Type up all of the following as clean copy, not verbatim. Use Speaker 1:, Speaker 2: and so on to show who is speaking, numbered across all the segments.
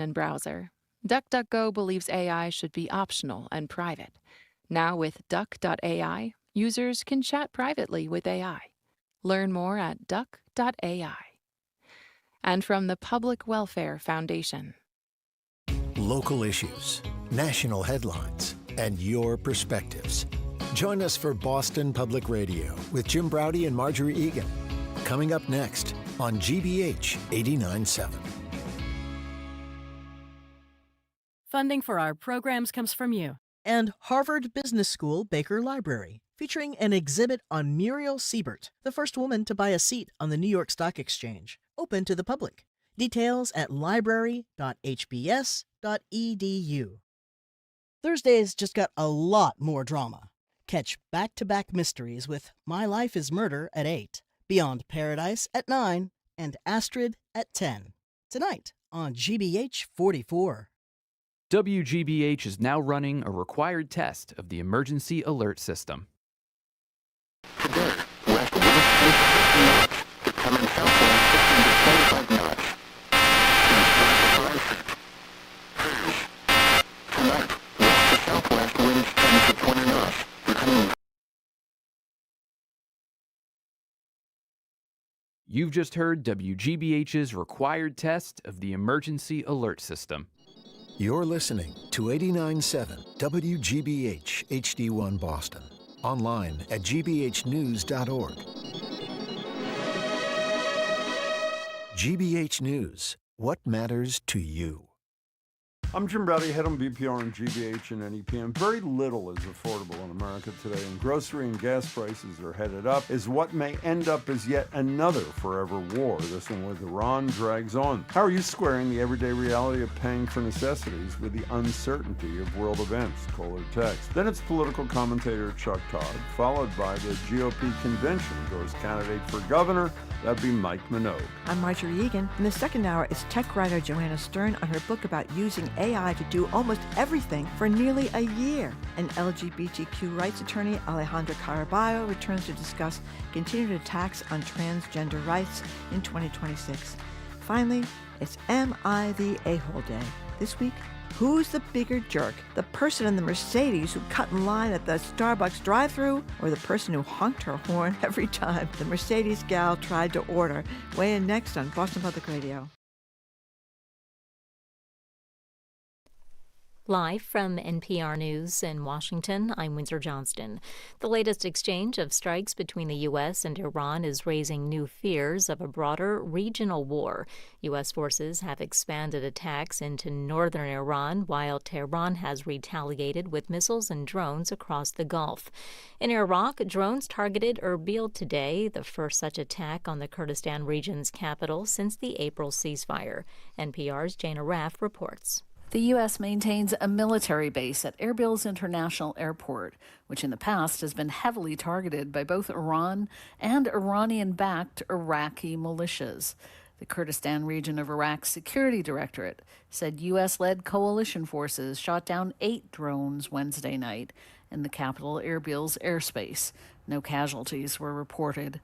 Speaker 1: and browser. DuckDuckGo believes AI should be optional and private. Now with Duck.ai, users can chat privately with AI. Learn more at Duck.ai. And from the Public Welfare Foundation.
Speaker 2: Local issues, national headlines, and your perspectives. Join us for Boston Public Radio with Jim Braude and Marjorie Egan. Coming up next on GBH 89.7.
Speaker 3: Funding for our programs comes from you.
Speaker 4: And Harvard Business School Baker Library, featuring an exhibit on Muriel Siebert, the first woman to buy a seat on the New York Stock Exchange, open to the public. Details at library.hbs.edu. Thursday's just got a lot more drama. Catch back-to-back mysteries with My Life is Murder at 8, Beyond Paradise at 9, and Astrid at 10. Tonight on GBH 44.
Speaker 5: WGBH is now running a required test of the emergency alert system.
Speaker 6: Today, west of East becoming southwest 15 to 25 knots. Tonight, west to southwest winds 10 to 20 knots. Becoming.
Speaker 5: You've just heard WGBH's required test of the emergency alert system.
Speaker 2: You're listening to 89.7 WGBH HD1 Boston. Online at gbhnews.org. GBH News. What matters to you?
Speaker 7: I'm Jim Braude, head on BPR and GBH and NEPM. Very little is affordable in America today, and grocery and gas prices are headed up as what may end up as yet another forever war. This one with Iran drags on. How are you squaring the everyday reality of paying for necessities with the uncertainty of world events? Call or text. Then it's political commentator Chuck Todd, followed by the GOP convention endorsed candidate for governor. That'd be Mike Minogue.
Speaker 8: I'm Marjorie Egan. In the second hour is tech writer Joanna Stern on her book about using AI to do almost everything for nearly a year. And LGBTQ rights attorney Alejandra Caraballo returns to discuss continued attacks on transgender rights in 2026. Finally, it's Am I the A-hole Day. This week, who's the bigger jerk? The person in the Mercedes who cut in line at the Starbucks drive-thru, or the person who honked her horn every time the Mercedes gal tried to order? Weigh in next on Boston Public Radio.
Speaker 9: Live from NPR News in Washington, I'm Windsor Johnston. The latest exchange of strikes between the U.S. and Iran is raising new fears of a broader regional war. U.S. forces have expanded attacks into northern Iran, while Tehran has retaliated with missiles and drones across the Gulf. In Iraq, drones targeted Erbil today, the first such attack on the Kurdistan region's capital since the April ceasefire. NPR's Jana Raff reports.
Speaker 10: The U.S. maintains a military base at Erbil's International Airport, which in the past has been heavily targeted by both Iran and Iranian-backed Iraqi militias. The Kurdistan region of Iraq's security directorate said U.S.-led coalition forces shot down 8 drones Wednesday night in the capital Erbil's airspace. No casualties were reported.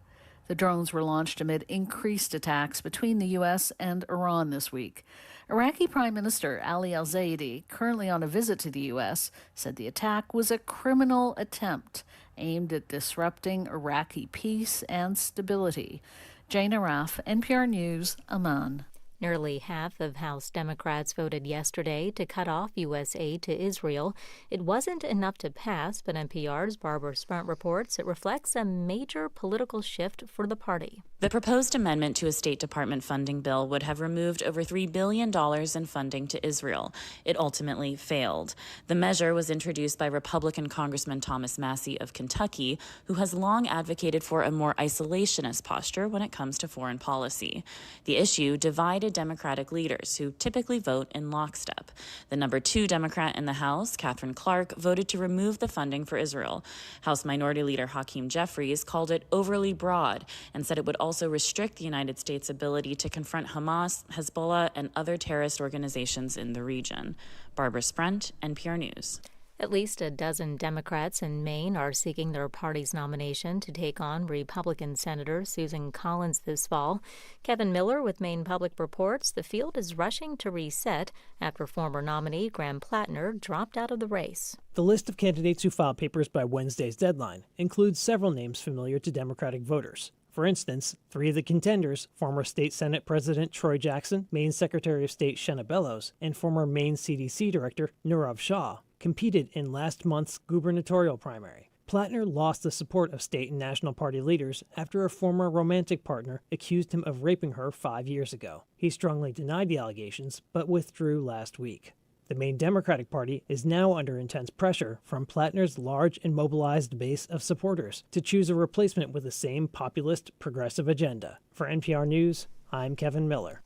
Speaker 10: The drones were launched amid increased attacks between the U.S. and Iran this week. Iraqi Prime Minister Ali al-Zaidi, currently on a visit to the U.S., said the attack was a criminal attempt aimed at disrupting Iraqi peace and stability. Jana Raff, NPR News, Amman.
Speaker 9: Nearly half of House Democrats voted yesterday to cut off U.S. aid to Israel. It wasn't enough to pass, but NPR's Barbara Sprant reports it reflects a major political shift for the party.
Speaker 11: The proposed amendment to a State Department funding bill would have removed over $3 billion in funding to Israel. It ultimately failed. The measure was introduced by Republican Congressman Thomas Massie of Kentucky, who has long advocated for a more isolationist posture when it comes to foreign policy. The issue divided Democratic leaders, who typically vote in lockstep. The number 2 Democrat in the House, Catherine Clark, voted to remove the funding for Israel. House Minority Leader Hakeem Jeffries called it overly broad and said it would also restrict the United States' ability to confront Hamas, Hezbollah, and other terrorist organizations in the region. Barbara Sprent, NPR News.
Speaker 9: At least a dozen Democrats in Maine are seeking their party's nomination to take on Republican Senator Susan Collins this fall. Kevin Miller with Maine Public reports the field is rushing to reset after former nominee Graham Plattner dropped out of the race.
Speaker 12: The list of candidates who filed papers by Wednesday's deadline includes several names familiar to Democratic voters. For instance, 3 of the contenders, former State Senate President Troy Jackson, Maine Secretary of State Shenna Bellows, and former Maine CDC Director Nirav Shah, competed in last month's gubernatorial primary. Plattner lost the support of state and national party leaders after a former romantic partner accused him of raping her 5 years ago. He strongly denied the allegations, but withdrew last week. The Maine Democratic Party is now under intense pressure from Plattner's large and mobilized base of supporters to choose a replacement with the same populist, progressive agenda. For NPR News, I'm Kevin Miller.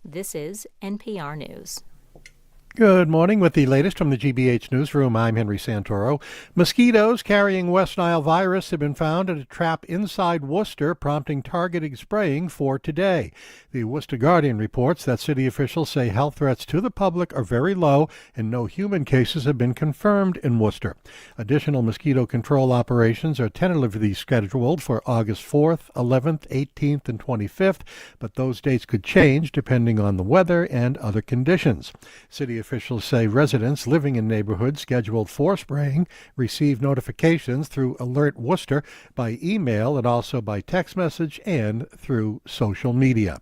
Speaker 9: This is NPR News.
Speaker 13: Good morning. With the latest from the GBH newsroom, I'm Henry Santoro. Mosquitoes carrying West Nile virus have been found at a trap inside Worcester, prompting targeted spraying for today. The Worcester Guardian reports that city officials say health threats to the public are very low and no human cases have been confirmed in Worcester. Additional mosquito control operations are tentatively scheduled for August 4th, 11th, 18th, and 25th, but those dates could change depending on the weather and other conditions. City officials say residents living in neighborhoods scheduled for spraying receive notifications through Alert Worcester by email and also by text message and through social media.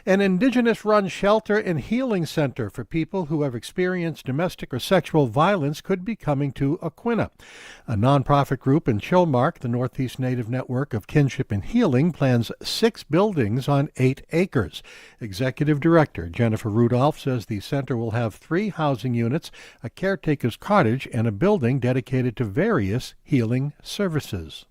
Speaker 13: An Indigenous-run shelter and healing center for people who have experienced domestic or sexual violence could be coming to Aquinnah. A nonprofit group in Chilmark, the Northeast Native Network of Kinship and Healing, plans 6 buildings on 8 acres. Executive Director Jennifer Rudolph says the center will have 3 housing units, a caretaker's cottage, and a building dedicated to various healing services.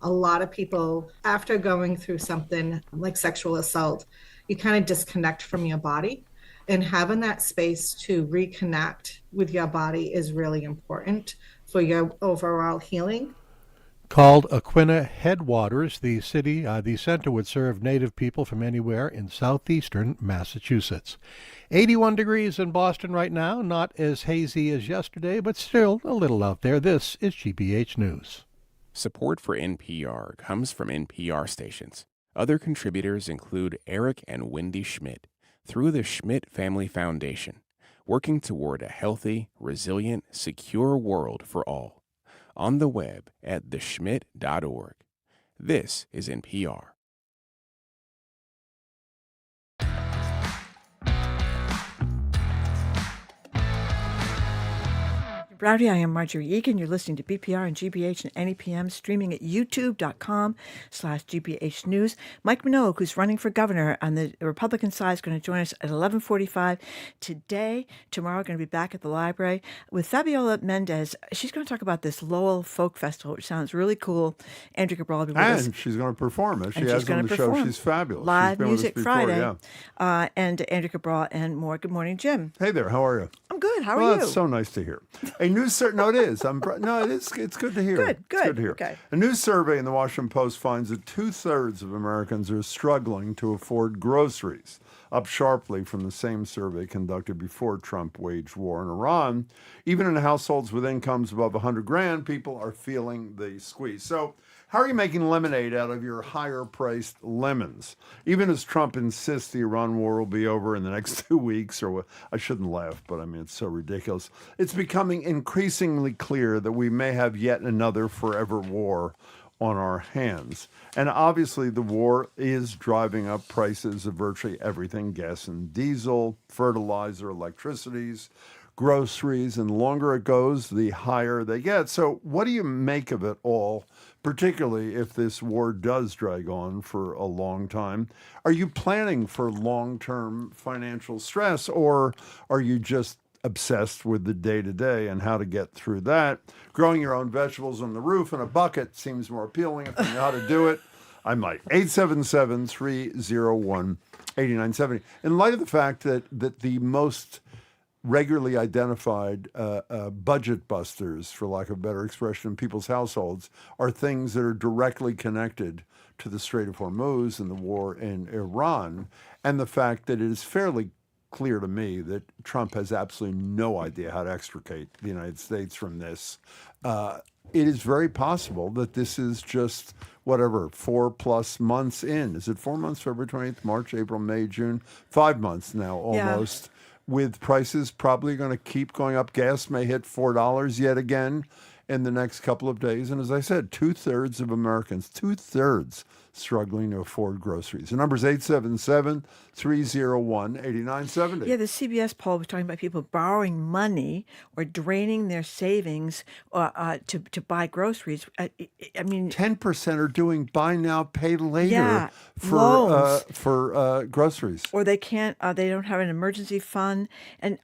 Speaker 14: A lot of people, after going through something like sexual assault, you kind of disconnect from your body, and having that space to reconnect with your body is really important for your overall healing.
Speaker 13: Called Aquinnah Headwaters, the center would serve Native people from anywhere in southeastern Massachusetts. 81 degrees in Boston right now, not as hazy as yesterday, but still a little out there. This is GBH News.
Speaker 15: Support for NPR comes from NPR stations. Other contributors include Eric and Wendy Schmidt through the Schmidt Family Foundation, working toward a healthy, resilient, secure world for all. On the web at theschmidt.org. This is NPR.
Speaker 8: Rowdy, I am Marjorie Egan. You're listening to BPR and GBH and NEPM, streaming at youtube.com/GBH News. Mike Minogue, who's running for governor on the Republican side, is going to join us at 11:45 today. Tomorrow, going to be back at the library with Fabiola Mendez. She's going to talk about this Lowell Folk Festival, which sounds really cool. Andrew Cabral will be with us.
Speaker 7: And she's going to perform it. She has on the show. She's fabulous.
Speaker 8: Live music
Speaker 7: before,
Speaker 8: Friday.
Speaker 7: Yeah.
Speaker 8: And Andrew Cabral and more. Good morning, Jim.
Speaker 7: Hey there. How are you?
Speaker 8: I'm good. How are
Speaker 7: well,
Speaker 8: you?
Speaker 7: It's so nice to hear. A new no, it is. It's good to hear.
Speaker 8: Good.
Speaker 7: It's good to hear.
Speaker 8: Okay.
Speaker 7: A new survey in the Washington Post finds that 2/3 of Americans are struggling to afford groceries, up sharply from the same survey conducted before Trump waged war in Iran. Even in households with incomes above $100,000, people are feeling the squeeze. So, how are you making lemonade out of your higher-priced lemons? Even as Trump insists the Iran war will be over in the next 2 weeks, or I shouldn't laugh, but I mean, it's so ridiculous. It's becoming increasingly clear that we may have yet another forever war on our hands. And obviously, the war is driving up prices of virtually everything, gas and diesel, fertilizer, electricities, groceries, and the longer it goes, the higher they get. So what do you make of it all, particularly if this war does drag on for a long time? Are you planning for long-term financial stress, or are you just obsessed with the day-to-day and how to get through that? Growing your own vegetables on the roof in a bucket seems more appealing if you know how to do it. I might. 877-301-8970. In light of the fact that the most regularly identified budget busters, for lack of a better expression, in people's households are things that are directly connected to the Strait of Hormuz and the war in Iran, and the fact that it is fairly clear to me that Trump has absolutely no idea how to extricate the United States from this. It is very possible that this is just, 4+ months in. Is it 4 months, February 28th, March, April, May, June? 5 months now almost, with prices probably going to keep going up. Gas may hit $4 yet again in the next couple of days. And as I said, 2/3 of Americans, 2/3, struggling to afford groceries. The number's 877-301-8970.
Speaker 8: Yeah, the CBS poll was talking about people borrowing money or draining their savings to buy groceries. I mean,
Speaker 7: 10% are doing buy now, pay later for groceries.
Speaker 8: Or they can't. They don't have an emergency fund. And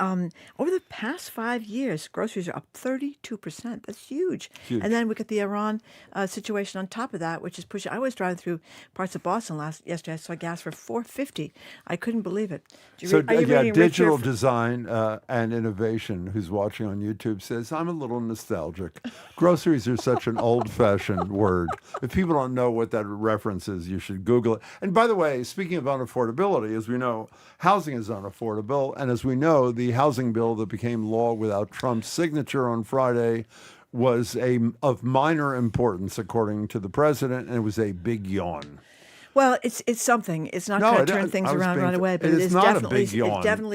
Speaker 8: over the past 5 years, groceries are up 32%. That's huge. And then we get the Iran situation on top of that, which is pushing. I was driving through parts of Boston yesterday. I saw gas for $4.50. I couldn't believe it.
Speaker 7: Digital design and innovation, who's watching on YouTube, says, I'm a little nostalgic. Groceries are such an old-fashioned word. If people don't know what that reference is, you should Google it. And by the way, speaking of unaffordability, as we know, housing is unaffordable. And as we know, the housing bill that became law without Trump's signature on Friday was of minor importance, according to the president, and it was a big yawn.
Speaker 8: Well, it's something. It's not going to turn things around right away, but it is definitely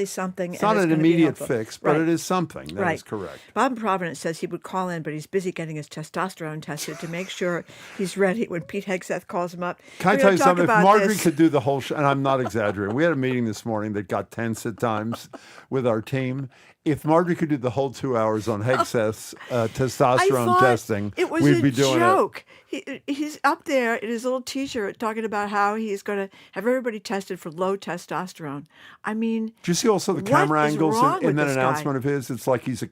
Speaker 8: something.
Speaker 7: It's not an immediate fix, but it is something. That is correct.
Speaker 8: Bob in Providence says he would call in, but he's busy getting his testosterone tested to make sure he's ready when Pete Hegseth calls him up.
Speaker 7: Can I tell you something? If Marjorie could do the whole show, and I'm not exaggerating, we had a meeting this morning that got tense at times with our team. If Marjorie could do the whole 2 hours on Hegseth's testosterone testing, we'd be doing it.
Speaker 8: It was a joke. He's up there in his little T-shirt talking about how he's going to have everybody tested for low testosterone. I mean,
Speaker 7: do you see also the camera angles in that announcement of his? It's like he's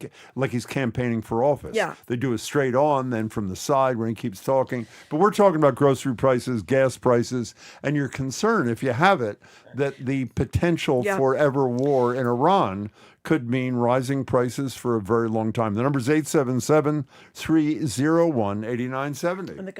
Speaker 7: campaigning for office.
Speaker 8: Yeah.
Speaker 7: They do it straight on, then from the side when he keeps talking. But we're talking about grocery prices, gas prices, and you're concerned, if you have it, that the potential for ever war in Iran could mean rising prices for a very long time. The number's 877-301-8970.
Speaker 8: And the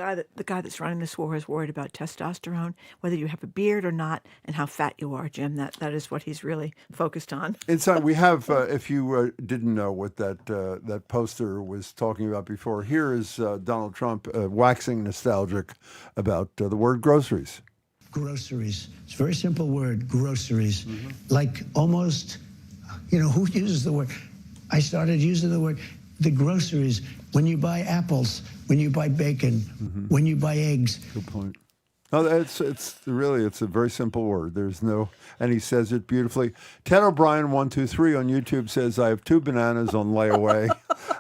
Speaker 8: guy that's running this war is worried about testosterone, whether you have a beard or not, and how fat you are, Jim. That is what he's really focused on.
Speaker 7: Inside, we have, if you didn't know what that poster was talking about before, here is Donald Trump waxing nostalgic about the word groceries.
Speaker 16: Groceries. It's a very simple word, groceries. Mm-hmm. Like almost... who uses the word? I started using the word, the groceries. When you buy apples, when you buy bacon, when you buy eggs.
Speaker 7: Good point. No, it's a very simple word. There's no, and he says it beautifully. Ted O'Brien 123 on YouTube says, I have 2 bananas on layaway.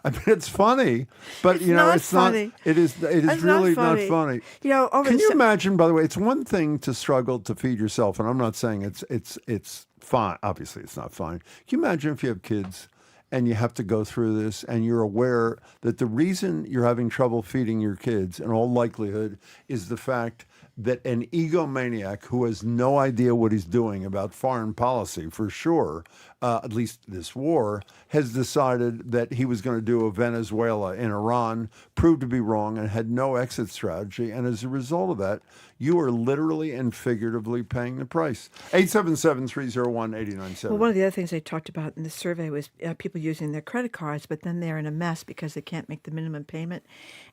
Speaker 7: I mean, it's funny, but it's
Speaker 8: funny.
Speaker 7: not. It is really not funny. Can you imagine? By the way, it's one thing to struggle to feed yourself, and I'm not saying it's fine. Obviously, it's not fine. Can you imagine if you have kids and you have to go through this and you're aware that the reason you're having trouble feeding your kids, in all likelihood, is the fact that an egomaniac who has no idea what he's doing about foreign policy, for sure, at least this war, has decided that he was going to do a Venezuela in Iran, proved to be wrong, and had no exit strategy. And as a result of that, you are literally and figuratively paying the price. 877-301-8970.
Speaker 8: Well, one of the other things they talked about in the survey was people using their credit cards, but then they're in a mess because they can't make the minimum payment.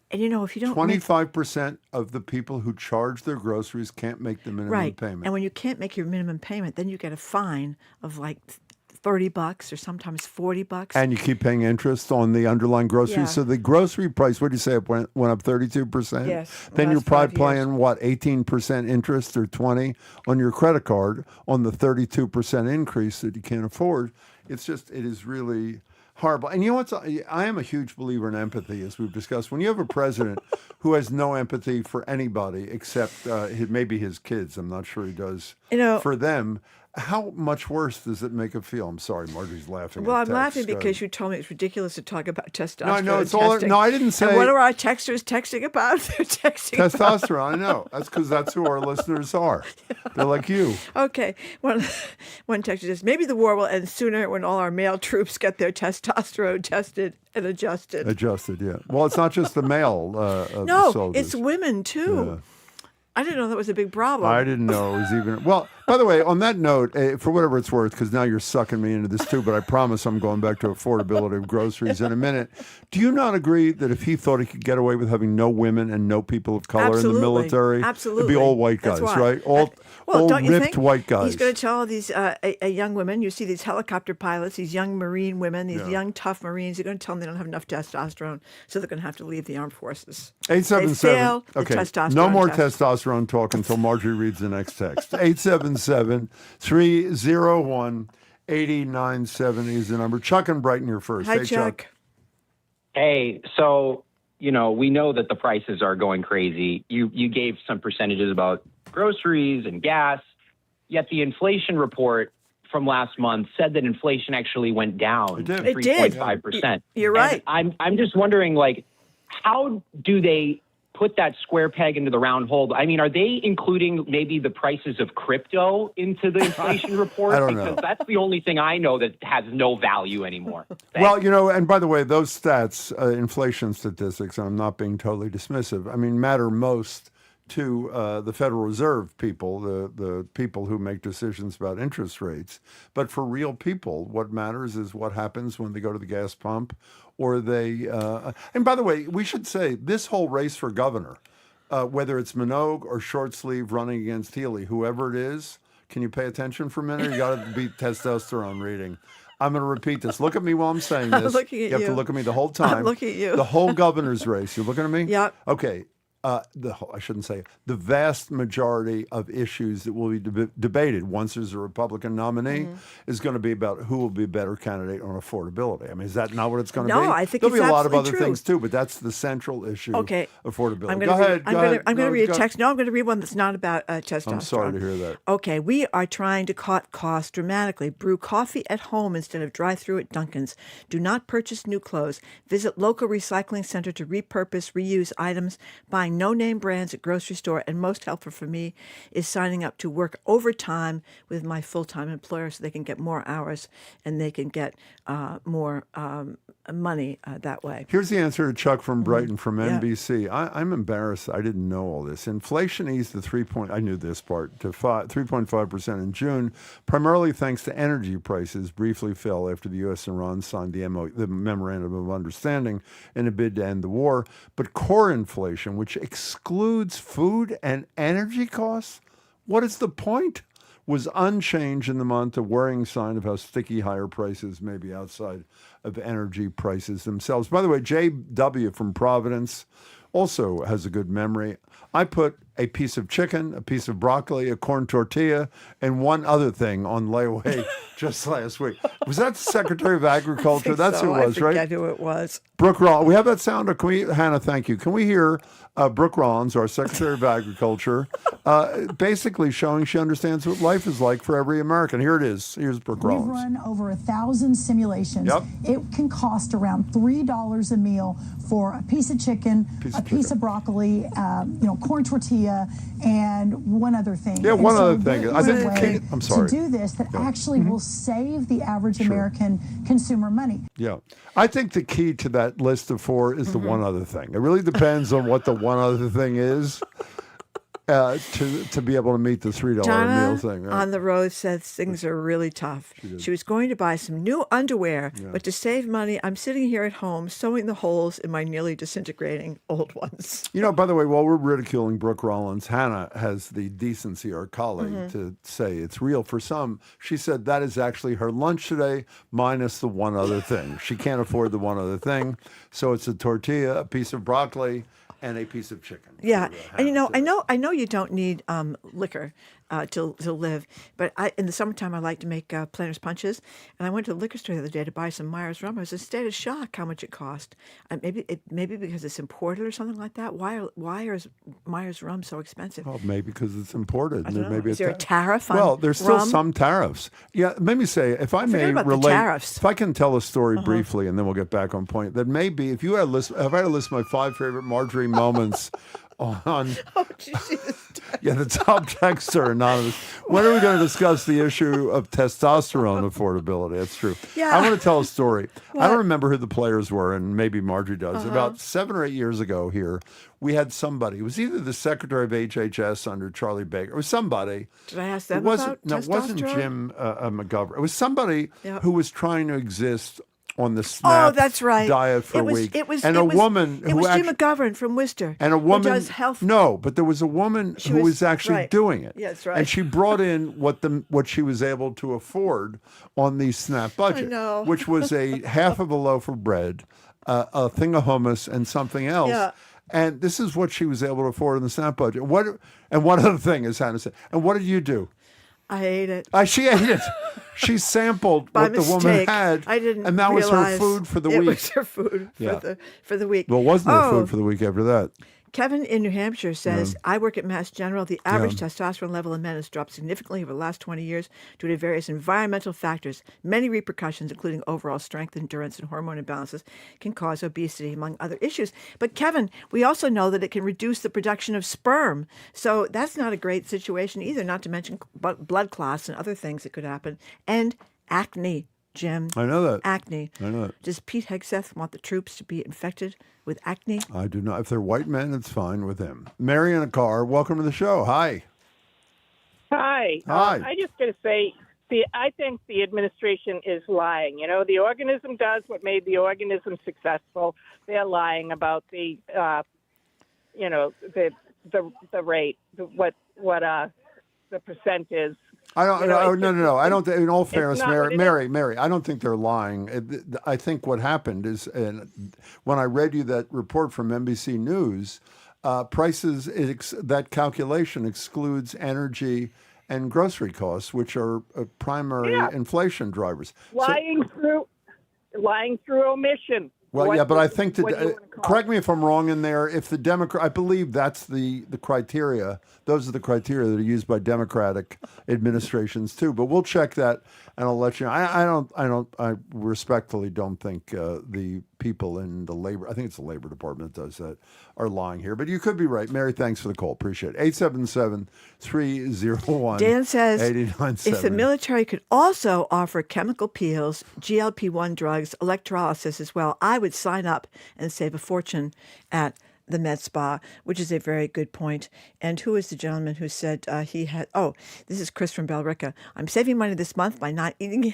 Speaker 8: And if you don't
Speaker 7: 25% of the people who charge their groceries can't make the minimum payment.
Speaker 8: And when you can't make your minimum payment, then you get a fine of like $30 or sometimes $40.
Speaker 7: And you keep paying interest on the underlying groceries. Yeah. So the grocery price, what do you say, it went up 32%?
Speaker 8: Yes.
Speaker 7: Then you're probably paying, 18% interest or 20% on your credit card on the 32% increase that you can't afford. It is really horrible. And you know what? I am a huge believer in empathy, as we've discussed. When you have a president who has no empathy for anybody except maybe his kids, I'm not sure he does for them, how much worse does it make him feel? I'm sorry, Marjorie's laughing.
Speaker 8: Well, I'm laughing because you told me it's ridiculous to talk about testosterone.
Speaker 7: No, I know. No, I didn't say.
Speaker 8: And what are our texters texting about? They're texting
Speaker 7: testosterone. I know. That's because that's who our listeners are. They're like you.
Speaker 8: Okay. One texter says, maybe the war will end sooner when all our male troops get their testosterone tested and adjusted.
Speaker 7: Adjusted, yeah. Well, it's not just the male
Speaker 8: no,
Speaker 7: soldiers.
Speaker 8: it's women, too. I didn't know that was a big problem.
Speaker 7: I didn't know it was even. Well, by the way, on that note, for whatever it's worth, because now you're sucking me into this too, but I promise I'm going back to affordability of groceries in a minute. Do you not agree that if he thought he could get away with having no women and no people of color in the military, it'd be all white guys, right? All
Speaker 8: don't you
Speaker 7: ripped
Speaker 8: think?
Speaker 7: white guys.
Speaker 8: He's going to tell these young women, you see these helicopter pilots, these young Marine women, these young tough Marines, you're going to tell them they don't have enough testosterone, so they're going to have to leave the armed forces.
Speaker 7: 877. Okay,
Speaker 8: testosterone
Speaker 7: no more
Speaker 8: test.
Speaker 7: testosterone talk until Marjorie reads the next text. 877-301-8090 is the number. Chuck and Brighton, you're first.
Speaker 8: Hi,
Speaker 7: hey,
Speaker 8: Chuck.
Speaker 17: Hey, so, we know that the prices are going crazy. You gave some percentages about groceries and gas, yet the inflation report from last month said that inflation actually went down to 3.5%.
Speaker 8: You're right.
Speaker 17: And I'm just wondering, how do they put that square peg into the round hole? I mean, are they including maybe the prices of crypto into the inflation report?
Speaker 7: I don't
Speaker 17: because
Speaker 7: know.
Speaker 17: that's the only thing I know that has no value anymore.
Speaker 7: Well, and by the way, those stats, inflation statistics, and I'm not being totally dismissive, matter most to the Federal Reserve people, the people who make decisions about interest rates. But for real people, what matters is what happens when they go to the gas pump or they... and by the way, we should say this whole race for governor, whether it's Minogue or short sleeve running against Healy, whoever it is, can you pay attention for a minute? You got to beat testosterone reading. I'm going to repeat this. Look at me while I'm saying this.
Speaker 8: I'm looking at
Speaker 7: you have to look at me the whole time.
Speaker 8: I'm looking at you.
Speaker 7: The whole governor's race. You looking at me?
Speaker 8: Yep.
Speaker 7: Okay. I shouldn't say it. The vast majority of issues that will be debated once there's a Republican nominee is going to be about who will be a better candidate on affordability. Is that not what it's going to be?
Speaker 8: No, I think
Speaker 7: there'll
Speaker 8: it's
Speaker 7: be a lot of other
Speaker 8: absolutely true.
Speaker 7: things too, but that's the central issue.
Speaker 8: Okay.
Speaker 7: Affordability.
Speaker 8: Go ahead. I'm going to read a text. No, I'm going to read one that's not about testosterone.
Speaker 7: I'm sorry to hear that.
Speaker 8: Okay, we are trying to cut costs dramatically. Brew coffee at home instead of drive-through at Dunkin's. Do not purchase new clothes. Visit local recycling center to repurpose, reuse items. Buying no-name brands at grocery store, and most helpful for me is signing up to work overtime with my full-time employer so they can get more hours and they can get more money that way.
Speaker 7: Here's the answer to Chuck from Brighton from NBC. I'm embarrassed. I didn't know all this. Inflation eased to 3.5% in June, primarily thanks to energy prices briefly fell after the U.S. and Iran signed the Memorandum of Understanding in a bid to end the war. But core inflation, which excludes food and energy costs, what is the point? Was unchanged in the month, a worrying sign of how sticky higher prices may be outside of energy prices themselves. By the way, J.W. from Providence also has a good memory. I put a piece of chicken, a piece of broccoli, a corn tortilla, and one other thing on layaway just last week. Was that the Secretary of Agriculture? That's who it was, right?
Speaker 8: I forget who it was.
Speaker 7: Brooke Rollins. We have that sound? Or can we, Hannah, thank you. Can we hear Brooke Rollins, our Secretary of Agriculture, basically showing she understands what life is like for every American? Here it is. Here's Brooke Rollins.
Speaker 18: We've run over 1,000 simulations.
Speaker 7: Yep.
Speaker 18: It can cost around $3 a meal for a piece of chicken, a piece of broccoli, corn tortilla, and one other thing.
Speaker 7: Yeah, one other thing.
Speaker 18: I think
Speaker 7: I'm sorry.
Speaker 18: To do this that actually will save the average American consumer money.
Speaker 7: Yeah. I think the key to that list of four is the one other thing. It really depends on what the one other thing is to be able to meet the $3
Speaker 8: Donna
Speaker 7: meal thing. Right?
Speaker 8: on the road says things are really tough. She was going to buy some new underwear, but to save money, I'm sitting here at home sewing the holes in my nearly disintegrating old ones.
Speaker 7: By the way, while we're ridiculing Brooke Rollins, Hannah has the decency, our colleague, to say it's real for some. She said that is actually her lunch today, minus the one other thing. She can't afford the one other thing, so it's a tortilla, a piece of broccoli, and a piece of chicken.
Speaker 8: Yeah, and I know you don't need liquor to live, but in the summertime I like to make Planters punches, and I went to the liquor store the other day to buy some Myers rum. I was in a state of shock how much it cost. Maybe because it's imported or something like that. Why is Myers rum so expensive?
Speaker 7: Well, maybe because it's imported.
Speaker 8: I don't know.
Speaker 7: Maybe
Speaker 8: Is there a tariff on
Speaker 7: Well, there's still
Speaker 8: rum?
Speaker 7: some tariffs. Yeah, let me say, if I may
Speaker 8: about the
Speaker 7: relate,
Speaker 8: tariffs.
Speaker 7: if I can tell a story briefly, and then we'll get back on point. That maybe if I had to list my 5 favorite Marjorie moments on.
Speaker 8: Oh, did you see this?
Speaker 7: Yeah, the top texts are anonymous. When are we going to discuss the issue of testosterone affordability? That's true.
Speaker 8: Yeah.
Speaker 7: I want to tell a story.
Speaker 8: What?
Speaker 7: I don't remember who the players were, and maybe Marjorie does. About 7 or 8 years ago here, we had somebody. It was either the Secretary of HHS under Charlie Baker. It was somebody.
Speaker 8: Did I ask them
Speaker 7: It
Speaker 8: about
Speaker 7: wasn't
Speaker 8: testosterone?
Speaker 7: Jim McGovern. It was somebody
Speaker 8: Yep.
Speaker 7: who was trying to exist on the SNAP
Speaker 8: that's right.
Speaker 7: diet for
Speaker 8: It
Speaker 7: a
Speaker 8: was-
Speaker 7: week.
Speaker 8: it was-
Speaker 7: and
Speaker 8: it
Speaker 7: a
Speaker 8: was-
Speaker 7: woman
Speaker 8: It
Speaker 7: who
Speaker 8: was Jim
Speaker 7: actually,
Speaker 8: McGovern from Worcester.
Speaker 7: and a woman,
Speaker 8: who does health.
Speaker 7: no, but there was a woman
Speaker 8: She
Speaker 7: who
Speaker 8: was-
Speaker 7: was actually
Speaker 8: right.
Speaker 7: doing it.
Speaker 8: Yeah, that's right.
Speaker 7: And she brought in what she was able to afford on the SNAP budget,
Speaker 8: know.
Speaker 7: which was a half of a loaf of bread, a thing of hummus, and something else.
Speaker 8: Yeah.
Speaker 7: And this is what she was able to afford in the SNAP budget. And one other thing is Hannah said. And what did you do?
Speaker 8: I ate it.
Speaker 7: She ate it. She sampled
Speaker 8: By
Speaker 7: what the woman
Speaker 8: mistake.
Speaker 7: had.
Speaker 8: I didn't
Speaker 7: and that was her
Speaker 8: realize
Speaker 7: food for the
Speaker 8: it
Speaker 7: week.
Speaker 8: was her food for the week.
Speaker 7: Well, wasn't there
Speaker 8: Oh,
Speaker 7: food for the week after that?
Speaker 8: Kevin in New Hampshire says, I work at Mass General. The average
Speaker 7: Yeah.
Speaker 8: testosterone level in men has dropped significantly over the last 20 years due to various environmental factors. Many repercussions, including overall strength, endurance, and hormone imbalances, can cause obesity, among other issues. But Kevin, we also know that it can reduce the production of sperm. So that's not a great situation either, not to mention blood clots and other things that could happen. And acne, Jim.
Speaker 7: I know that.
Speaker 8: Acne.
Speaker 7: I know that.
Speaker 8: Does Pete Hegseth want the troops to be infected with acne?
Speaker 7: I do not. If they're white men, it's fine with him. Mary in a car, welcome to the show. Hi.
Speaker 19: Hi.
Speaker 7: Hi.
Speaker 19: I just got to say, I think the administration is lying. You know, the organism does what made the organism successful. They're lying about the rate, what the percent is.
Speaker 7: I don't. No. I don't. In all fairness,
Speaker 19: not what it
Speaker 7: Mary, I don't think they're lying. I think what happened is, and when I read you that report from NBC News, prices that calculation excludes energy and grocery costs, which are primary inflation drivers.
Speaker 19: Lying through omission.
Speaker 7: Well, yeah, but I think correct me if I'm wrong in there. If the Democrat, I believe that's the criteria. Those are the criteria that are used by Democratic administrations too. But we'll check that, and I'll let you know. I respectfully don't think the people in the labor, I think it's the Labor Department that does that, are lying here. But you could be right. Mary, thanks for the call. Appreciate it. 877-301-8970.
Speaker 8: Dan says, if the military could also offer chemical peels, GLP-1 drugs, electrolysis as well, I would sign up and save a fortune at the med spa, which is a very good point. And who is the gentleman who said he had, this is Chris from Bellrica. I'm saving money this month by not eating,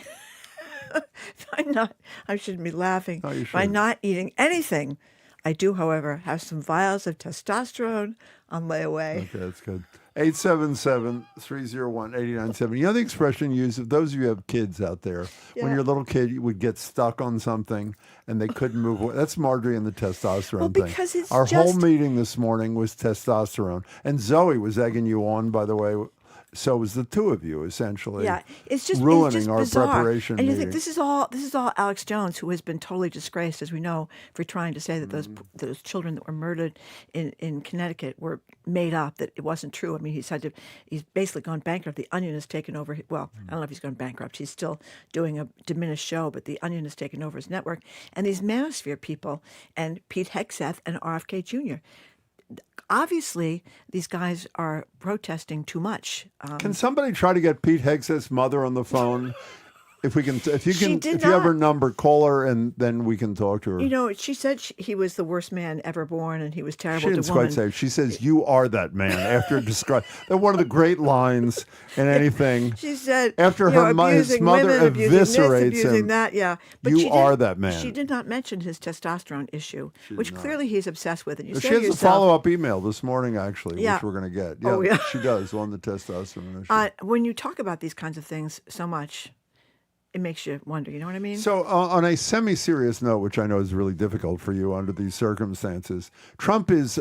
Speaker 8: I shouldn't be laughing, by not eating anything. I do, however, have some vials of testosterone on layaway.
Speaker 7: Okay, that's good. 877-301-8970. You know the expression used, of those of you who have kids out there, when you're a little kid, you would get stuck on something and they couldn't move away. That's Marjorie and the testosterone thing.
Speaker 8: Because it's
Speaker 7: Our whole meeting this morning was testosterone. And Zoe was egging you on, by the way. So it was the two of you, essentially.
Speaker 8: Yeah, it's just
Speaker 7: ruining our
Speaker 8: bizarre.
Speaker 7: preparation
Speaker 8: And you
Speaker 7: meeting.
Speaker 8: think this is all Alex Jones, who has been totally disgraced, as we know, for trying to say that those children that were murdered in Connecticut were made up, that it wasn't true. I mean, he's basically gone bankrupt. The Onion has taken over. Well, I don't know if he's gone bankrupt. He's still doing a diminished show, but the Onion has taken over his network. And these Manosphere people and Pete Hegseth and RFK Jr., obviously, these guys are protesting too much.
Speaker 7: Can somebody try to get Pete Hegseth's mother on the phone? If you have her number, call her, and then we can talk to her.
Speaker 8: You know, she said he was the worst man ever born, and he was terrible
Speaker 7: She didn't
Speaker 8: to women.
Speaker 7: quite say. She says, "You are that man." After describe, that's one of the great lines in anything.
Speaker 8: She said,
Speaker 7: after his mother eviscerates
Speaker 8: abusing
Speaker 7: him.
Speaker 8: that, yeah. But
Speaker 7: you are that man.
Speaker 8: She did not mention his testosterone issue, which clearly he's obsessed with. And you
Speaker 7: She
Speaker 8: say
Speaker 7: has
Speaker 8: yourself,
Speaker 7: a follow-up email this morning, actually,
Speaker 8: Yeah.
Speaker 7: which we're going to get.
Speaker 8: Oh, yeah.
Speaker 7: She does on the testosterone issue.
Speaker 8: when you talk about these kinds of things so much, it makes you wonder. You know what I mean?
Speaker 7: So on a semi-serious note, which I know is really difficult for you under these circumstances, Trump has,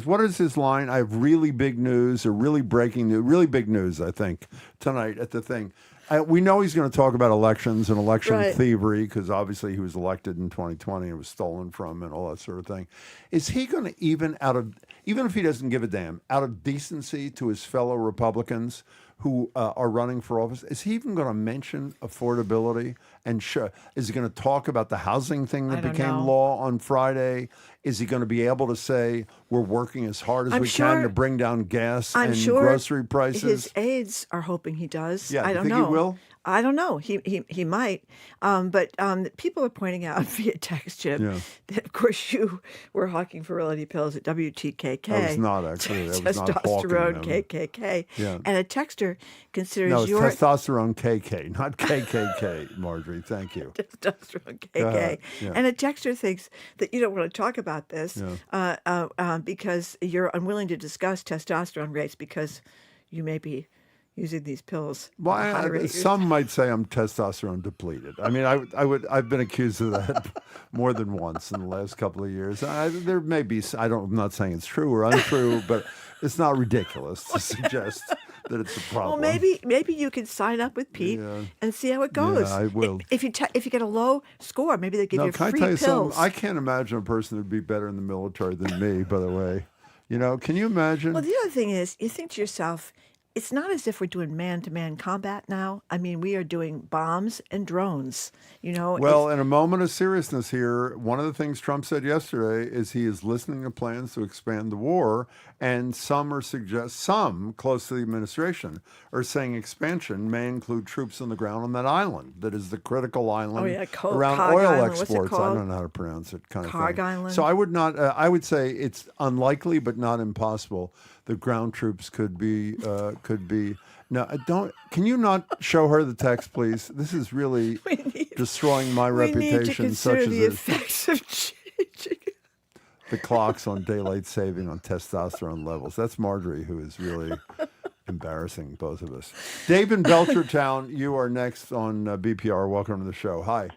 Speaker 7: what is his line? I have really big news, or really breaking news, really big news, I think, tonight at the thing. We know he's going to talk about elections and election thievery, because obviously he was elected in 2020 and was stolen from and all that sort of thing. Is he going to, even if he doesn't give a damn, out of decency to his fellow Republicans, who are running for office, is he even going to mention affordability? And is he going to talk about the housing thing that became law on Friday? Is he going to be able to say we're working as hard as we can to bring down gas and grocery prices?
Speaker 8: His aides are hoping he does.
Speaker 7: Yeah,
Speaker 8: I don't
Speaker 7: think
Speaker 8: know.
Speaker 7: he will?
Speaker 8: I don't know. He might. But people are pointing out via text, Jim, that of course you were hawking virility pills at WTKK.
Speaker 7: I was not actually. I was not hawking
Speaker 8: testosterone
Speaker 7: them.
Speaker 8: KKK.
Speaker 7: Yeah.
Speaker 8: And a texter considers
Speaker 7: No, it's
Speaker 8: your
Speaker 7: testosterone KK, not KKK, Marjorie. Thank you.
Speaker 8: Testosterone KK.
Speaker 7: Yeah.
Speaker 8: And a texter thinks that you don't want to talk about this because you're unwilling to discuss testosterone rates because you may be using these pills.
Speaker 7: Well, some might say I'm testosterone depleted. I mean, I've been accused of that more than once in the last couple of years. There may be, I'm not saying it's true or untrue, but it's not ridiculous to suggest that it's a problem.
Speaker 8: Well, maybe you can sign up with Pete and see how it goes.
Speaker 7: Yeah, I will.
Speaker 8: If you get a low score, maybe they give you
Speaker 7: can
Speaker 8: free
Speaker 7: I tell you
Speaker 8: pills.
Speaker 7: something? I can't imagine a person who'd be better in the military than me, by the way. Can you imagine?
Speaker 8: Well, the other thing is, you think to yourself, it's not as if we're doing man-to-man combat now. I mean, we are doing bombs and drones,
Speaker 7: Well, in a moment of seriousness here, one of the things Trump said yesterday is he is listening to plans to expand the war, and some close to the administration are saying expansion may include troops on the ground on that island that is the critical island around oil
Speaker 8: Island.
Speaker 7: exports. I don't know how to pronounce it, kind of
Speaker 8: Carg
Speaker 7: thing.
Speaker 8: Island.
Speaker 7: So I would not. I would say it's unlikely, but not impossible. The ground troops could be. No, don't. Can you not show her the text, please? This is really destroying my reputation.
Speaker 8: We need to consider the
Speaker 7: as
Speaker 8: effects of changing
Speaker 7: the clocks on daylight saving on testosterone levels. That's Marjorie, who is really embarrassing both of us. Dave in Belchertown, you are next on BPR. Welcome to the show. Hi.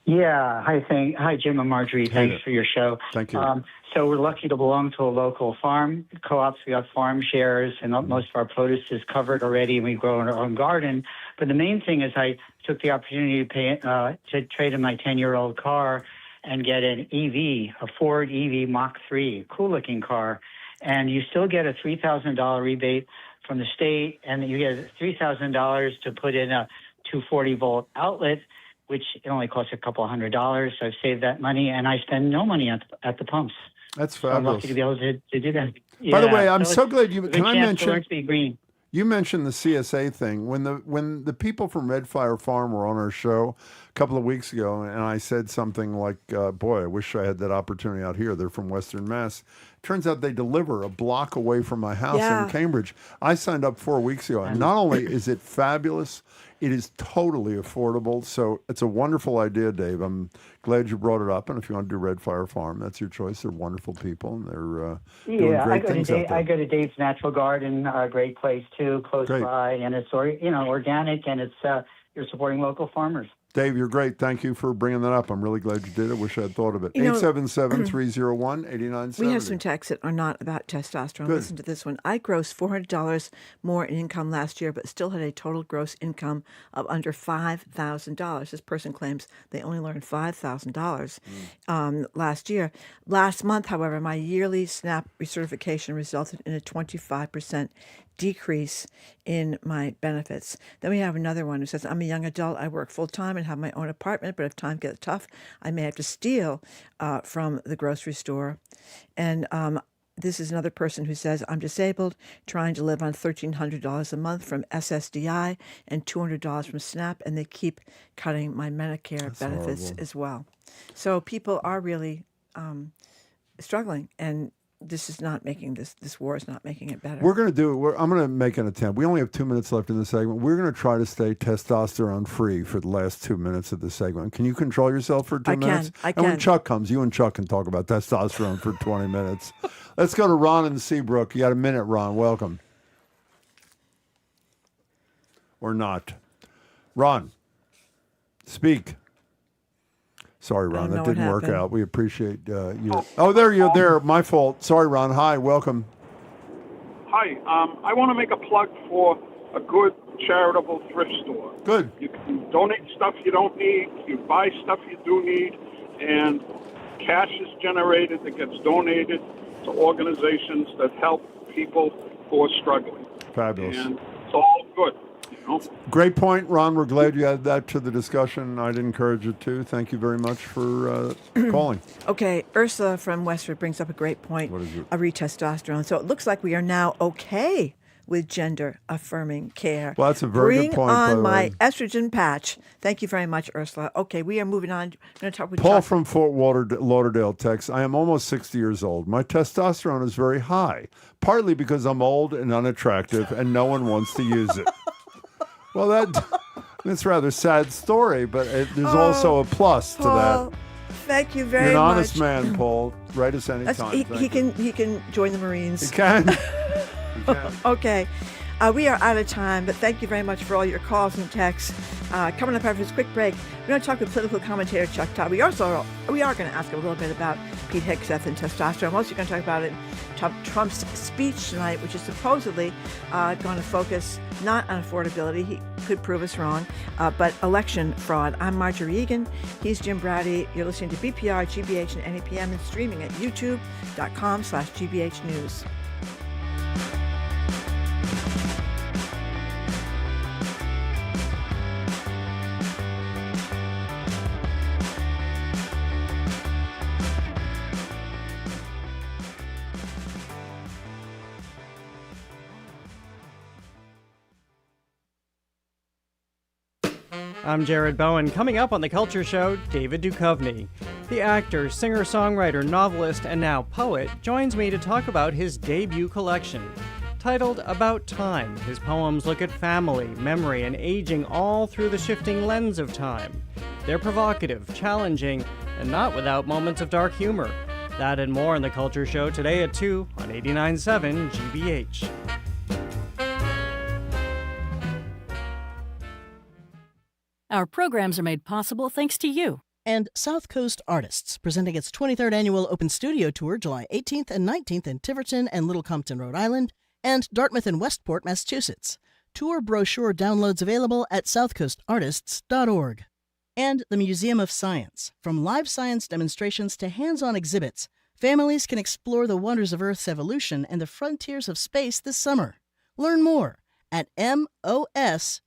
Speaker 20: Yeah. Hi, Jim and Marjorie. Thanks for your show.
Speaker 7: Thank you.
Speaker 20: So we're lucky to belong to a local farm co-ops. We got farm shares, and most of our produce is covered already, and we grow in our own garden. But the main thing is I took the opportunity to trade in my 10-year-old car and get an EV, a Ford EV Mach 3, cool-looking car. And you still get a $3,000 rebate from the state, and you get $3,000 to put in a 240-volt outlet, which it only costs a couple $100. So I've saved that money, and I spend no money at the pumps.
Speaker 7: That's
Speaker 20: so
Speaker 7: fabulous.
Speaker 20: I'm lucky to be able to do that.
Speaker 7: By the way, I'm so glad you. Can I mention?
Speaker 20: Green.
Speaker 7: You mentioned the CSA thing when the people from Red Fire Farm were on our show a couple of weeks ago, and I said something like, "Boy, I wish I had that opportunity out here." They're from Western Mass. Turns out they deliver a block away from my house in Cambridge. I signed up 4 weeks ago, and not only is it fabulous, it is totally affordable. So it's a wonderful idea, Dave. I'm glad you brought it up. And if you want to do Red Fire Farm, that's your choice. They're wonderful people, and they're doing great things out there.
Speaker 20: I go to Dave's Natural Garden, a great place too, close by, and it's organic, and it's you're supporting local farmers.
Speaker 7: Dave, you're great. Thank you for bringing that up. I'm really glad you did it. Wish I had thought of it. 877-301-8970.
Speaker 8: We have some texts that are not about testosterone.
Speaker 7: Good.
Speaker 8: Listen to this one. I grossed $400 more in income last year, but still had a total gross income of under $5,000. This person claims they only learned $5,000 last year. Last month, however, my yearly SNAP recertification resulted in a 25% decrease in my benefits. Then we have another one who says, I'm a young adult. I work full time and have my own apartment, but if time gets tough, I may have to steal from the grocery store. And this is another person who says, I'm disabled, trying to live on $1,300 a month from SSDI and $200 from SNAP, and they keep cutting my Medicare benefits as well. So people are really struggling, and this is not making this war is not making it better.
Speaker 7: We're going to do it. I'm going to make an attempt. We only have 2 minutes left in the segment. We're going to try to stay testosterone free for the last 2 minutes of the segment. Can you control yourself for 2 minutes?
Speaker 8: I can.
Speaker 7: And when Chuck comes, you and Chuck can talk about testosterone for 20 minutes. Let's go to Ron in Seabrook. You got a minute, Ron. Welcome. Or not. Ron, speak. Sorry, Ron, that didn't work out. We appreciate you. Oh, there you're there. My fault. Sorry, Ron. Hi, welcome.
Speaker 21: Hi. I want to make a plug for a good charitable thrift store.
Speaker 7: Good.
Speaker 21: You can donate stuff you don't need. You buy stuff you do need, and cash is generated that gets donated to organizations that help people who are struggling.
Speaker 7: Fabulous.
Speaker 21: And it's all good. You know?
Speaker 7: Great point, Ron. We're glad you added that to the discussion. I'd encourage it too. Thank you very much for calling.
Speaker 8: Okay, Ursula from Westford brings up a great point.
Speaker 7: What is it?
Speaker 8: Read testosterone. So it looks like we are now okay with gender-affirming care.
Speaker 7: Well, that's a very good point, by
Speaker 8: Bring
Speaker 7: the
Speaker 8: on my
Speaker 7: way.
Speaker 8: estrogen patch. Thank you very much, Ursula. Okay, we are moving on. I'm going to talk with
Speaker 7: Paul
Speaker 8: Chuck.
Speaker 7: from Fort Lauderdale texts, I am almost 60 years old. My testosterone is very high, partly because I'm old and unattractive and no one wants to use it. Well, that's a rather sad story, but there's also a plus to
Speaker 8: Paul,
Speaker 7: that.
Speaker 8: thank you very much.
Speaker 7: You're an honest man, Paul. Write us anytime.
Speaker 8: He can join the Marines.
Speaker 7: He can.
Speaker 8: Okay. We are out of time, but thank you very much for all your calls and texts. Coming up after this quick break, we're going to talk with political commentator Chuck Todd. We are going to ask him a little bit about Pete Hegseth and testosterone. We're also going to talk about Trump's speech tonight, which is supposedly going to focus not on affordability. He could prove us wrong, but election fraud. I'm Marjorie Egan. He's Jim Browdy. You're listening to BPR, GBH, and NEPM and streaming at youtube.com/GBH News.
Speaker 1: I'm Jared Bowen. Coming up on The Culture Show, David Duchovny. The actor, singer-songwriter, novelist, and now poet joins me to talk about his debut collection. Titled About Time, his poems look at family, memory, and aging all through the shifting lens of time. They're provocative, challenging, and not without moments of dark humor. That and more on The Culture Show today at 2 on 89.7 GBH.
Speaker 3: Our programs are made possible thanks to you.
Speaker 4: And South Coast Artists, presenting its 23rd annual Open Studio Tour July 18th and 19th in Tiverton and Little Compton, Rhode Island, and Dartmouth and Westport, Massachusetts. Tour brochure downloads available at southcoastartists.org. And the Museum of Science. From live science demonstrations to hands-on exhibits, families can explore the wonders of Earth's evolution and the frontiers of space this summer. Learn more at mos.org.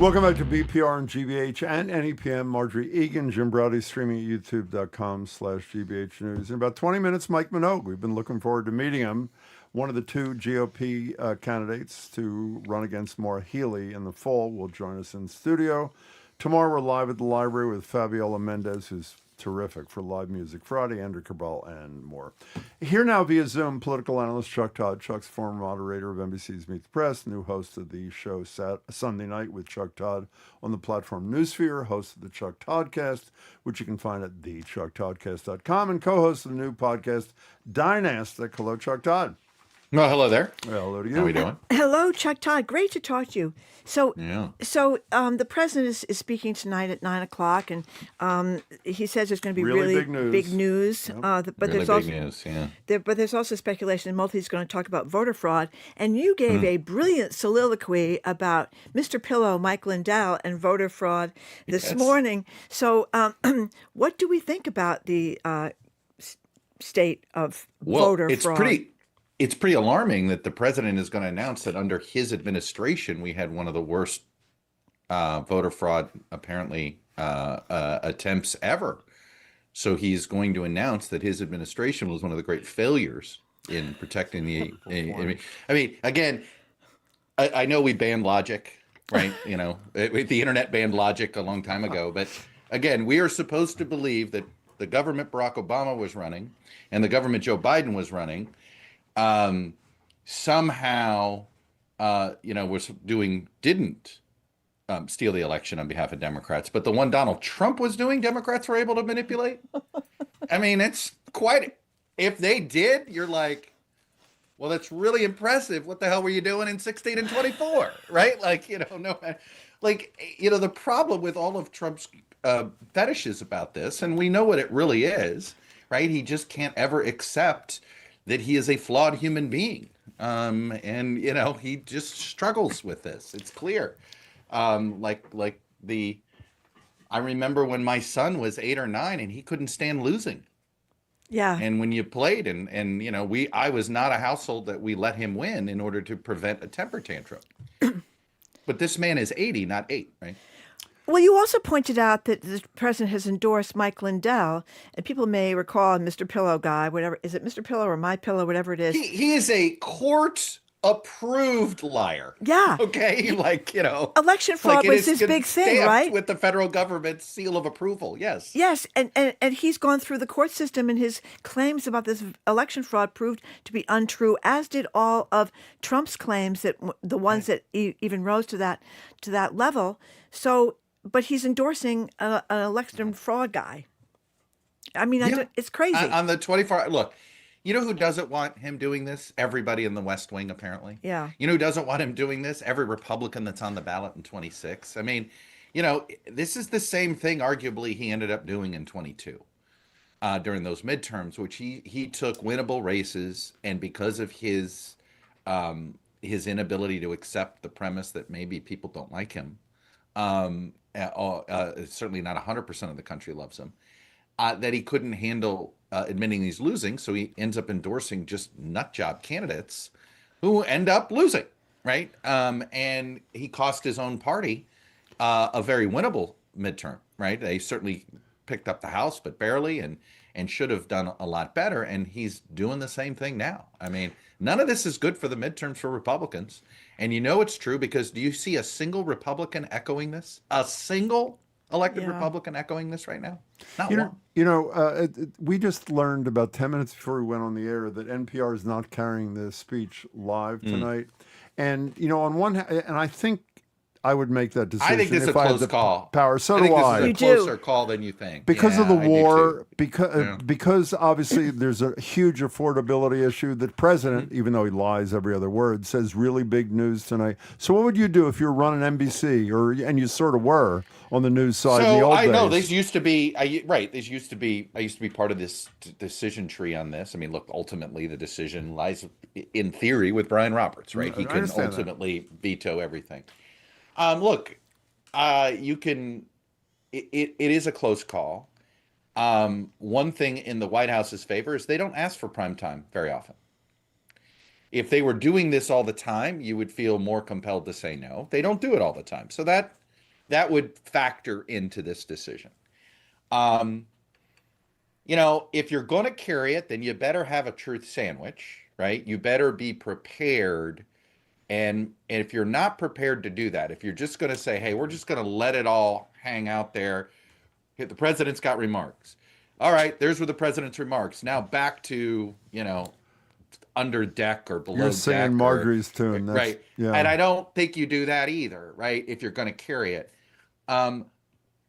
Speaker 7: Welcome back to BPR and GBH and NEPM. Marjorie Egan, Jim Browdy, streaming at youtube.com/GBH News. In about 20 minutes, Mike Minogue. We've been looking forward to meeting him. One of the two GOP candidates to run against Maura Healey in the fall will join us in studio. Tomorrow we're live at the library with Fabiola Mendez, who's terrific for Live Music Friday, Andrew Caraballo, and more. Here now via Zoom, political analyst Chuck Todd. Chuck's former moderator of NBC's Meet the Press, new host of the show Sunday Night with Chuck Todd on the platform Newsphere, host of the Chuck Toddcast, which you can find at thechucktoddcast.com, and co-host of the new podcast Dynastic. Hello, Chuck Todd.
Speaker 22: Well, hello there.
Speaker 7: Well, hello to you.
Speaker 22: How are we doing?
Speaker 8: Hello, Chuck Todd. Great to talk to you. So,
Speaker 22: Yeah.
Speaker 8: The president is speaking tonight at 9:00, and he says there's going to be really big news. But
Speaker 22: Really
Speaker 8: there's
Speaker 22: big
Speaker 8: also
Speaker 22: news, yeah.
Speaker 8: but there's also speculation that Mulkey's going to talk about voter fraud. And you gave a brilliant soliloquy about Mr. Pillow, Mike Lindell, and voter fraud this morning. So, what do we think about the state of voter fraud?
Speaker 22: It's pretty alarming that the president is going to announce that under his administration, we had one of the worst voter fraud, apparently, attempts ever. So he's going to announce that his administration was one of the great failures in protecting the. I mean, again, I know we banned logic, right? You know, the internet banned logic a long time ago. But again, we are supposed to believe that the government Barack Obama was running and the government Joe Biden was running somehow, didn't steal the election on behalf of Democrats, but the one Donald Trump was doing, Democrats were able to manipulate. I mean, it's quite, if they did, you're like, well, that's really impressive. What the hell were you doing in 16 and 24, right? Like, the problem with all of Trump's fetishes about this, and we know what it really is, right? He just can't ever accept that he is a flawed human being. He just struggles with this. It's clear. I remember when my son was 8 or 9 and he couldn't stand losing.
Speaker 8: Yeah.
Speaker 22: And when you played and I was not a household that we let him win in order to prevent a temper tantrum. But this man is 80, not 8, right?
Speaker 8: Well, you also pointed out that the president has endorsed Mike Lindell, and people may recall Mr. Pillow guy, whatever. Is it Mr. Pillow or My Pillow, whatever it is?
Speaker 22: He is a court-approved liar.
Speaker 8: Yeah.
Speaker 22: Okay?
Speaker 8: Election fraud was his big thing, right?
Speaker 22: With the federal government's seal of approval, yes.
Speaker 8: Yes, and he's gone through the court system, and his claims about this election fraud proved to be untrue, as did all of Trump's claims, that the ones that even rose to that level. So, but he's endorsing an election fraud guy. I mean, it's crazy.
Speaker 22: On the 24, look, you know who doesn't want him doing this? Everybody in the West Wing, apparently.
Speaker 8: Yeah.
Speaker 22: You know who doesn't want him doing this? Every Republican that's on the ballot in 26. I mean, this is the same thing, arguably, he ended up doing in 22 during those midterms, which he took winnable races, and because of his inability to accept the premise that maybe people don't like him, certainly not 100% of the country loves him, that he couldn't handle admitting he's losing, so he ends up endorsing just nut job candidates who end up losing, right? And he cost his own party a very winnable midterm, right? They certainly picked up the House, but barely, and should have done a lot better, and he's doing the same thing now. I mean, none of this is good for the midterms for Republicans. And it's true because do you see a single Republican echoing this? A single elected Republican echoing this right now? Not one.
Speaker 7: We just learned about 10 minutes before we went on the air that NPR is not carrying this speech live tonight. And, on one hand, and I think I would make that decision.
Speaker 22: I think this is a close call.
Speaker 7: Power. So do I.
Speaker 22: This is a closer call than you think.
Speaker 7: Because of the war, because obviously there's a huge affordability issue. The president, even though he lies every other word, says really big news tonight. So what would you do if you were running NBC, and you sort of were on the news side in the old days?
Speaker 22: I know this used to be right. This used to be. I used to be part of this decision tree on this. I mean, look, ultimately the decision lies in theory with Brian Roberts, right? He can ultimately veto everything. Look, you can. It is a close call. One thing in the White House's favor is they don't ask for prime time very often. If they were doing this all the time, you would feel more compelled to say no. They don't do it all the time, so that would factor into this decision. If you're going to carry it, then you better have a truth sandwich, right? You better be prepared. And if you're not prepared to do that, if you're just going to say, hey, we're just going to let it all hang out there. The president's got remarks. All right, there's where the president's remarks. Now back to, under deck or below deck.
Speaker 7: You're singing Marjorie's tune.
Speaker 22: Right. Yeah. And I don't think you do that either, right, if you're going to carry it. The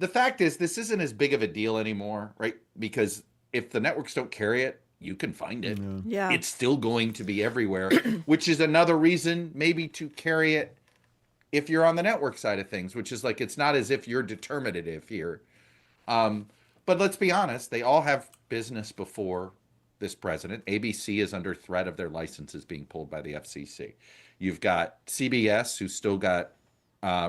Speaker 22: fact is, this isn't as big of a deal anymore, right? Because if the networks don't carry it, you can find it.
Speaker 8: Yeah.
Speaker 22: It's still going to be everywhere, which is another reason maybe to carry it if you're on the network side of things, which is like, it's not as if you're determinative here. But let's be honest, they all have business before this president. ABC is under threat of their licenses being pulled by the FCC. You've got CBS, who's still got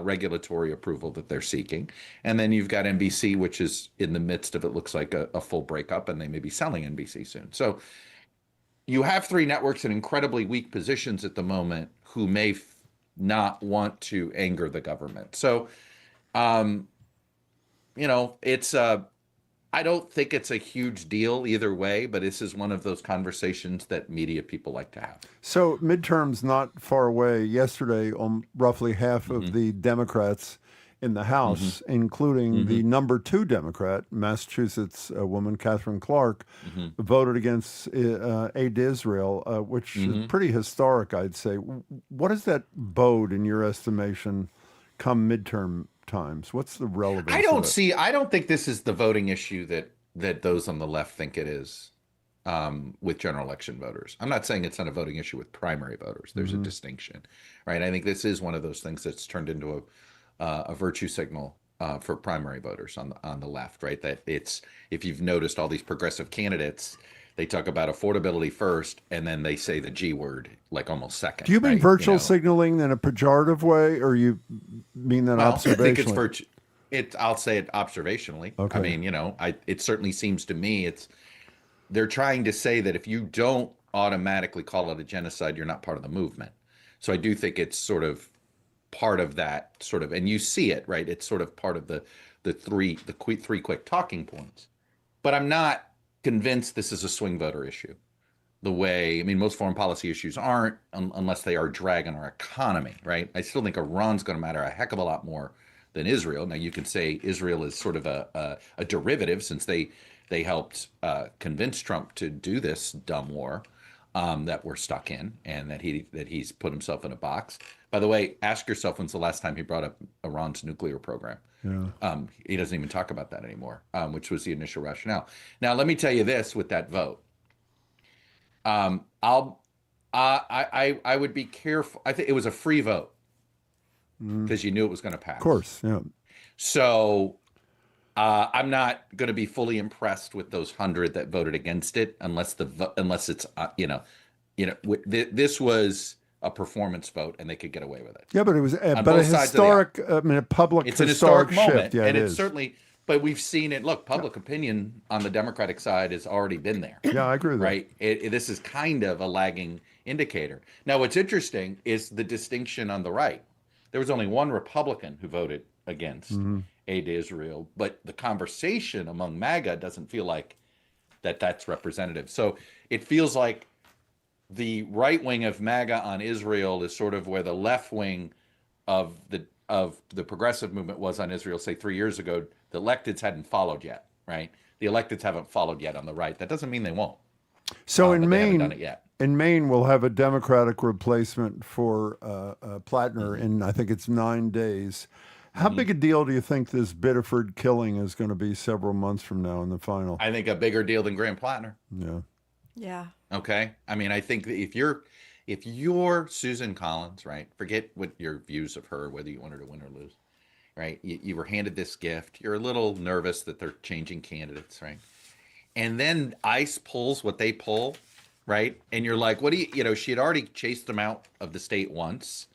Speaker 22: regulatory approval that they're seeking. And then you've got NBC, which is in the midst of, it looks like a full breakup, and they may be selling NBC soon. So you have three networks in incredibly weak positions at the moment who may not want to anger the government. So, it's I don't think it's a huge deal either way, but this is one of those conversations that media people like to have.
Speaker 7: So midterms not far away. Yesterday, roughly half of the Democrats in the House, including the number 2 Democrat, Massachusetts woman, Catherine Clark, voted against aid to Israel, which is pretty historic, I'd say. What does that bode, in your estimation, come midterm times? What's the relevance?
Speaker 22: I don't think this is the voting issue that those on the left think it is with general election voters. I'm not saying it's not a voting issue with primary voters. There's a distinction, right? I think this is one of those things that's turned into a virtue signal for primary voters on the left, right? That it's, if you've noticed all these progressive candidates, they talk about affordability first, and then they say the G word like almost second.
Speaker 7: Do you mean virtual signaling in a pejorative way, or you mean that observationally?
Speaker 22: I think it's I'll say it observationally.
Speaker 7: Okay.
Speaker 22: I mean, it certainly seems to me they're trying to say that if you don't automatically call it a genocide, you're not part of the movement. So I do think it's sort of part of that sort of, and you see it, right? It's sort of part of the three quick talking points. But I'm not convinced this is a swing voter issue. The way, I mean, most foreign policy issues aren't unless they are dragging our economy, right? I still think Iran's going to matter a heck of a lot more than Israel. Now, you can say Israel is sort of a derivative since they helped convince Trump to do this dumb war that we're stuck in, and that he's put himself in a box. By the way, ask yourself when's the last time he brought up Iran's nuclear program.
Speaker 7: Yeah.
Speaker 22: He doesn't even talk about that anymore, which was the initial rationale. Now, let me tell you this with that vote. I would be careful. I think it was a free vote because you knew it was going to pass.
Speaker 7: Of course, yeah.
Speaker 22: So I'm not going to be fully impressed with those 100 that voted against it, unless it's this was a performance vote and they could get away with it.
Speaker 7: Yeah, but it was but a historic, a public
Speaker 22: it's an
Speaker 7: historic
Speaker 22: moment,
Speaker 7: shift. Yeah,
Speaker 22: and
Speaker 7: it
Speaker 22: it's
Speaker 7: is.
Speaker 22: certainly. But we've seen it. Look, public opinion on the Democratic side has already been there.
Speaker 7: Yeah, I agree with that.
Speaker 22: Right? This is kind of a lagging indicator. Now, what's interesting is the distinction on the right. There was only one Republican who voted against aid to Israel, but the conversation among MAGA doesn't feel like that's representative. So it feels like the right wing of MAGA on Israel is sort of where the left wing of the progressive movement was on Israel, say 3 years ago. The electeds hadn't followed yet, right? The electeds haven't followed yet on the right. That doesn't mean they won't.
Speaker 7: So in
Speaker 22: but they haven't done
Speaker 7: Maine,
Speaker 22: it yet.
Speaker 7: in Maine, we'll have a Democratic replacement for Plattner in, I think it's 9 days. How big a deal do you think this Biddeford killing is going to be several months from now in the final?
Speaker 22: I think a bigger deal than Graham Plattner.
Speaker 7: Yeah.
Speaker 8: Yeah.
Speaker 22: Okay. I mean, I think that if you're Susan Collins, right? Forget what your views of her, whether you want her to win or lose, right? You were handed this gift. You're a little nervous that they're changing candidates, right? And then ICE pulls what they pull, right? And you're like, what do you, she had already chased them out of the state once.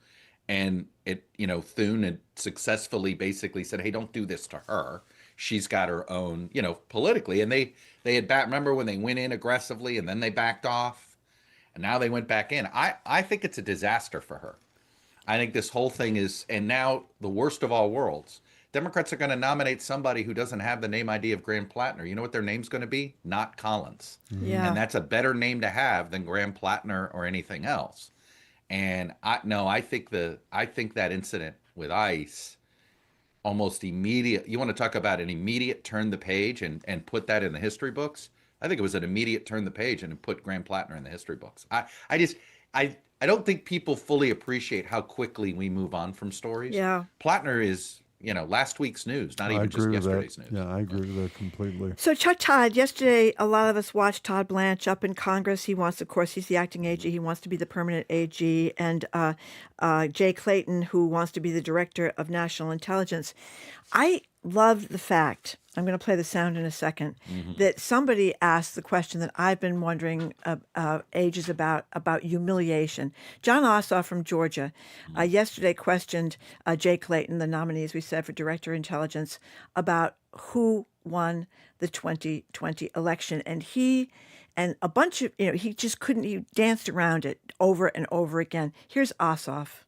Speaker 22: And Thune had successfully basically said, hey, don't do this to her. She's got her own, politically. And they had remember when they went in aggressively and then they backed off and now they went back in. I think it's a disaster for her. I think this whole thing is, and now the worst of all worlds, Democrats are going to nominate somebody who doesn't have the name ID of Graham Plattner. You know what their name's going to be? Not Collins.
Speaker 8: Yeah.
Speaker 22: And that's a better name to have than Graham Plattner or anything else. And I think that incident with ICE almost immediate. You want to talk about an immediate turn the page and put that in the history books? I think it was an immediate turn the page and put Graham Plattner in the history books. I don't think people fully appreciate how quickly we move on from stories.
Speaker 8: Yeah.
Speaker 22: Plattner is, last week's news, not even just yesterday's news.
Speaker 7: Yeah, I agree with that completely.
Speaker 8: So Chuck Todd, yesterday, a lot of us watched Todd Blanche up in Congress. He wants, of course, he's the acting AG. He wants to be the permanent AG. And Jay Clayton, who wants to be the director of national intelligence. I love the fact, I'm going to play the sound in a second, that somebody asked the question that I've been wondering ages about humiliation. John Ossoff from Georgia yesterday questioned Jay Clayton, the nominee, as we said, for Director of Intelligence, about who won the 2020 election. And he and a bunch of, he just couldn't, he danced around it over and over again. Here's Ossoff.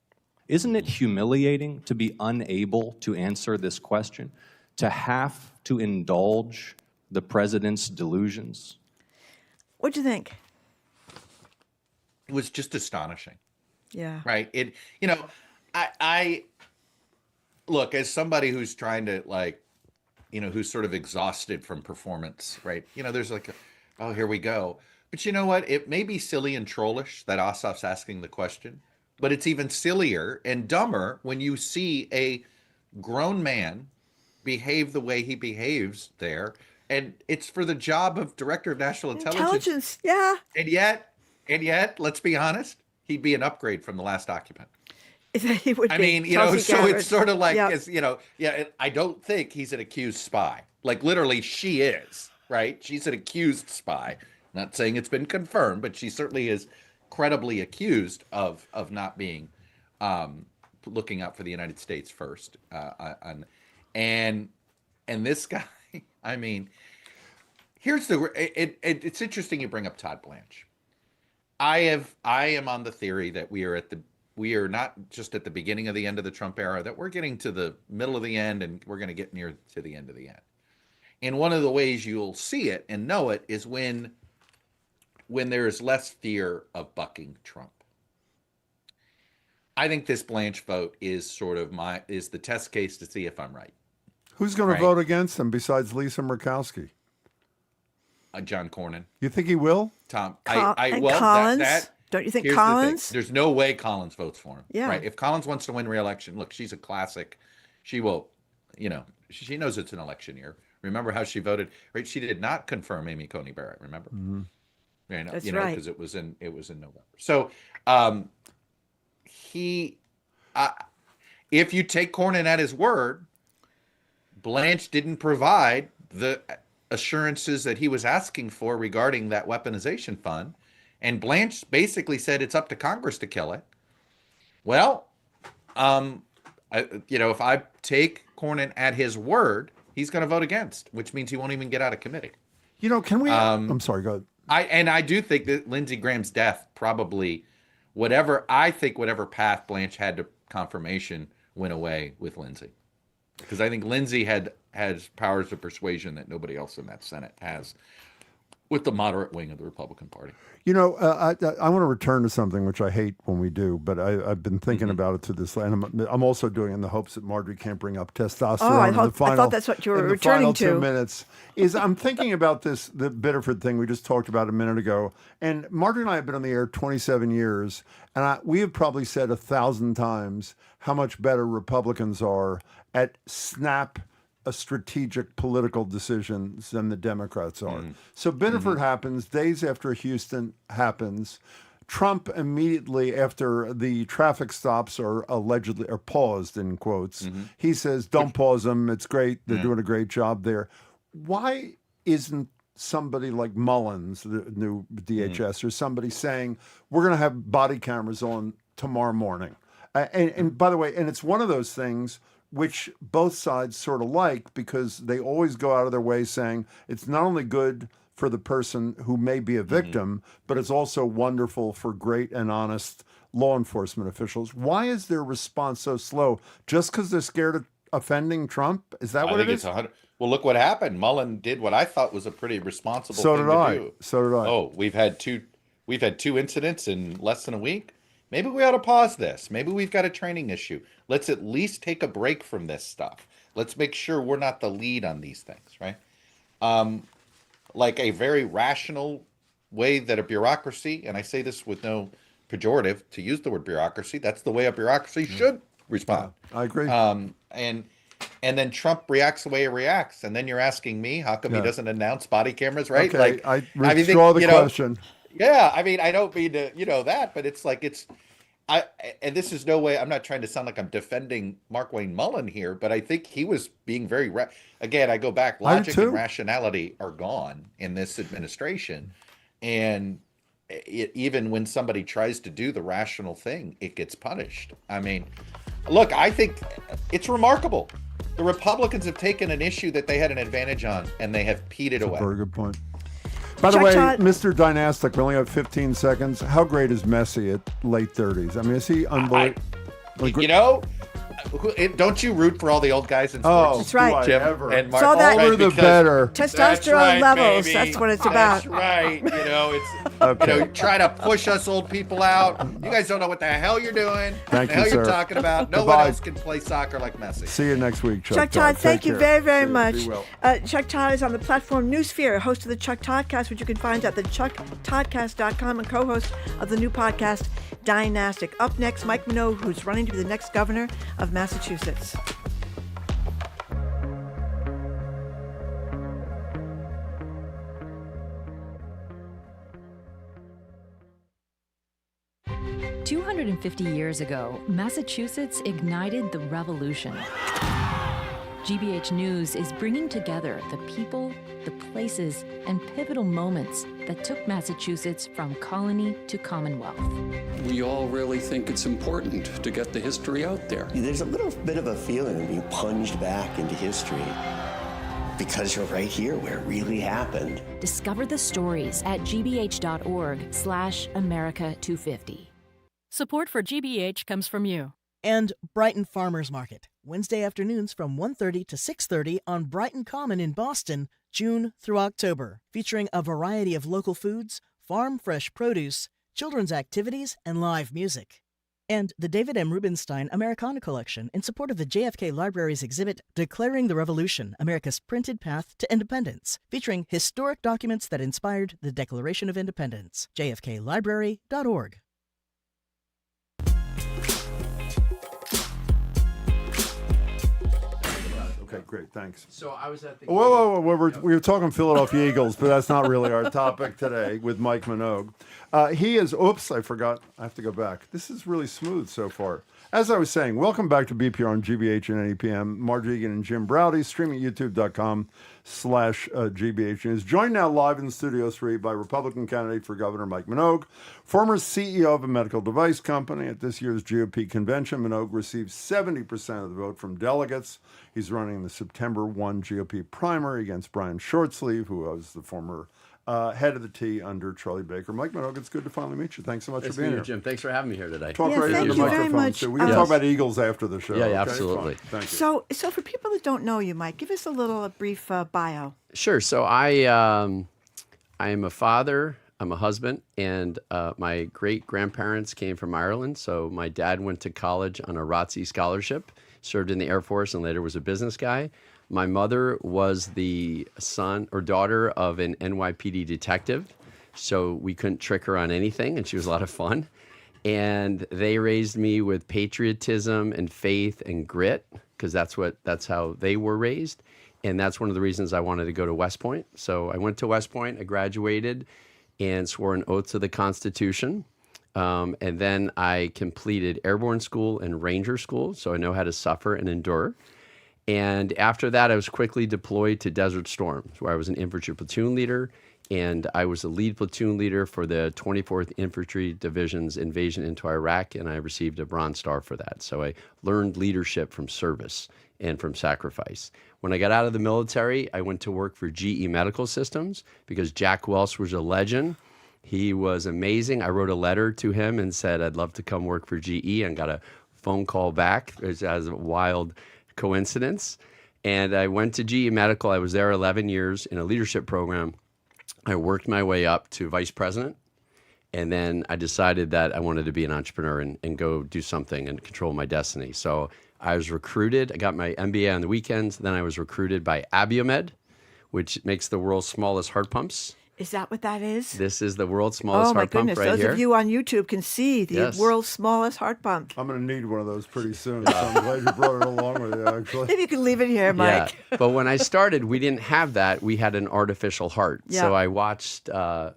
Speaker 5: Isn't it humiliating to be unable to answer this question, to have to indulge the president's delusions?
Speaker 8: What'd you think?
Speaker 22: It was just astonishing.
Speaker 8: Yeah.
Speaker 22: Right. I look, as somebody who's trying to who's sort of exhausted from performance, right? There's oh, here we go. But you know what? It may be silly and trollish that Ossoff's asking the question. But it's even sillier and dumber when you see a grown man behave the way he behaves there. And it's for the job of Director of National Intelligence.
Speaker 8: Yeah.
Speaker 22: And yet, let's be honest, he'd be an upgrade from the last occupant.
Speaker 8: He would be.
Speaker 22: So it's sort of like, I don't think he's an accused spy. Like literally she is, right? She's an accused spy. Not saying it's been confirmed, but she certainly is credibly accused of not being looking out for the United States first, and this guy, I mean, Here's it's interesting you bring up Todd Blanche. I am on the theory that we are not just at the beginning of the end of the Trump era, that we're getting to the middle of the end, and we're going to get near to the end of the end. And one of the ways you'll see it and know it is when there is less fear of bucking Trump. I think this Blanche vote is sort of is the test case to see if I'm right.
Speaker 7: Who's going to vote against him besides Lisa Murkowski?
Speaker 22: John Cornyn.
Speaker 7: You think he will?
Speaker 22: Tom,
Speaker 8: and Collins? Don't you think Collins?
Speaker 22: There's no way Collins votes for him.
Speaker 8: Yeah.
Speaker 22: Right. If Collins wants to win re-election, look, she's a classic. She will, she knows it's an election year. Remember how she voted? Right. She did not confirm Amy Coney Barrett. Remember?
Speaker 7: Mm-hmm.
Speaker 8: That's right.
Speaker 22: Because it was in November. So, if you take Cornyn at his word, Blanche didn't provide the assurances that he was asking for regarding that weaponization fund, and Blanche basically said it's up to Congress to kill it. Well, if I take Cornyn at his word, he's going to vote against, which means he won't even get out of committee.
Speaker 7: Can we? I'm sorry. Go ahead.
Speaker 22: I do think that Lindsey Graham's death probably, whatever path Blanche had to confirmation went away with Lindsey, because I think Lindsey has powers of persuasion that nobody else in that Senate has with the moderate wing of the Republican Party.
Speaker 7: I want to return to something which I hate when we do, but I've been thinking about it to this, and I'm also doing it in the hopes that Marjorie can't bring up testosterone.
Speaker 8: I thought that's what you were returning to.
Speaker 7: In the final 2 minutes, I'm thinking about the Biddeford thing we just talked about a minute ago, and Marjorie and I have been on the air 27 years, and we have probably said 1,000 times how much better Republicans are at a strategic political decisions than the Democrats are. So Biddeford happens, days after Houston happens. Trump immediately after the traffic stops are paused in quotes. He says, don't pause them. It's great. They're doing a great job there. Why isn't somebody like Mullins, the new DHS, or somebody saying, we're going to have body cameras on tomorrow morning? And by the way, and it's one of those things which both sides sort of like, because they always go out of their way saying it's not only good for the person who may be a victim, but it's also wonderful for great and honest law enforcement officials. Why is their response so slow? Just because they're scared of offending Trump? Is that what it is?
Speaker 22: Well, look what happened. Mullen did what I thought was a pretty responsible thing to do.
Speaker 7: So did I.
Speaker 22: Oh, we've had two incidents in less than a week. Maybe we ought to pause this. Maybe we've got a training issue. Let's at least take a break from this stuff. Let's make sure we're not the lead on these things, right? Like a very rational way that a bureaucracy, and I say this with no pejorative to use the word bureaucracy, that's the way a bureaucracy should respond.
Speaker 7: I agree.
Speaker 22: And then Trump reacts the way he reacts. And then you're asking me, how come he doesn't announce body cameras, right?
Speaker 7: Okay, I withdraw the question.
Speaker 22: Yeah, I mean, I don't mean to, that, but it's like and this is no way, I'm not trying to sound like I'm defending Mark Wayne Mullen here, but I think he was being very, again, I go back, logic and rationality are gone in this administration. And even when somebody tries to do the rational thing, it gets punished. I mean, look, I think it's remarkable. The Republicans have taken an issue that they had an advantage on, and they have peed it away.
Speaker 7: Very good point. By the way, Mr. Dynastic, we only have 15 seconds. How great is Messi at late 30s? I mean, is he unbelievable?
Speaker 22: Don't you root for all the old guys in sports?
Speaker 8: Oh, that's right.
Speaker 22: Jim and Mark.
Speaker 8: So that
Speaker 7: older the better.
Speaker 8: Testosterone levels. Baby. That's what it's about.
Speaker 22: That's right. It's try to push us old people out. You guys don't know what the hell you're doing.
Speaker 7: Thank
Speaker 22: the hell
Speaker 7: you,
Speaker 22: you're
Speaker 7: sir.
Speaker 22: talking about. No one else can play soccer like Messi.
Speaker 7: See you next week,
Speaker 8: Chuck Todd. Thank you very, very much.
Speaker 7: Well.
Speaker 8: Chuck Todd is on the platform Newsphere, host of the Chuck Toddcast, which you can find at thechucktoddcast.com, and co-host of the new podcast Dynastic. Up next, Mike Minogue, who's running to be the next governor of Massachusetts.
Speaker 2: Years ago, Massachusetts ignited the revolution. GBH News is bringing together the people, the places, and pivotal moments that took Massachusetts from colony to Commonwealth.
Speaker 6: We all really think it's important to get the history out there.
Speaker 23: There's a little bit of a feeling of being plunged back into history.
Speaker 10: because you're right here where it really happened.
Speaker 2: Discover the stories at gbh.org/America250.
Speaker 3: Support for GBH comes from you.
Speaker 4: And Brighton Farmers Market, Wednesday afternoons from 1:30 to 6:30 on Brighton Common in Boston, June through October, featuring a variety of local foods, farm fresh produce, children's activities, and live music. And the David M. Rubenstein Americana Collection in support of the JFK Library's exhibit Declaring the Revolution, America's Printed Path to Independence, featuring historic documents that inspired the Declaration of Independence. jfklibrary.org.
Speaker 7: Okay, great, thanks.
Speaker 11: So I was at the.
Speaker 7: Whoa. We were talking Philadelphia Eagles, but that's not really our topic today with Mike Minogue. He is, oops, I forgot. I have to go back. This is really smooth so far. As I was saying, welcome back to BPR on GBH and NEPM. Marge Egan and Jim Browdy, streaming at youtube.com/GBH News. Joined now live in Studio 3 by Republican candidate for governor Mike Minogue, former CEO of a medical device company. At this year's GOP convention, Minogue received 70% of the vote from delegates. He's running the September 1 GOP primary against Brian Shortsleeve, who was the former head of the T under Charlie Baker. Mike Minogue, it's good to finally meet you. Thanks so much for being here.
Speaker 11: Jim. Thanks for having me here today.
Speaker 7: Talk right into the microphone. So we can talk about Eagles after the show.
Speaker 11: Yeah,
Speaker 7: okay?
Speaker 11: absolutely.
Speaker 7: Fine. Thank you.
Speaker 8: So for people that don't know you, Mike, give us a brief bio.
Speaker 11: Sure. So I am a father. I'm a husband, and my great-grandparents came from Ireland. So my dad went to college on a ROTC scholarship, served in the Air Force, and later was a business guy. My mother was the son or daughter of an NYPD detective, so we couldn't trick her on anything, and she was a lot of fun. And they raised me with patriotism and faith and grit, because that's how they were raised. And that's one of the reasons I wanted to go to West Point. So I went to West Point, I graduated, and swore an oath to the Constitution. And then I completed airborne school and ranger school, so I know how to suffer and endure. And after that, I was quickly deployed to Desert Storm, where I was an infantry platoon leader, and I was the lead platoon leader for the 24th Infantry Division's invasion into Iraq, and I received a Bronze Star for that. So I learned leadership from service and from sacrifice. When I got out of the military, I went to work for GE Medical Systems because Jack Welch was a legend. He was amazing. I wrote a letter to him and said, I'd love to come work for GE, and got a phone call back. It was a wild coincidence. And I went to GE Medical. I was there 11 years in a leadership program. I worked my way up to vice president. And then I decided that I wanted to be an entrepreneur and go do something and control my destiny. So I was recruited. I got my MBA on the weekends. Then I was recruited by Abiomed, which makes the world's smallest heart pumps.
Speaker 8: Is that what that is?
Speaker 11: This is the world's smallest heart pump right here.
Speaker 8: Oh, my goodness. Those of you on YouTube can see the world's smallest heart pump.
Speaker 7: I'm going to need one of those pretty soon. So I'm glad you brought it along with you, actually.
Speaker 8: Maybe you can leave it here, Mike.
Speaker 11: Yeah. But when I started, we didn't have that. We had an artificial heart.
Speaker 8: Yeah.
Speaker 11: So I watched a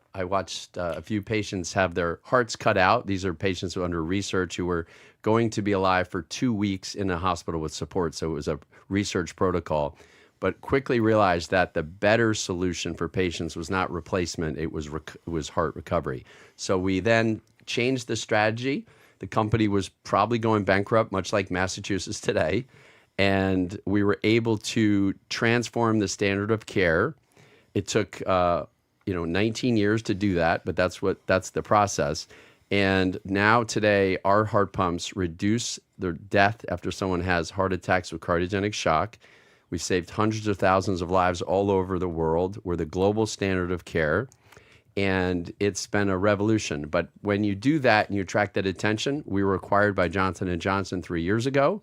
Speaker 11: few patients have their hearts cut out. These are patients who are under research who were going to be alive for 2 weeks in a hospital with support. So it was a research protocol. But quickly realized that the better solution for patients was not replacement, it was heart recovery. So we then changed the strategy. The company was probably going bankrupt, much like Massachusetts today. And we were able to transform the standard of care. It took 19 years to do that, but that's the process. And now today, our heart pumps reduce the death after someone has heart attacks with cardiogenic shock. We've saved hundreds of thousands of lives all over the world. We're the global standard of care, and it's been a revolution. But when you do that and you attract that attention, we were acquired by Johnson & Johnson 3 years ago.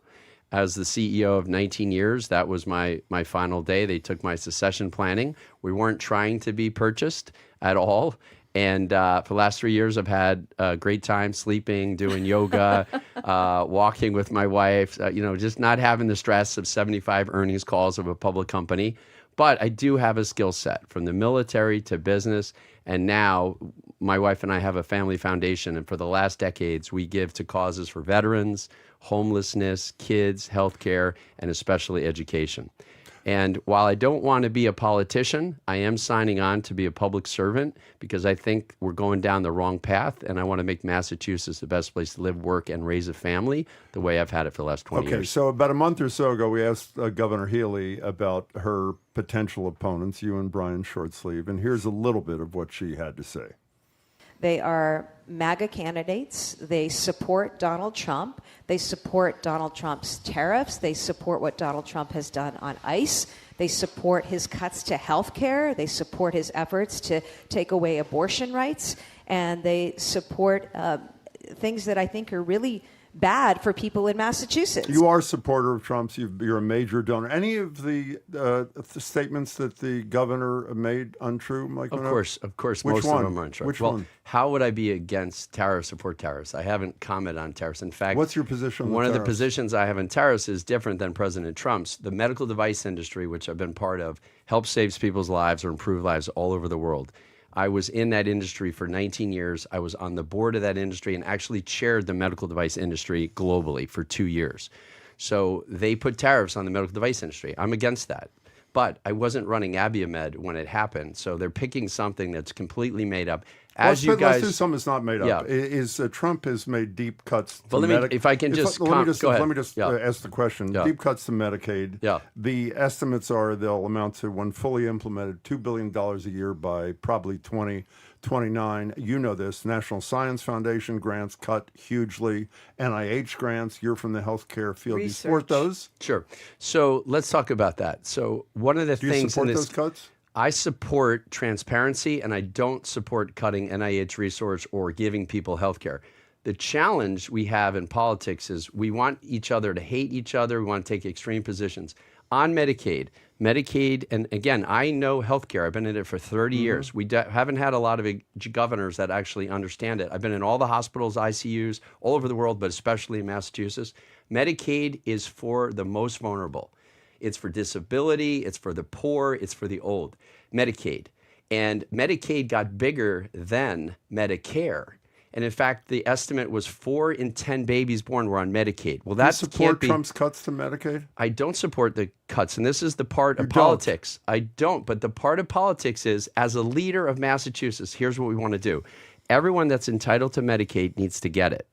Speaker 11: As the CEO of 19 years, that was my final day. They took my succession planning. We weren't trying to be purchased at all. And for the last 3 years, I've had a great time sleeping, doing yoga, walking with my wife, just not having the stress of 75 earnings calls of a public company. But I do have a skill set from the military to business. And now my wife and I have a family foundation. And for the last decades, we give to causes for veterans, homelessness, kids, healthcare, and especially education. And while I don't want to be a politician, I am signing on to be a public servant because I think we're going down the wrong path, and I want to make Massachusetts the best place to live, work, and raise a family the way I've had it for the last 20 years.
Speaker 7: Okay, so about a month or so ago, we asked Governor Healy about her potential opponents, you and Brian Shortsleeve, and here's a little bit of what she had to say.
Speaker 9: They are MAGA candidates. They support Donald Trump. They support Donald Trump's tariffs. They support what Donald Trump has done on ICE. They support his cuts to health care. They support his efforts to take away abortion rights. And they support things that I think are really bad for people in Massachusetts.
Speaker 7: You are a supporter of Trump's. You're a major donor. Any of the statements that the governor made untrue, Mike Minogue?
Speaker 11: Of course,
Speaker 7: Which
Speaker 11: most
Speaker 7: one?
Speaker 11: of them are untrue.
Speaker 7: Which
Speaker 11: well,
Speaker 7: one?
Speaker 11: How would I be against tariffs, support tariffs? I haven't commented on tariffs. In fact,
Speaker 7: What's your position on
Speaker 11: one of the
Speaker 7: tariffs?
Speaker 11: positions I have on tariffs is different than President Trump's. The medical device industry, which I've been part of, helps save people's lives or improve lives all over the world. I was in that industry for 19 years. I was on the board of that industry and actually chaired the medical device industry globally for 2 years. So they put tariffs on the medical device industry. I'm against that. But I wasn't running Abiomed when it happened. So they're picking something that's completely made up.
Speaker 7: Let's do something that's not made up.
Speaker 11: Yeah.
Speaker 7: Trump has made deep cuts to
Speaker 11: Well, if I can just
Speaker 7: let me just
Speaker 11: Yeah.
Speaker 7: ask the question.
Speaker 11: Yeah.
Speaker 7: Deep cuts to Medicaid.
Speaker 11: Yeah.
Speaker 7: The estimates are they'll amount to, when fully implemented, $2 billion a year by probably 2029. You know this. National Science Foundation grants cut hugely. NIH grants. You're from the healthcare field. Do you support those?
Speaker 11: Sure. So let's talk about that. So one of the
Speaker 7: Do you
Speaker 11: things
Speaker 7: support
Speaker 11: in this,
Speaker 7: those cuts?
Speaker 11: I support transparency, and I don't support cutting NIH resource or giving people health care. The challenge we have in politics is we want each other to hate each other. We want to take extreme positions. On Medicaid, and again, I know healthcare. I've been in it for 30 years. We haven't had a lot of governors that actually understand it. I've been in all the hospitals, ICUs, all over the world, but especially in Massachusetts. Medicaid is for the most vulnerable. It's for disability, it's for the poor, it's for the old. Medicaid. And Medicaid got bigger than Medicare. And in fact, the estimate was 4 in 10 babies born were on Medicaid. Well, that
Speaker 7: support
Speaker 11: can't be.
Speaker 7: Trump's cuts to Medicaid?
Speaker 11: I don't support the cuts, and this is the part of politics. I don't, but the part of politics is, as a leader of Massachusetts, here's what we want to do. Everyone that's entitled to Medicaid needs to get it.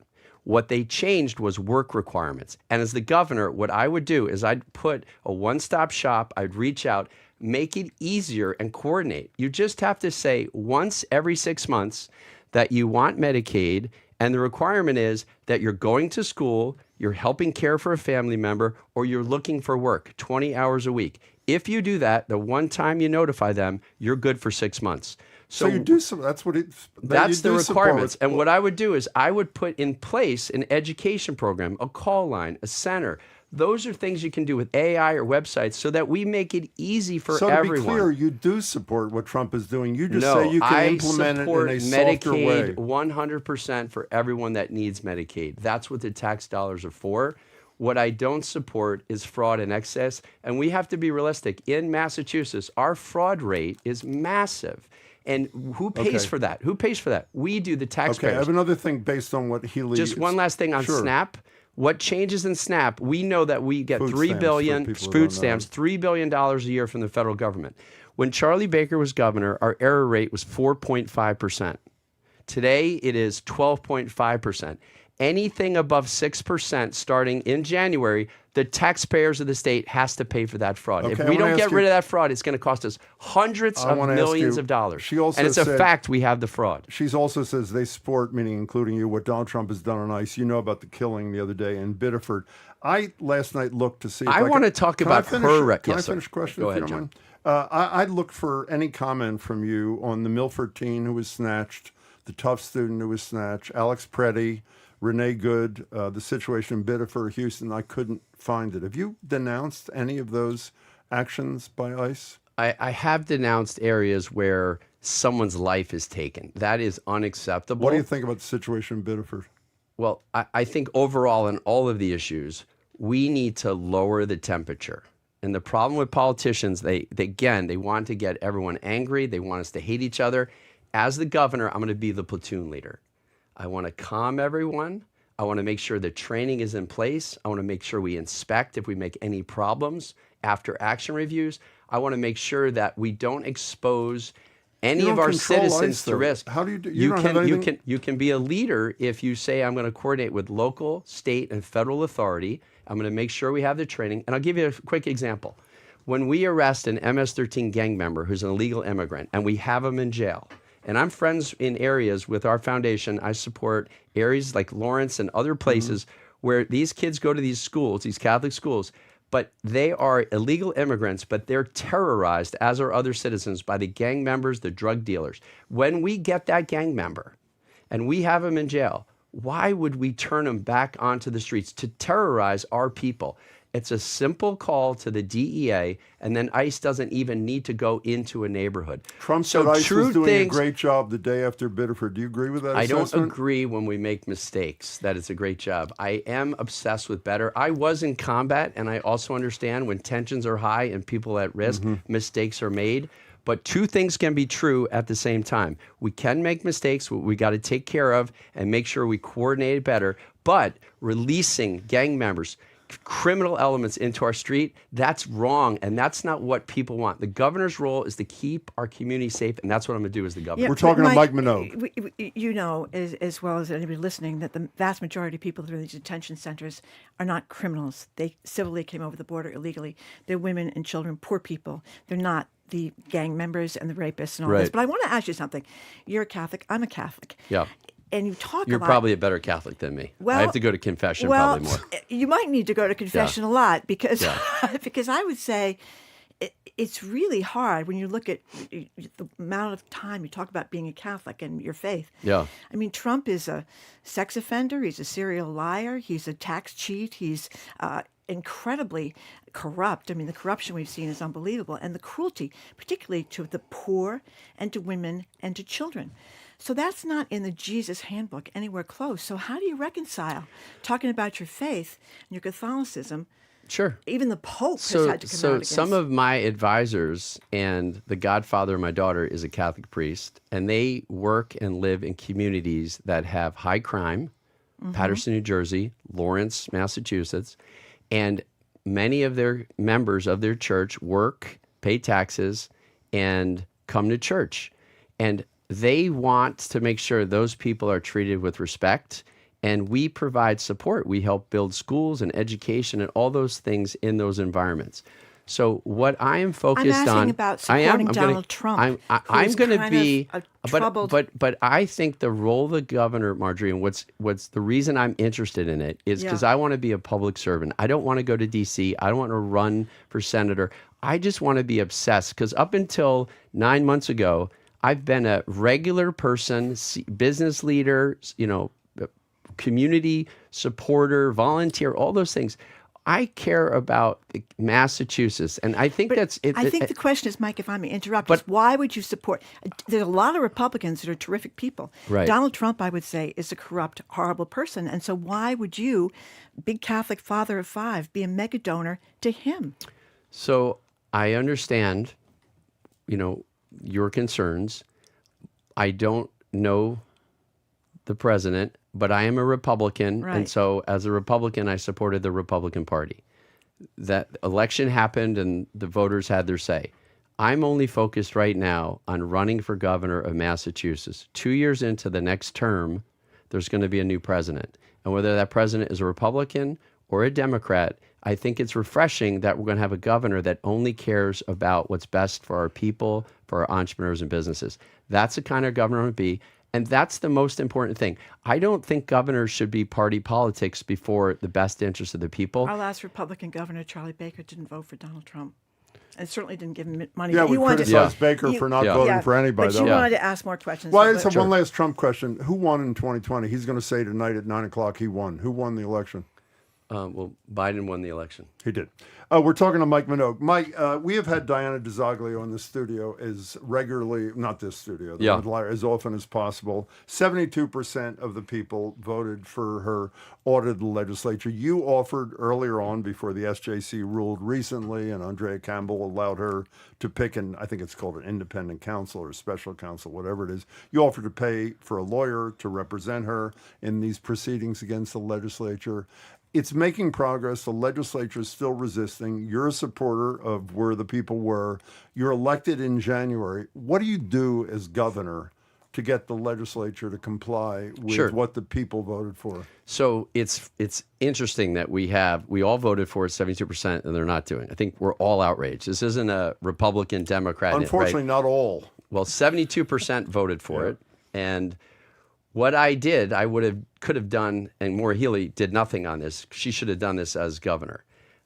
Speaker 11: What they changed was work requirements. And as the governor, what I would do is I'd put a one-stop shop, I'd reach out, make it easier and coordinate. You just have to say once every 6 months that you want Medicaid, and the requirement is that you're going to school, you're helping care for a family member, or you're looking for work 20 hours a week. If you do that, the one time you notify them, you're good for 6 months.
Speaker 7: So you do some. That's what it's.
Speaker 11: That's the requirements. And what I would do is I would put in place an education program, a call line, a center. Those are things you can do with AI or websites so that we make it easy for everyone.
Speaker 7: So to be clear, you do support what Trump is doing. You just say you can implement it in a softer way.
Speaker 11: Medicaid 100% for everyone that needs Medicaid. That's what the tax dollars are for. What I don't support is fraud and excess. And we have to be realistic. In Massachusetts, our fraud rate is massive. And who pays for that? Who pays for that? We do, the taxpayers.
Speaker 7: Okay, I have another thing based on what Healy...
Speaker 11: Just one last thing on SNAP. What changes in SNAP? We know that we get $3 billion food stamps, $3 billion a year from the federal government. When Charlie Baker was governor, our error rate was 4.5%. Today, it is 12.5%. Anything above 6% starting in January, the taxpayers of the state has to pay for that fraud.
Speaker 7: Okay,
Speaker 11: if we don't get rid of that fraud, it's going to cost us hundreds of millions of dollars. And it's a fact we have the fraud.
Speaker 7: She also says they support, meaning including you, what Donald Trump has done on ICE. You know about the killing the other day in Biddeford. I last night looked to see if
Speaker 11: I want to talk about her.
Speaker 7: Can I finish a question?
Speaker 11: Go
Speaker 7: if
Speaker 11: ahead,
Speaker 7: you don't
Speaker 11: John.
Speaker 7: mind? I looked for any comment from you on the Milford teen who was snatched, the Tufts student who was snatched, Alex Preddy, Renee Good, the situation in Biddeford, Houston. I couldn't find it. Have you denounced any of those actions by ICE?
Speaker 11: I have denounced areas where someone's life is taken. That is unacceptable.
Speaker 7: What do you think about the situation in Biddeford?
Speaker 11: Well, I think overall in all of the issues, we need to lower the temperature. And the problem with politicians, they want to get everyone angry. They want us to hate each other. As the governor, I'm going to be the platoon leader. I want to calm everyone. I want to make sure the training is in place. I want to make sure we inspect if we make any problems. after action reviews. I want to make sure that we don't expose any
Speaker 7: You
Speaker 11: of
Speaker 7: don't
Speaker 11: our
Speaker 7: control
Speaker 11: citizens
Speaker 7: ICE,
Speaker 11: to
Speaker 7: though.
Speaker 11: risk.
Speaker 7: How do you do- you don't have anything-
Speaker 11: You can be a leader if you say, I'm going to coordinate with local, state, and federal authority. I'm going to make sure we have the training. And I'll give you a quick example. When we arrest an MS-13 gang member who's an illegal immigrant and we have him in jail, and I'm friends in areas with our foundation, I support areas like Lawrence and other places where these kids go to these schools, these Catholic schools, but they are illegal immigrants, but they're terrorized, as are other citizens, by the gang members, the drug dealers. When we get that gang member and we have him in jail, why would we turn him back onto the streets to terrorize our people? It's a simple call to the DEA, and then ICE doesn't even need to go into a neighborhood.
Speaker 7: Trump
Speaker 11: So
Speaker 7: said ICE
Speaker 11: true
Speaker 7: was doing
Speaker 11: things-
Speaker 7: a great job the day after Biddeford. Do you agree with that
Speaker 11: I don't
Speaker 7: assessment?
Speaker 11: agree when we make mistakes that it's a great job. I am obsessed with better. I was in combat, and I also understand when tensions are high and people are at risk, mistakes are made. But two things can be true at the same time. We can make mistakes, we got to take care of and make sure we coordinate it better. But releasing gang members, criminal elements into our street, that's wrong, and that's not what people want. The governor's role is to keep our community safe, and that's what I'm going to do as the governor.
Speaker 7: We're talking to Mike Minogue.
Speaker 8: You know, as well as anybody listening, that the vast majority of people that are in these detention centers are not criminals. They civilly came over the border illegally. They're women and children, poor people. They're not the gang members and the rapists and all this.
Speaker 11: Right.
Speaker 8: But I want to ask you something. You're a Catholic. I'm a Catholic.
Speaker 11: Yeah.
Speaker 8: And you talk
Speaker 11: You're
Speaker 8: a lot.
Speaker 11: probably a better Catholic than me.
Speaker 8: Well,
Speaker 11: I have to go to confession
Speaker 8: well,
Speaker 11: probably more.
Speaker 8: You might need to go to confession a lot because
Speaker 11: Yeah.
Speaker 8: because I would say it's really hard when you look at the amount of time you talk about being a Catholic and your faith.
Speaker 11: Yeah.
Speaker 8: I mean, Trump is a sex offender. He's a serial liar. He's a tax cheat. He's incredibly corrupt. I mean, the corruption we've seen is unbelievable. And the cruelty, particularly to the poor and to women and to children. So that's not in the Jesus handbook anywhere close. So how do you reconcile talking about your faith and your Catholicism?
Speaker 11: Sure.
Speaker 8: Even the Pope has
Speaker 11: So,
Speaker 8: had to come out
Speaker 11: so
Speaker 8: against.
Speaker 11: some of my advisors and the godfather of my daughter is a Catholic priest, and they work and live in communities that have high crime, Paterson, New Jersey, Lawrence, Massachusetts, and many of their members of their church work, pay taxes, and come to church. And they want to make sure those people are treated with respect, and we provide support. We help build schools and education and all those things in those environments. So what I am focused
Speaker 8: I'm asking
Speaker 11: on,
Speaker 8: about supporting Donald Trump,
Speaker 11: I'm going to be,
Speaker 8: troubled.
Speaker 11: but I think the role of the governor, Marjorie, and what's the reason I'm interested in it is because I want to be a public servant. I don't want to go to D.C. I don't want to run for senator. I just want to be obsessed because up until 9 months ago, I've been a regular person, business leader, community supporter, volunteer, all those things. I care about Massachusetts, and I think
Speaker 8: I think the question is, Mike, if I may interrupt, is why would you support? There's a lot of Republicans that are terrific people.
Speaker 11: Right.
Speaker 8: Donald Trump, I would say, is a corrupt, horrible person, and so why would you, big Catholic father of five, be a mega donor to him?
Speaker 11: So I understand, your concerns. I don't know the president, but I am a Republican.
Speaker 8: Right.
Speaker 11: And so as a Republican, I supported the Republican Party. That election happened and the voters had their say. I'm only focused right now on running for governor of Massachusetts. 2 years into the next term, there's going to be a new president. And whether that president is a Republican or a Democrat, I think it's refreshing that we're going to have a governor that only cares about what's best for our people, for our entrepreneurs and businesses. That's the kind of governor I want to be. And that's the most important thing. I don't think governors should be party politics before the best interest of the people.
Speaker 8: Our last Republican governor, Charlie Baker, didn't vote for Donald Trump. And certainly didn't give him money.
Speaker 7: Yeah,
Speaker 8: But
Speaker 7: we
Speaker 8: you wanted
Speaker 7: criticized Baker for not voting for anybody.
Speaker 8: But you wanted to ask more questions.
Speaker 7: Well, I just have one last Trump question. Who won in 2020? He's going to say tonight at 9 o'clock he won. Who won the election?
Speaker 11: Well, Biden won the election.
Speaker 7: He did. We're talking to Mike Minogue. Mike, we have had Diana DiZoglio in the studio as regularly, not this studio, as often as possible. 72% of the people voted for her audit of the legislature. You offered earlier on, before the SJC ruled recently, and Andrea Campbell allowed her to pick I think it's called an independent counsel or special counsel, whatever it is. You offered to pay for a lawyer to represent her in these proceedings against the legislature. it's making progress. The legislature is still resisting. You're a supporter of where the people were. You're elected in January. What do you do as governor to get the legislature to comply with
Speaker 11: Sure.
Speaker 7: what the people voted for?
Speaker 11: So it's interesting that we all voted for it 72% and they're not doing it. I think we're all outraged. This isn't a Republican, Democrat.
Speaker 7: Unfortunately,
Speaker 11: right?
Speaker 7: not all.
Speaker 11: Well, 72% voted for it. And what I did, could have done, and Maura Healey did nothing on this. She should have done this as governor.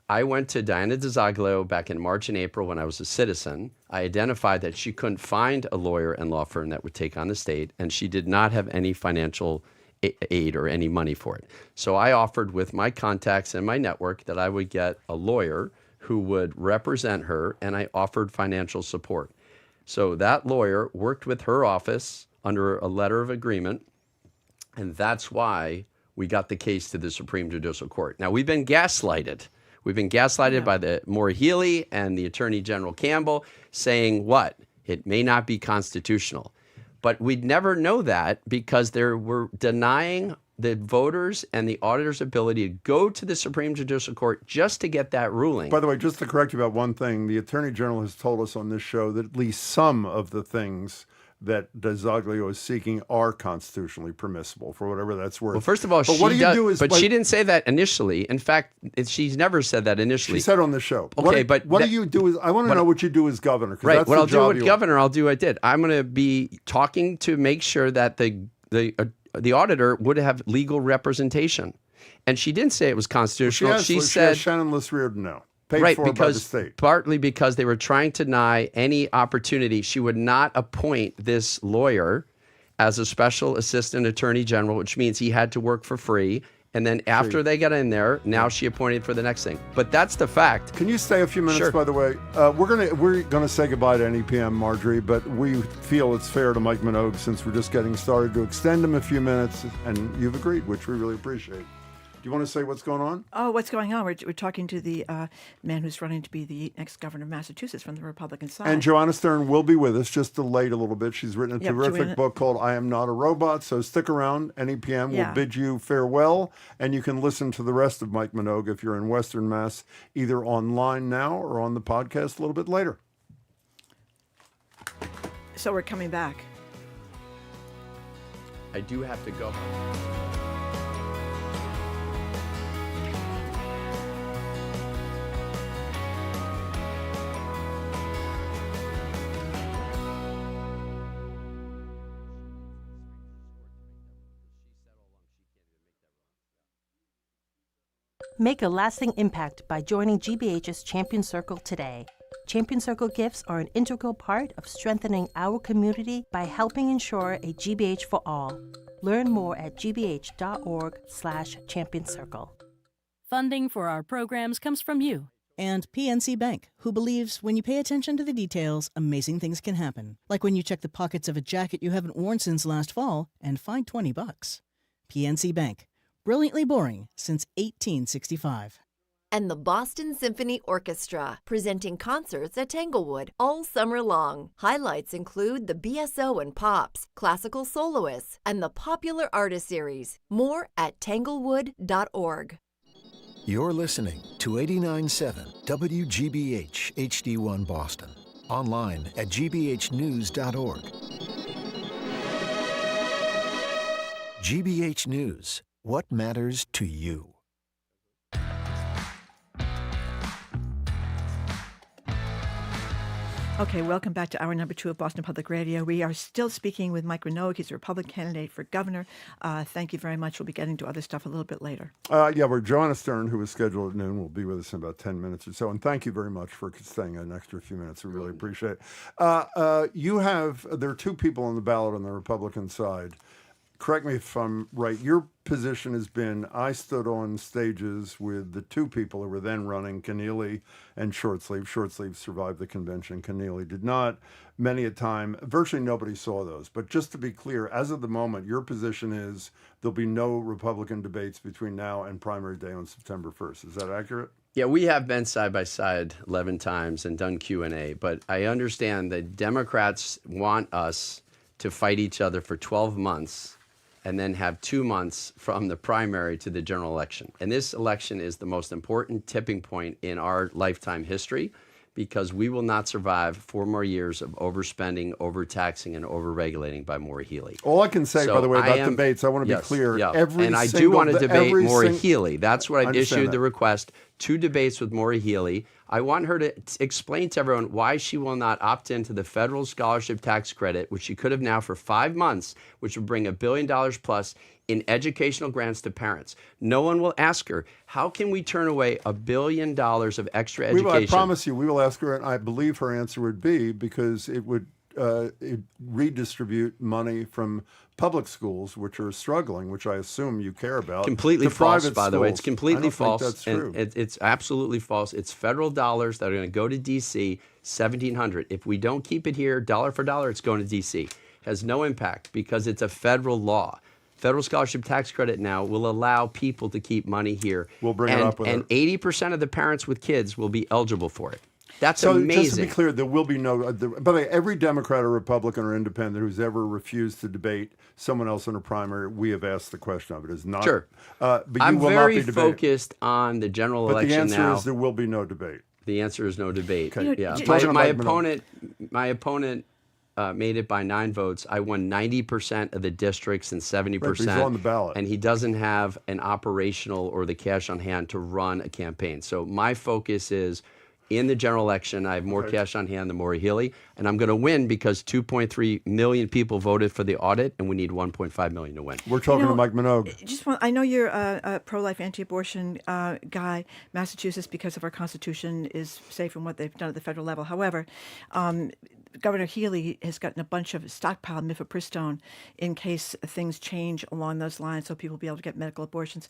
Speaker 11: I went to Diana DiZoglio back in March and April when I was a citizen. I identified that she couldn't find a lawyer and law firm that would take on the state, and she did not have any financial aid or any money for it. So I offered with my contacts and my network that I would get a lawyer who would represent her, and I offered financial support. So that lawyer worked with her office under a letter of agreement, and that's why we got the case to the Supreme Judicial Court. Now, we've been gaslighted. We've been gaslighted by the Maura Healey and the Attorney General Campbell saying what? It may not be constitutional. But we'd never know that because they were denying the voters and the auditors' ability to go to the Supreme Judicial Court just to get that ruling.
Speaker 7: By the way, just to correct you about one thing, the Attorney General has told us on this show that at least some of the things that DiZoglio is seeking are constitutionally permissible, for whatever that's worth.
Speaker 11: Well, first of all, she didn't say that initially. In fact, she's never said that initially.
Speaker 7: She said on the show.
Speaker 11: Okay,
Speaker 7: what do you do? I want to know what you do as governor.
Speaker 11: Right.
Speaker 7: That's
Speaker 11: What I'll do as governor,
Speaker 7: I
Speaker 11: did. I'm going to be talking to make sure that the auditor would have legal representation, and she didn't say it was constitutional. She said
Speaker 7: Shannon Liss-Riordan no. Paid for by the state.
Speaker 11: Partly because they were trying to deny any opportunity. She would not appoint this lawyer as a special assistant attorney general, which means he had to work for free. And then after they got in there, now she appointed for the next thing. But that's the fact.
Speaker 7: Can you stay a few minutes,
Speaker 11: Sure.
Speaker 7: by the way? We're gonna say goodbye to NEPM, Marjorie, but we feel it's fair to Mike Minogue, since we're just getting started, to extend him a few minutes, and you've agreed, which we really appreciate. Do you want to say what's going on?
Speaker 8: Oh, what's going on? We're talking to the man who's running to be the next governor of Massachusetts from the Republican side.
Speaker 7: And Joanna Stern will be with us, just delayed a little bit. She's written a terrific
Speaker 8: Joanna
Speaker 7: book called I Am Not a Robot, so stick around. NEPM will bid you farewell, and you can listen to the rest of Mike Minogue if you're in Western Mass, either online now or on the podcast a little bit later.
Speaker 8: So we're coming back.
Speaker 11: I do have to go.
Speaker 12: Make a lasting impact by joining GBH's Champion Circle today. Champion Circle gifts are an integral part of strengthening our community by helping ensure a GBH for all. Learn more at gbh.org/champion-circle.
Speaker 3: Funding for our programs comes from you.
Speaker 4: And PNC Bank, who believes when you pay attention to the details, amazing things can happen. Like when you check the pockets of a jacket you haven't worn since last fall and find $20. PNC Bank. Brilliantly boring since 1865.
Speaker 14: And the Boston Symphony Orchestra, presenting concerts at Tanglewood all summer long. Highlights include the BSO and Pops, classical soloists, and the Popular Artist Series. More at tanglewood.org.
Speaker 23: You're listening to 89.7 WGBH HD1 Boston. Online at gbhnews.org. GBH News. What matters to you?
Speaker 8: Okay, welcome back to hour number 2 of Boston Public Radio. We are still speaking with Mike Minogue. He's a Republican candidate for governor. Thank you very much. We'll be getting to other stuff a little bit later.
Speaker 7: We're Joanna Stern, who was scheduled at noon, will be with us in about 10 minutes or so. And thank you very much for staying an extra few minutes. We really appreciate it. There are two people on the ballot on the Republican side. Correct me if I'm right. Your position has been, I stood on stages with the two people who were then running, Keneally and Shortsleeve. Shortsleeve survived the convention. Keneally did not. Many a time, virtually nobody saw those. But just to be clear, as of the moment, your position is there'll be no Republican debates between now and primary day on September 1st. Is that accurate?
Speaker 11: Yeah, we have been side by side 11 times and done Q&A. But I understand that Democrats want us to fight each other for 12 months and then have 2 months from the primary to the general election. And this election is the most important tipping point in our lifetime history, because we will not survive 4 more years of overspending, overtaxing, and overregulating by Maura Healey.
Speaker 7: All I can say, by the way, about debates, I want to be clear.
Speaker 11: And I do want to debate Maura Healey. That's what I've issued the request. 2 debates with Maura Healey. I want her to explain to everyone why she will not opt into the federal scholarship tax credit, which she could have now for 5 months, which would bring $1 billion plus in educational grants to parents. No one will ask her, how can we turn away $1 billion of extra education?
Speaker 7: I promise you, we will ask her, and I believe her answer would be because it would redistribute money from public schools, which are struggling, which I assume you care about.
Speaker 11: Completely false, by the way. It's completely false.
Speaker 7: That's true.
Speaker 11: It's absolutely false. It's federal dollars that are going to go to D.C., $1,700. If we don't keep it here, dollar for dollar, it's going to D.C. Has no impact because it's a federal law. Federal scholarship tax credit now will allow people to keep money here.
Speaker 7: We'll bring it up with her.
Speaker 11: And 80% of the parents with kids will be eligible for it. That's amazing.
Speaker 7: Just to be clear, there will be no. By the way, every Democrat or Republican or Independent who's ever refused to debate someone else in a primary, we have asked the question of it. Is not
Speaker 11: sure.
Speaker 7: But you
Speaker 11: I'm
Speaker 7: will
Speaker 11: very
Speaker 7: not be
Speaker 11: focused on the general election now.
Speaker 7: But the answer is there will be no debate.
Speaker 11: The answer is no debate.
Speaker 7: Okay.
Speaker 11: Yeah. My opponent made it by 9 votes. I won 90% of the districts and 70%.
Speaker 7: Right, he's on the ballot.
Speaker 11: And he doesn't have an operational or the cash on hand to run a campaign. So my focus is in the general election, I have more cash on hand than Maura Healey, and I'm going to win because 2.3 million people voted for the audit, and we need 1.5 million to win.
Speaker 7: We're talking to Mike Minogue.
Speaker 8: I know you're a pro-life, anti-abortion guy. Massachusetts, because of our Constitution, is safe from what they've done at the federal level. However, Governor Healey has gotten a bunch of stockpiled mifepristone in case things change along those lines, so people will be able to get medical abortions.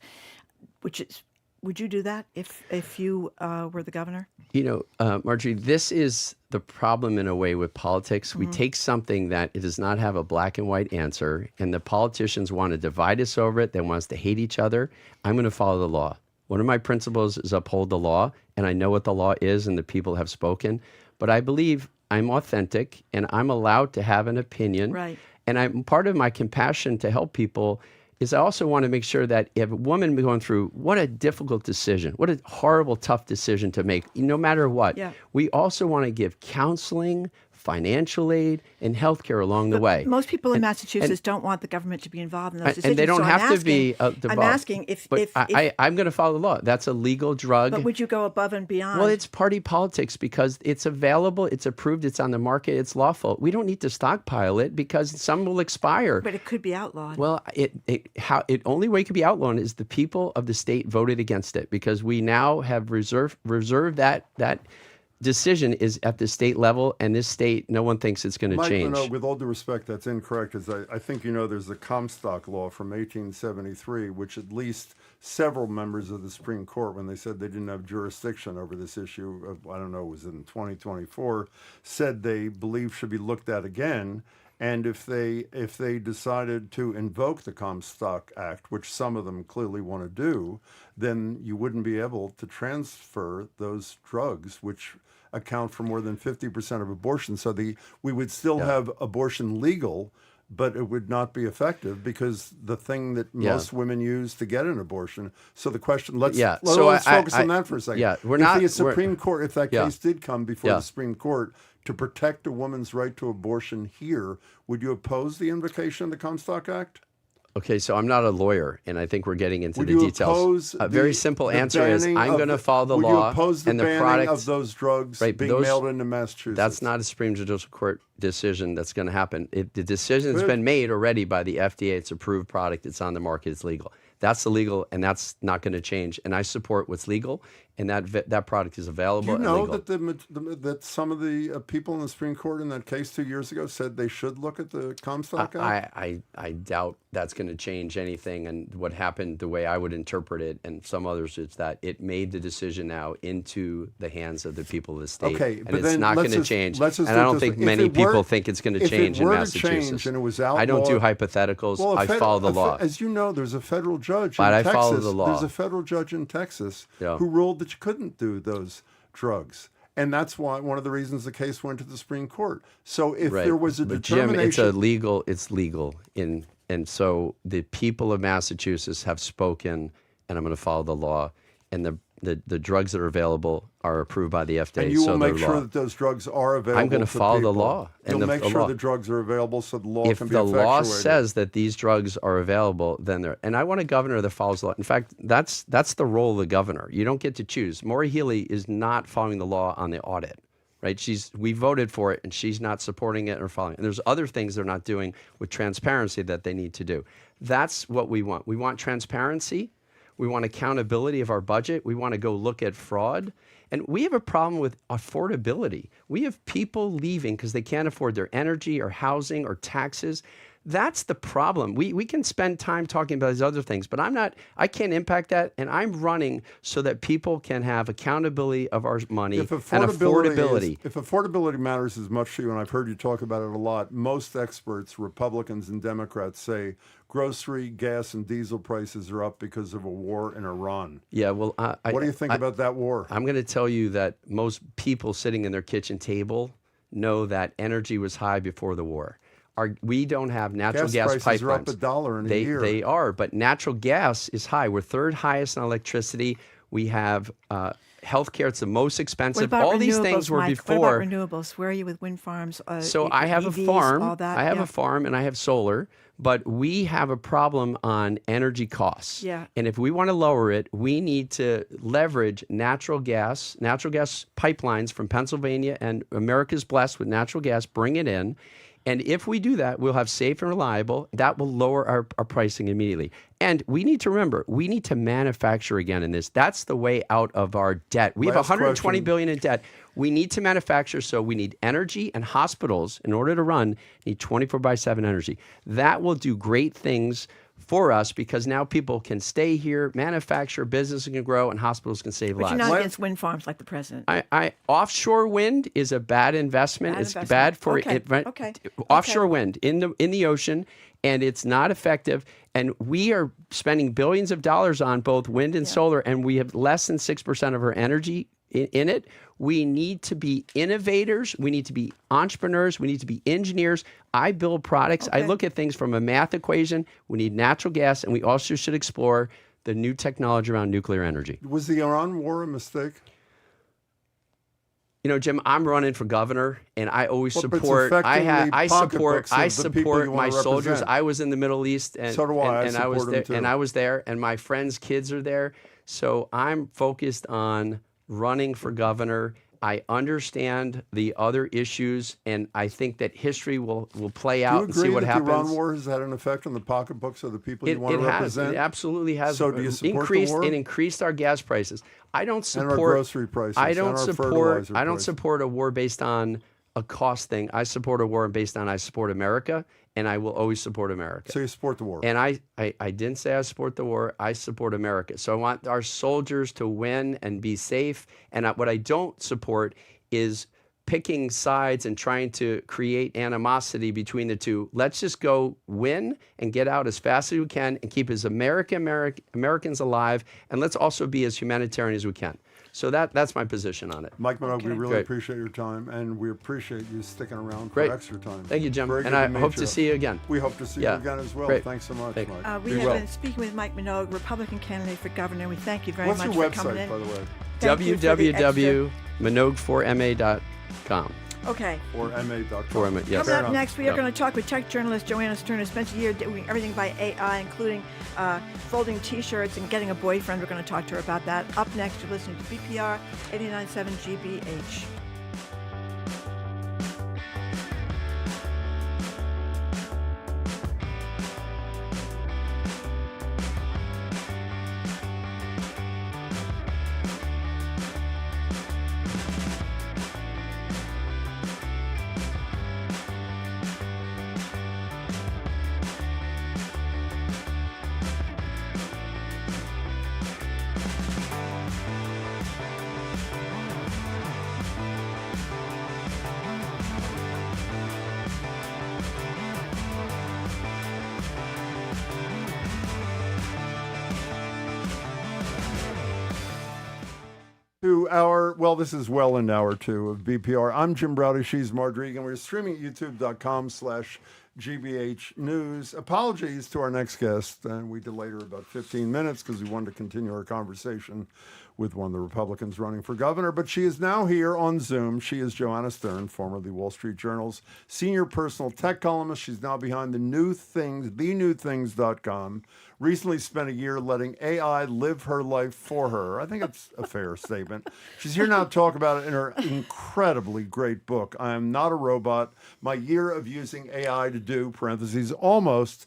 Speaker 8: Would you do that if you were the governor?
Speaker 11: Marjorie, this is the problem in a way with politics. We take something that it does not have a black and white answer, and the politicians want to divide us over it. They want us to hate each other. I'm going to follow the law. One of my principles is uphold the law, and I know what the law is, and the people have spoken. But I believe I'm authentic, and I'm allowed to have an opinion.
Speaker 8: Right.
Speaker 11: And part of my compassion to help people is I also want to make sure that if a woman going through what a difficult decision, what a horrible, tough decision to make, no matter what, we also want to give counseling, financial aid, and health care along the way.
Speaker 8: Most people in Massachusetts don't want the government to be involved in those decisions.
Speaker 11: And they don't have to be involved.
Speaker 8: I'm asking if
Speaker 11: I'm going to follow the law. That's a legal drug.
Speaker 8: But would you go above and beyond?
Speaker 11: Well, it's party politics because it's available, it's approved, it's on the market, it's lawful. We don't need to stockpile it because some will expire.
Speaker 8: But it could be outlawed.
Speaker 11: Well, it only way it could be outlawed is the people of the state voted against it, because we now have reserved that decision is at the state level, and this state, no one thinks it's going to change.
Speaker 7: Mike Minogue, with all due respect, that's incorrect. As I think there's a Comstock law from 1873, which at least several members of the Supreme Court, when they said they didn't have jurisdiction over this issue, I don't know, it was in 2024, said they believe should be looked at again. And if they decided to invoke the Comstock Act, which some of them clearly want to do, then you wouldn't be able to transfer those drugs, which account for more than 50% of abortion. So we would still have abortion legal, but it would not be effective because the thing that most women use to get an abortion. So the question, let's focus on that for a second.
Speaker 11: Yeah,
Speaker 7: If that case did come before the Supreme Court to protect a woman's right to abortion here, would you oppose the invocation of the Comstock Act?
Speaker 11: Okay, so I'm not a lawyer, and I think we're getting into the details. A very simple answer is I'm going to follow the law.
Speaker 7: Would you oppose the banning of those drugs being mailed into Massachusetts?
Speaker 11: That's not a Supreme Judicial Court decision that's going to happen. The decision's been made already by the FDA. It's approved product. It's on the market. It's legal. That's illegal, and that's not going to change. And I support what's legal, and that product is available.
Speaker 7: Do you know
Speaker 11: and
Speaker 7: legal. that some of the people in the Supreme Court in that case 2 years ago said they should look at the Comstock Act?
Speaker 11: I doubt that's going to change anything. And what happened, the way I would interpret it, and some others, is that it made the decision now into the hands of the people of the state.
Speaker 7: Okay,
Speaker 11: and
Speaker 7: but
Speaker 11: it's
Speaker 7: then
Speaker 11: not going to change. And I don't think many people think it's going to change in Massachusetts.
Speaker 7: Change and it was outlawed,
Speaker 11: I don't do hypotheticals. I follow the law.
Speaker 7: As you know, there's a federal judge in
Speaker 11: Texas.
Speaker 7: I
Speaker 11: follow the law.
Speaker 7: There's a federal judge in Texas who ruled that you couldn't do those drugs. And that's why one of the reasons the case went to the Supreme Court. So if there was a determination...
Speaker 11: Jim, it's legal in And so the people of Massachusetts have spoken, and I'm going to follow the law. And the drugs that are available are approved by the FDA.
Speaker 7: And you will
Speaker 11: so
Speaker 7: make
Speaker 11: they're
Speaker 7: sure
Speaker 11: law.
Speaker 7: that those drugs are available.
Speaker 11: I'm going to follow the
Speaker 7: people.
Speaker 11: law.
Speaker 7: You'll
Speaker 11: And
Speaker 7: make
Speaker 11: the
Speaker 7: sure
Speaker 11: law.
Speaker 7: the drugs are available so the law
Speaker 11: If
Speaker 7: can be
Speaker 11: the
Speaker 7: effectuated.
Speaker 11: law says that these drugs are available, then they're. And I want a governor that follows the law. In fact, that's the role of the governor. You don't get to choose. Maura Healey is not following the law on the audit. Right? We voted for it, and she's not supporting it or following it. And there's other things they're not doing with transparency that they need to do. That's what we want. We want transparency. We want accountability of our budget. We want to go look at fraud. And we have a problem with affordability. We have people leaving because they can't afford their energy or housing or taxes. That's the problem. We can spend time talking about these other things, but I can't impact that. And I'm running so that people can have accountability of our money and affordability.
Speaker 7: If affordability matters as much to you, and I've heard you talk about it a lot, most experts, Republicans and Democrats, say grocery, gas, and diesel prices are up because of a war in Iran.
Speaker 11: Yeah, well,
Speaker 7: what do you think about that war?
Speaker 11: I'm going to tell you that most people sitting in their kitchen table know that energy was high before the war. We don't have natural gas pipelines.
Speaker 7: Gas prices are up $1 in a year.
Speaker 11: They are, but natural gas is high. We're third highest in electricity. We have healthcare. It's the most expensive.
Speaker 8: What about
Speaker 11: all these things were
Speaker 8: Mike?
Speaker 11: before.
Speaker 8: What about renewables? Where are you with wind farms?
Speaker 11: So I have
Speaker 8: EVs,
Speaker 11: a farm.
Speaker 8: all that?
Speaker 11: I have a farm and I have solar, but we have a problem on energy costs.
Speaker 8: Yeah.
Speaker 11: And if we want to lower it, we need to leverage natural gas pipelines from Pennsylvania, and America's blessed with natural gas. Bring it in. And if we do that, we'll have safe and reliable. That will lower our pricing immediately. And we need to remember, we need to manufacture again in this. That's the way out of our debt. We have $120 billion in debt. We need to manufacture, so we need energy, and hospitals, in order to run, need 24/7 energy. That will do great things for us because now people can stay here, manufacture, business can grow, and hospitals can save lives.
Speaker 8: But you're not against wind farms like the president.
Speaker 11: Offshore wind is a bad investment. It's bad for offshore wind in the ocean, and it's not effective. And we are spending billions of dollars on both wind and solar, and we have less than 6% of our energy in it. We need to be innovators. We need to be entrepreneurs. We need to be engineers. I build products. I look at things from a math equation. We need natural gas, and we also should explore the new technology around nuclear energy.
Speaker 7: Was the Iran war a mistake?
Speaker 11: You know, Jim, I'm running for governor, and I always support.
Speaker 7: I
Speaker 11: support my soldiers. I was in the Middle East, and
Speaker 7: so do I.
Speaker 11: And I was there, and I was there, and my friends' kids are there. So I'm focused on running for governor. I understand the other issues, and I think that history will play out and see what happens.
Speaker 7: Do you agree that the Iran war has had an effect on the pocketbooks of the people you want to represent?
Speaker 11: It absolutely has.
Speaker 7: So do you support the war?
Speaker 11: It increased our gas prices. I don't support
Speaker 7: and our grocery prices.
Speaker 11: I don't
Speaker 7: support.
Speaker 11: I don't support a war based on a cost thing. I support a war based on I support America, and I will always support America.
Speaker 7: So you support the war.
Speaker 11: And I didn't say I support the war. I support America. So I want our soldiers to win and be safe. And what I don't support is picking sides and trying to create animosity between the two. Let's just go win and get out as fast as we can and keep as Americans alive. And let's also be as humanitarian as we can. So that's my position on it.
Speaker 7: Mike Minogue, we really appreciate your time, and we appreciate you sticking around for extra time.
Speaker 11: Thank you, Jim. And I hope to see you again.
Speaker 7: We hope to see you again as well.
Speaker 11: Great.
Speaker 7: Thanks so much, Mike.
Speaker 8: We have been speaking with Mike Minogue, Republican candidate for governor. We thank you very much
Speaker 7: for
Speaker 8: coming in.
Speaker 7: What's your website, by the way?
Speaker 11: www.minogue4ma.com.
Speaker 8: Okay.
Speaker 7: Or ma.com.
Speaker 11: Yes.
Speaker 8: Coming up next, we are going to talk with tech journalist Joanna Stern, who spent a year doing everything by AI, including folding T-shirts and getting a boyfriend. We're going to talk to her about that. Up next, you're listening to BPR 89.7 GBH.
Speaker 7: This is well into hour two of BPR. I'm Jim Browdy. She's Marge Regan. We're streaming at youtube.com/BPR GBH News. Apologies to our next guest. We delayed her about 15 minutes because we wanted to continue our conversation with one of the Republicans running for governor. But she is now here on Zoom. She is Joanna Stern, formerly Wall Street Journal's senior personal tech columnist. She's now behind the new things, thenewthings.com. Recently spent a year letting AI live her life for her. I think it's a fair statement. She's here now to talk about it in her incredibly great book, I Am Not a Robot, My Year of Using AI to Do, parentheses, almost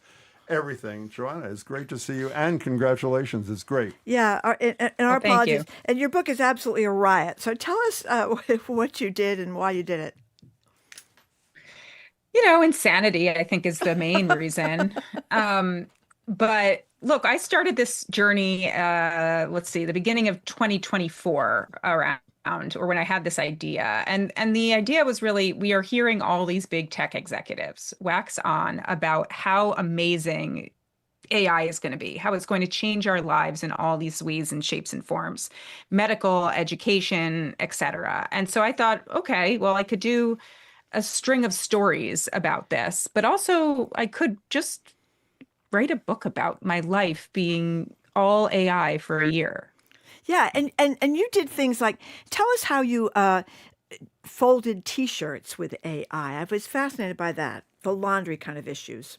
Speaker 7: everything. Joanna, it's great to see you, and congratulations. It's great.
Speaker 8: Yeah, and our apologies. And your book is absolutely a riot. So tell us what you did and why you did it.
Speaker 13: Insanity, I think, is the main reason. But look, I started this journey, the beginning of 2024 around, or when I had this idea. And the idea was really, we are hearing all these big tech executives wax on about how amazing AI is going to be, how it's going to change our lives in all these ways and shapes and forms, medical, education, et cetera. And so I thought, okay, well, I could do a string of stories about this, but also I could just write a book about my life being all AI for a year.
Speaker 8: Yeah, and you did things like, tell us how you folded T-shirts with AI. I was fascinated by that, the laundry kind of issues.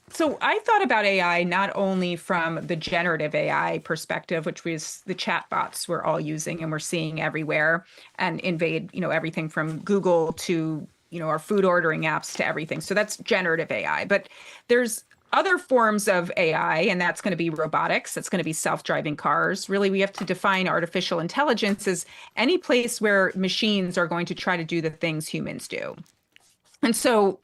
Speaker 13: So I thought about AI not only from the generative AI perspective, which was the chatbots we're all using and we're seeing everywhere and invade, everything from Google to, our food ordering apps to everything. So that's generative AI. But there's other forms of AI, and that's going to be robotics. That's going to be self-driving cars. Really, we have to define artificial intelligence as any place where machines are going to try to do the things humans do. And so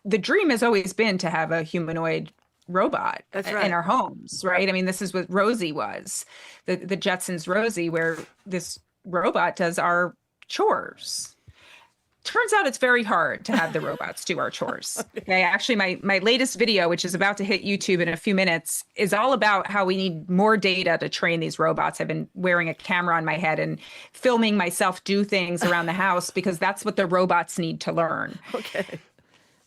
Speaker 13: the dream has always been to have a humanoid robot in our homes, right? I mean, this is what Rosie was, the Jetsons Rosie, where this robot does our chores. Turns out it's very hard to have the robots do our chores. Okay, actually, my latest video, which is about to hit YouTube in a few minutes, is all about how we need more data to train these robots. I've been wearing a camera on my head and filming myself do things around the house because that's what the robots need to learn.
Speaker 8: Okay.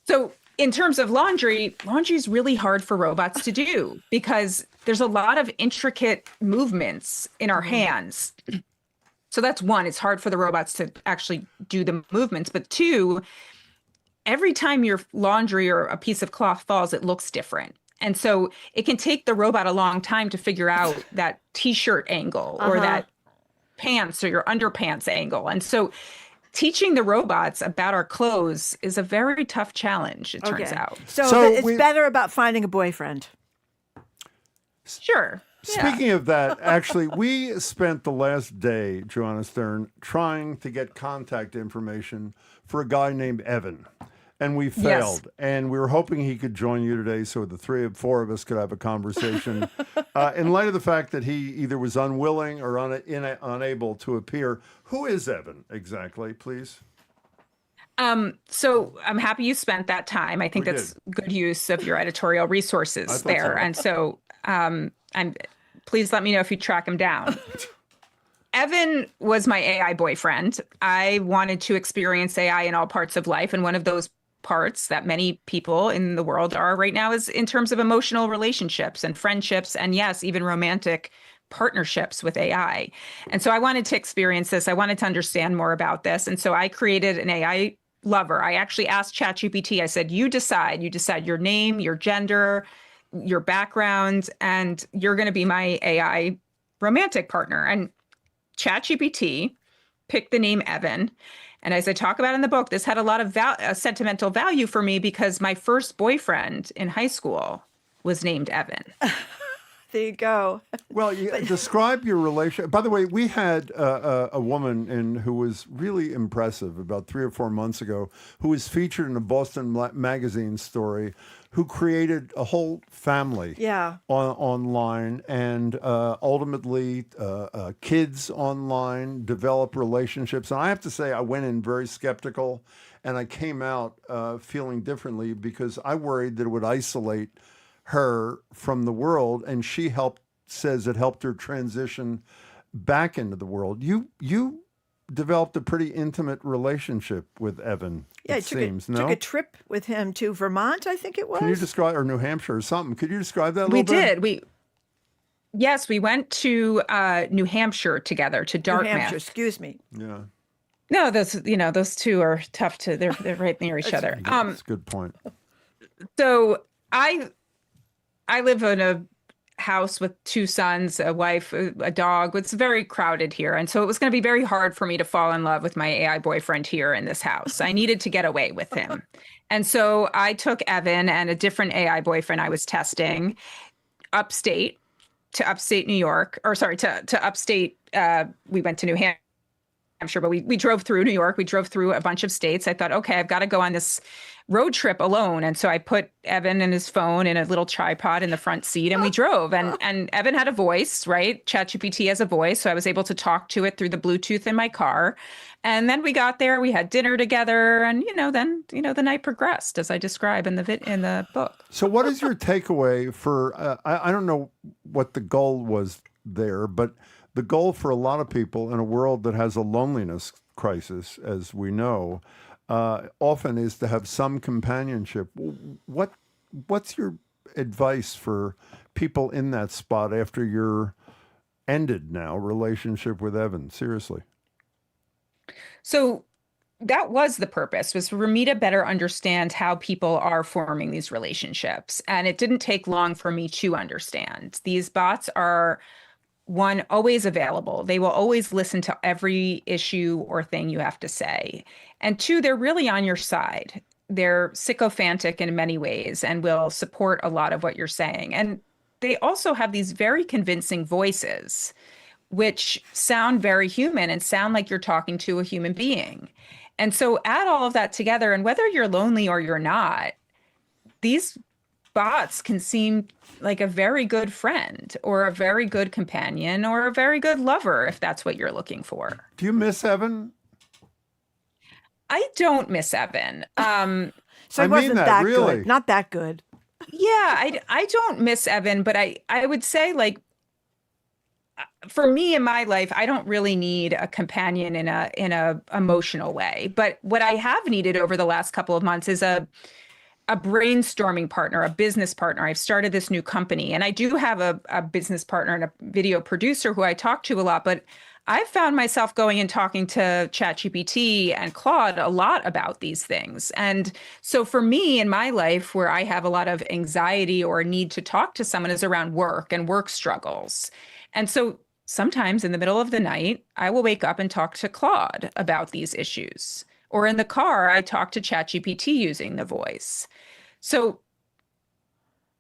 Speaker 13: So in terms of laundry is really hard for robots to do because there's a lot of intricate movements in our hands. So that's one, it's hard for the robots to actually do the movements. But two, every time your laundry or a piece of cloth falls, it looks different. And so it can take the robot a long time to figure out that T-shirt angle or that pants or your underpants angle. And so teaching the robots about our clothes is a very tough challenge, it turns out.
Speaker 8: So it's better about finding a boyfriend.
Speaker 13: Sure.
Speaker 7: Speaking of that, actually, we spent the last day, Joanna Stern, trying to get contact information for a guy named Evan. And we failed. Yes. And we were hoping he could join you today so the four of us could have a conversation. In light of the fact that he either was unwilling or unable to appear, who is Evan exactly, please?
Speaker 13: So I'm happy you spent that time. I think that's good use of your editorial resources there. So. And so please let me know if you track him down. Evan was my AI boyfriend. I wanted to experience AI in all parts of life. And one of those parts that many people in the world are right now is in terms of emotional relationships and friendships. And yes, even romantic partnerships with AI. And so I wanted to experience this. I wanted to understand more about this. And so I created an AI lover. I actually asked ChatGPT, I said, you decide your name, your gender, your background, and you're going to be my AI romantic partner. And ChatGPT picked the name Evan. And as I talk about in the book, this had a lot of sentimental value for me because my first boyfriend in high school was named Evan.
Speaker 8: There you go.
Speaker 7: Well, describe your relationship. By the way, we had a woman who was really impressive about 3 or 4 months ago, who was featured in a Boston magazine story, who created a whole family online and ultimately kids online, develop relationships. And I have to say, I went in very skeptical and I came out feeling differently because I worried that it would isolate her from the world, and she says it helped her transition back into the world. You developed a pretty intimate relationship with Evan.
Speaker 8: Yeah,
Speaker 7: it seems, no?
Speaker 8: took a trip with him to Vermont, I think it was.
Speaker 7: Can you describe, or New Hampshire or something? Could you describe that a
Speaker 13: We
Speaker 7: little bit?
Speaker 13: did. Yes, we went to New Hampshire together, to Dartmouth.
Speaker 8: New Hampshire, excuse me.
Speaker 7: Yeah.
Speaker 13: No, those two are tough to. They're right near each other.
Speaker 7: That's a good point.
Speaker 13: So I live in a house with two sons, a wife, a dog. It's very crowded here, and so it was going to be very hard for me to fall in love with my AI boyfriend here in this house. I needed to get away with him, and so I took Evan and a different AI boyfriend I was testing upstate New York, or sorry, to upstate. We went to New Hampshire, but we drove through New York. We drove through a bunch of states. I thought, okay, I've got to go on this road trip alone. And so I put Evan and his phone in a little tripod in the front seat, and we drove. And Evan had a voice, right? ChatGPT has a voice. So I was able to talk to it through the Bluetooth in my car. And then we got there, we had dinner together, and then the night progressed as I describe in the book.
Speaker 7: So what is your takeaway for, I don't know what the goal was there, but the goal for a lot of people in a world that has a loneliness crisis, as we know, often is to have some companionship. What's your advice for people in that spot after your ended now relationship with Evan? Seriously.
Speaker 13: So that was the purpose, was for me to better understand how people are forming these relationships. And it didn't take long for me to understand. These bots are, one, always available. They will always listen to every issue or thing you have to say. And two, they're really on your side. They're sycophantic in many ways and will support a lot of what you're saying. And they also have these very convincing voices, which sound very human and sound like you're talking to a human being. And so add all of that together, and whether you're lonely or you're not, these bots can seem like a very good friend or a very good companion or a very good lover, if that's what you're looking for.
Speaker 7: Do you miss Evan?
Speaker 13: I don't miss Evan.
Speaker 8: So he wasn't that good. Not that good.
Speaker 13: Yeah, I don't miss Evan, but I would say, like, for me in my life, I don't really need a companion in a emotional way. But what I have needed over the last couple of months is a brainstorming partner, a business partner. I've started this new company, and I do have a business partner and a video producer who I talk to a lot, but I've found myself going and talking to ChatGPT and Claude a lot about these things. And so for me in my life, where I have a lot of anxiety or need to talk to someone, is around work and work struggles. And so sometimes in the middle of the night, I will wake up and talk to Claude about these issues. Or in the car, I talk to ChatGPT using the voice. So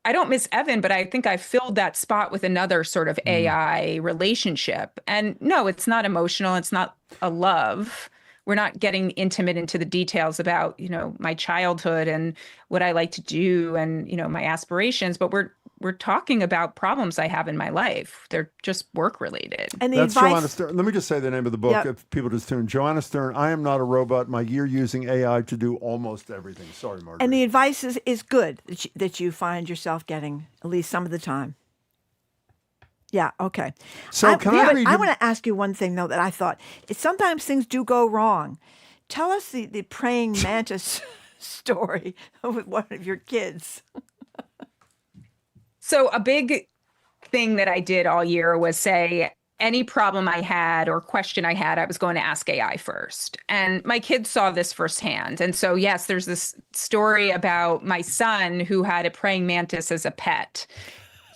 Speaker 13: I don't miss Evan, but I think I filled that spot with another sort of AI relationship. And no, it's not emotional. It's not a love. We're not getting intimate into the details about, my childhood and what I like to do and, my aspirations, but we're talking about problems I have in my life. They're just work related.
Speaker 8: And
Speaker 7: that's Joanna Stern. Let me just say the name of the book if people just tune. Joanna Stern, I Am Not a Robot, My Year Using AI to Do Almost Everything. Sorry, Margaret.
Speaker 8: And the advice is good that you find yourself getting at least some of the time. Yeah, okay.
Speaker 7: So
Speaker 8: I want to ask you one thing, though, that I thought. Sometimes things do go wrong. Tell us the praying mantis story with one of your kids.
Speaker 13: So a big thing that I did all year was say any problem I had or question I had, I was going to ask AI first. And my kids saw this firsthand. And so, yes, there's this story about my son who had a praying mantis as a pet.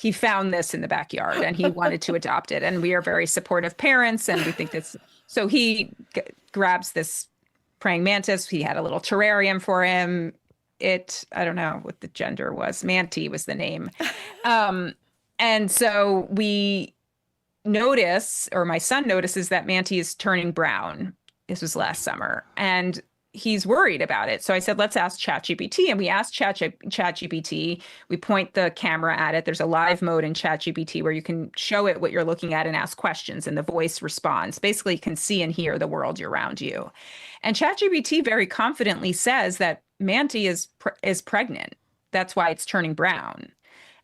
Speaker 13: He found this in the backyard and he wanted to adopt it. And we are very supportive parents. And we think this, so he grabs this praying mantis. He had a little terrarium for him. I don't know what the gender was. Manti was the name. And so we notice, or my son notices, that Manti is turning brown. This was last summer. And he's worried about it. So I said, let's ask ChatGPT. And we asked ChatGPT. We point the camera at it. There's a live mode in ChatGPT where you can show it what you're looking at and ask questions, and the voice responds. Basically, can see and hear the world around you. And ChatGPT very confidently says that Manti is pregnant. That's why it's turning brown.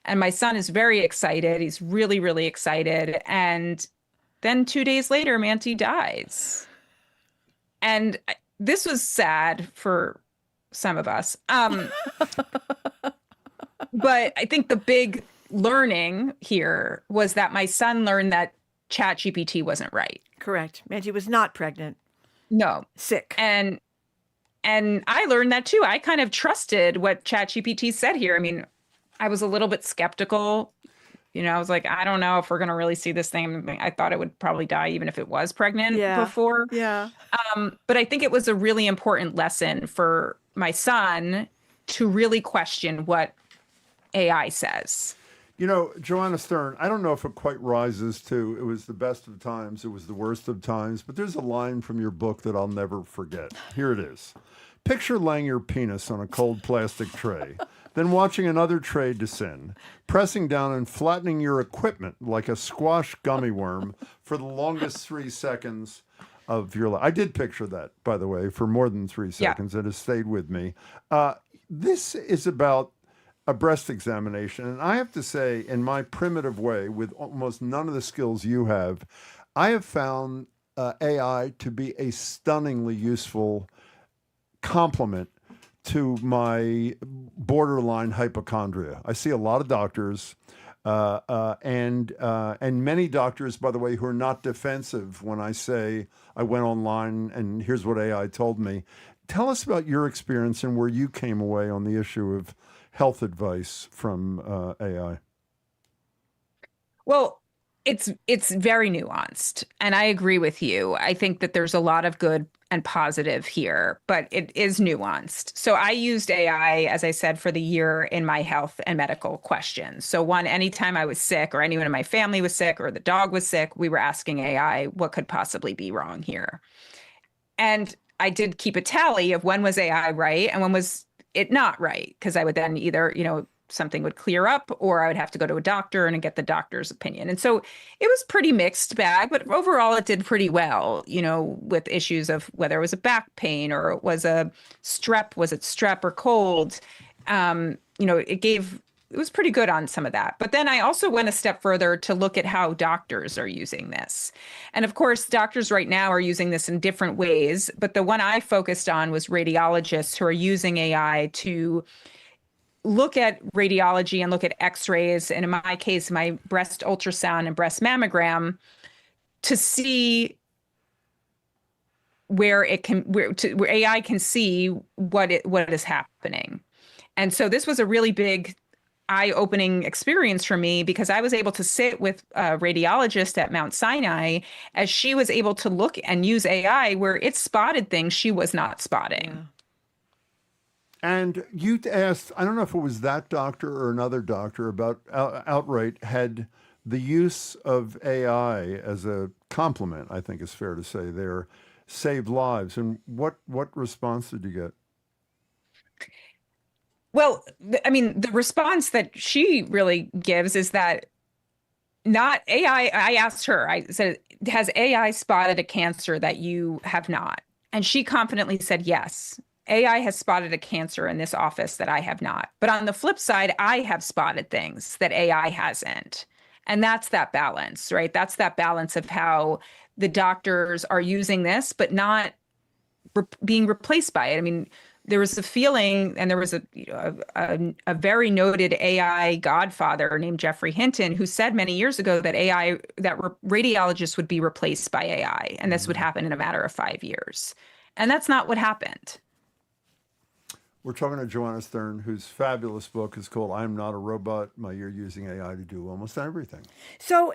Speaker 13: And my son is very excited. He's really, really excited. And then 2 days later, Manti dies. And this was sad for some of us. But I think the big learning here was that my son learned that ChatGPT wasn't right.
Speaker 8: Correct. Mandy was not pregnant.
Speaker 13: No.
Speaker 8: Sick.
Speaker 13: And I learned that too. I kind of trusted what ChatGPT said here. I mean, I was a little bit skeptical. You know, I was like, I don't know if we're going to really see this thing. I thought it would probably die even if it was pregnant before.
Speaker 8: Yeah.
Speaker 13: But I think it was a really important lesson for my son to really question what AI says.
Speaker 7: You know, Joanna Stern, I don't know if it quite rises to, it was the best of times, it was the worst of times, but there's a line from your book that I'll never forget. Here it is. Picture laying your penis on a cold plastic tray, then watching another tray descend, pressing down and flattening your equipment like a squash gummy worm for the longest 3 seconds of your life. I did picture that, by the way, for more than 3 seconds. It has stayed with me. This is about a breast examination. And I have to say, in my primitive way, with almost none of the skills you have, I have found AI to be a stunningly useful complement to my borderline hypochondria. I see a lot of doctors, and many doctors, by the way, who are not defensive when I say I went online and here's what AI told me. Tell us about your experience and where you came away on the issue of health advice from AI.
Speaker 13: Well, it's very nuanced, and I agree with you. I think that there's a lot of good and positive here, but it is nuanced. So I used AI, as I said, for the year in my health and medical questions. So anytime I was sick or anyone in my family was sick or the dog was sick, we were asking AI what could possibly be wrong here. And I did keep a tally of when was AI right and when was it not right, because I would then either, something would clear up or I would have to go to a doctor and get the doctor's opinion. And so it was pretty mixed bag, but overall it did pretty well, with issues of whether it was a back pain or it was a strep, was it strep or cold? It was pretty good on some of that. But then I also went a step further to look at how doctors are using this. And of course, doctors right now are using this in different ways. But the one I focused on was radiologists who are using AI to look at radiology and look at x-rays. And in my case, my breast ultrasound and breast mammogram to see where AI can see what is happening. And so this was a really big eye-opening experience for me because I was able to sit with a radiologist at Mount Sinai as she was able to look and use AI where it spotted things she was not spotting.
Speaker 8: Yeah.
Speaker 7: And you asked, I don't know if it was that doctor or another doctor, about outright had the use of AI as a complement, I think is fair to say there, saved lives. And what response did you get?
Speaker 13: Well, the response that she really gives is that not AI. I asked her, I said, has AI spotted a cancer that you have not? And she confidently said, yes, AI has spotted a cancer in this office that I have not. But on the flip side, I have spotted things that AI hasn't. And that's that balance, right? That's that balance of how the doctors are using this, but not being replaced by it. There was a feeling, and there was a very noted AI godfather named Jeffrey Hinton, who said many years ago that radiologists would be replaced by AI, and this would happen in a matter of 5 years. And that's not what happened.
Speaker 7: We're talking to Joanna Stern, whose fabulous book is called "I'm Not a Robot: My Year Using AI to Do Almost Everything."
Speaker 8: So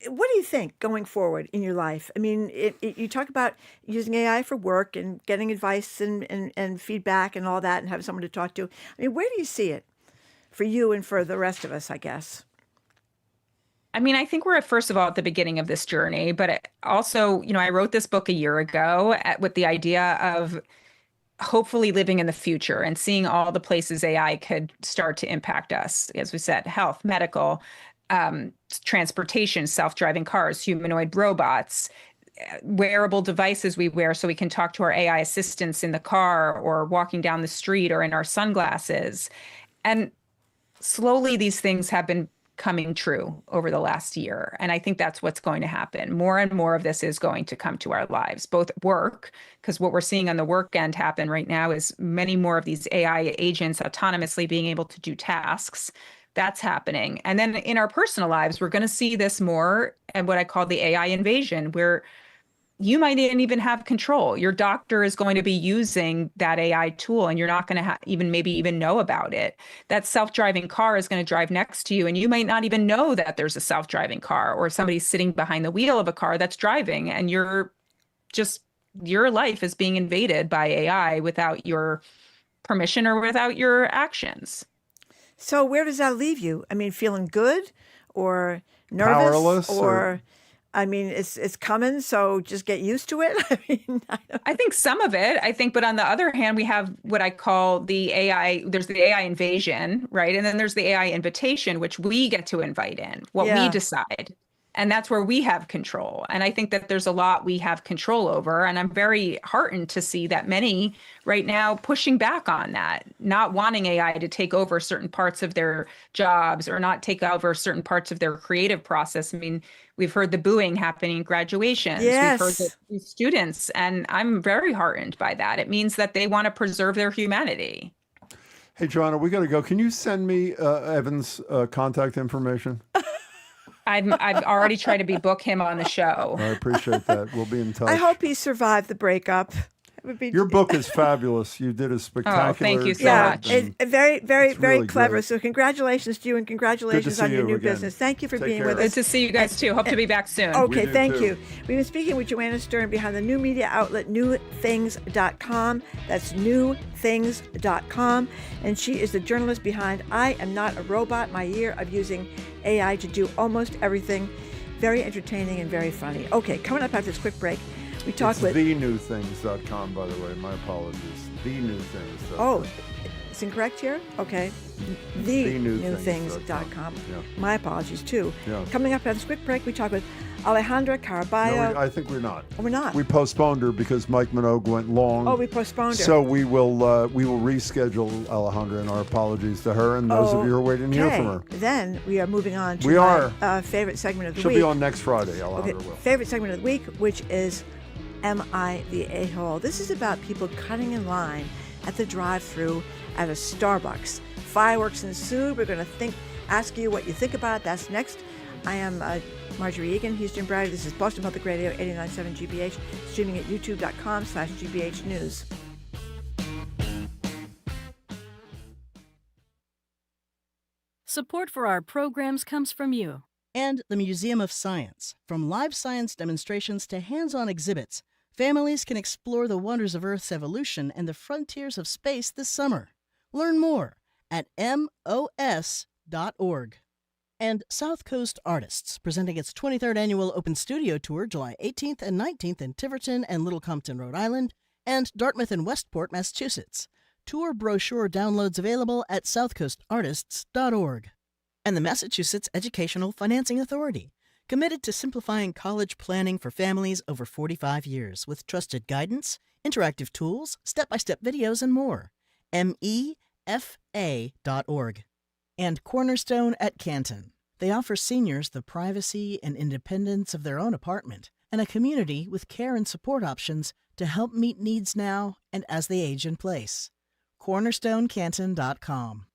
Speaker 8: what do you think going forward in your life? You talk about using AI for work and getting advice and feedback and all that and having someone to talk to. Where do you see it for you and for the rest of us, I guess?
Speaker 13: I think we're first of all at the beginning of this journey, but also, I wrote this book a year ago with the idea of hopefully living in the future and seeing all the places AI could start to impact us. As we said, health, medical, transportation, self-driving cars, humanoid robots, wearable devices we wear so we can talk to our AI assistants in the car or walking down the street or in our sunglasses. And slowly these things have been coming true over the last year. And I think that's what's going to happen. More and more of this is going to come to our lives, both at work, because what we're seeing on the work end happen right now is many more of these AI agents autonomously being able to do tasks. That's happening. And then in our personal lives, we're going to see this more and what I call the AI invasion, where you might even have control. Your doctor is going to be using that AI tool and you're not going to even know about it. That self-driving car is going to drive next to you and you might not even know that there's a self-driving car or somebody's sitting behind the wheel of a car that's driving, and your life is being invaded by AI without your permission or without your actions.
Speaker 8: So where does that leave you? I mean, feeling good or nervous?
Speaker 7: Powerless
Speaker 8: or I mean, it's coming, so just get used to it. I mean,
Speaker 13: I think some of it, but on the other hand, we have what I call the AI, there's the AI invasion, right? And then there's the AI invitation, which we get to invite in, what we decide. And that's where we have control. And I think that there's a lot we have control over. And I'm very heartened to see that many right now pushing back on that, not wanting AI to take over certain parts of their jobs or not take over certain parts of their creative process. I mean, we've heard the booing happening in graduations.
Speaker 8: Yes.
Speaker 13: We've heard the students, and I'm very heartened by that. It means that they want to preserve their humanity.
Speaker 7: Hey, Joanna, we got to go. Can you send me Evan's contact information?
Speaker 13: I've already tried to book him on the show.
Speaker 7: I appreciate that. We'll be in touch.
Speaker 8: I hope he survived the breakup.
Speaker 7: Your book is fabulous. You did a spectacular
Speaker 13: thank you so
Speaker 7: job.
Speaker 13: much.
Speaker 8: Very, very, very
Speaker 7: really
Speaker 8: clever.
Speaker 7: great.
Speaker 8: So congratulations to you and congratulations on your new business. Thank you for being with us.
Speaker 13: Good to see you guys too. Hope to be back soon.
Speaker 8: Okay, thank you. We've been speaking with Joanna Stern behind the new media outlet newthings.com. That's newthings.com. And she is the journalist behind I Am Not a Robot, my year of using AI to do almost everything. Very entertaining and very funny. Okay, coming up after this quick break, we talk with
Speaker 7: thenewthings.com, by the way. My apologies. Thenewthings.com.
Speaker 8: Oh, it's incorrect here? Okay. Thenewthings.com.
Speaker 7: Yeah.
Speaker 8: My apologies, too.
Speaker 7: Yeah.
Speaker 8: Coming up after this quick break, we talk with Alejandra Caraballo.
Speaker 7: No, I think we're not.
Speaker 8: Oh, we're not.
Speaker 7: We postponed her because Mike Minogue went long.
Speaker 8: Oh, we postponed her.
Speaker 7: So we will reschedule Alejandra, and our apologies to her and those of you who are waiting to hear from her.
Speaker 8: Then we are moving on to my favorite segment of the week.
Speaker 7: She'll be on next Friday, Alejandra will.
Speaker 8: Favorite segment of the week, which is Am I the A-hole? This is about people cutting in line at the drive-thru at a Starbucks. Fireworks ensued. We're going to ask you what you think about it. That's next. I am Marjorie Egan. He's Jim Browdy. This is Boston Public Radio 89.7 GBH, streaming at youtube.com/GBH News.
Speaker 3: Support for our programs comes from you.
Speaker 4: And the Museum of Science. From live science demonstrations to hands-on exhibits, families can explore the wonders of Earth's evolution and the frontiers of space this summer. Learn more at mos.org. And South Coast Artists, presenting its 23rd annual Open Studio Tour July 18th and 19th in Tiverton and Little Compton, Rhode Island, and Dartmouth and Westport, Massachusetts. Tour brochure downloads available at southcoastartists.org. And the Massachusetts Educational Financing Authority, committed to simplifying college planning for families over 45 years with trusted guidance, interactive tools, step-by-step videos, and more. MEFA.org. And Cornerstone at Canton. They offer seniors the privacy and independence of their own apartment and a community with care and support options to help meet needs now and as they age in place. CornerstoneCanton.com.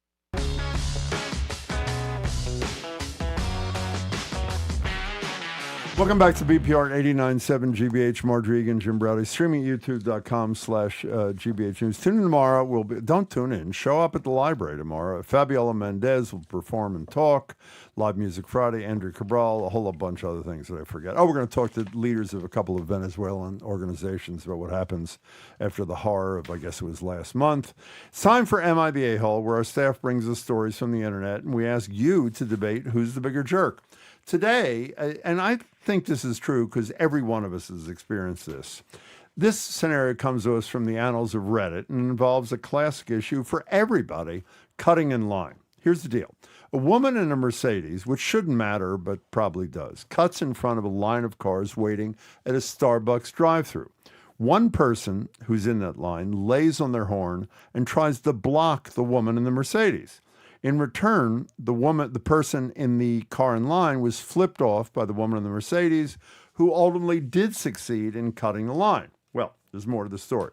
Speaker 7: Welcome back to BPR 89.7 GBH. Marjorie Egan, Jim Browdy, streaming at youtube.com/GBH News. Tune in tomorrow. Don't tune in. Show up at the library tomorrow. Fabiola Mendez will perform and talk. Live Music Friday. Andrew Cabral. A whole bunch of other things that I forget. Oh, we're going to talk to leaders of a couple of Venezuelan organizations about what happens after the horror of, I guess it was last month. It's time for Am I the A-hole, where our staff brings us stories from the internet, and we ask you to debate who's the bigger jerk. Today, and I think this is true because every one of us has experienced this. This scenario comes to us from the annals of Reddit and involves a classic issue for everybody, cutting in line. Here's the deal. A woman in a Mercedes, which shouldn't matter but probably does, cuts in front of a line of cars waiting at a Starbucks drive-thru. One person who's in that line lays on their horn and tries to block the woman in the Mercedes. In return, the person in the car in line was flipped off by the woman in the Mercedes, who ultimately did succeed in cutting the line. Well, there's more to the story.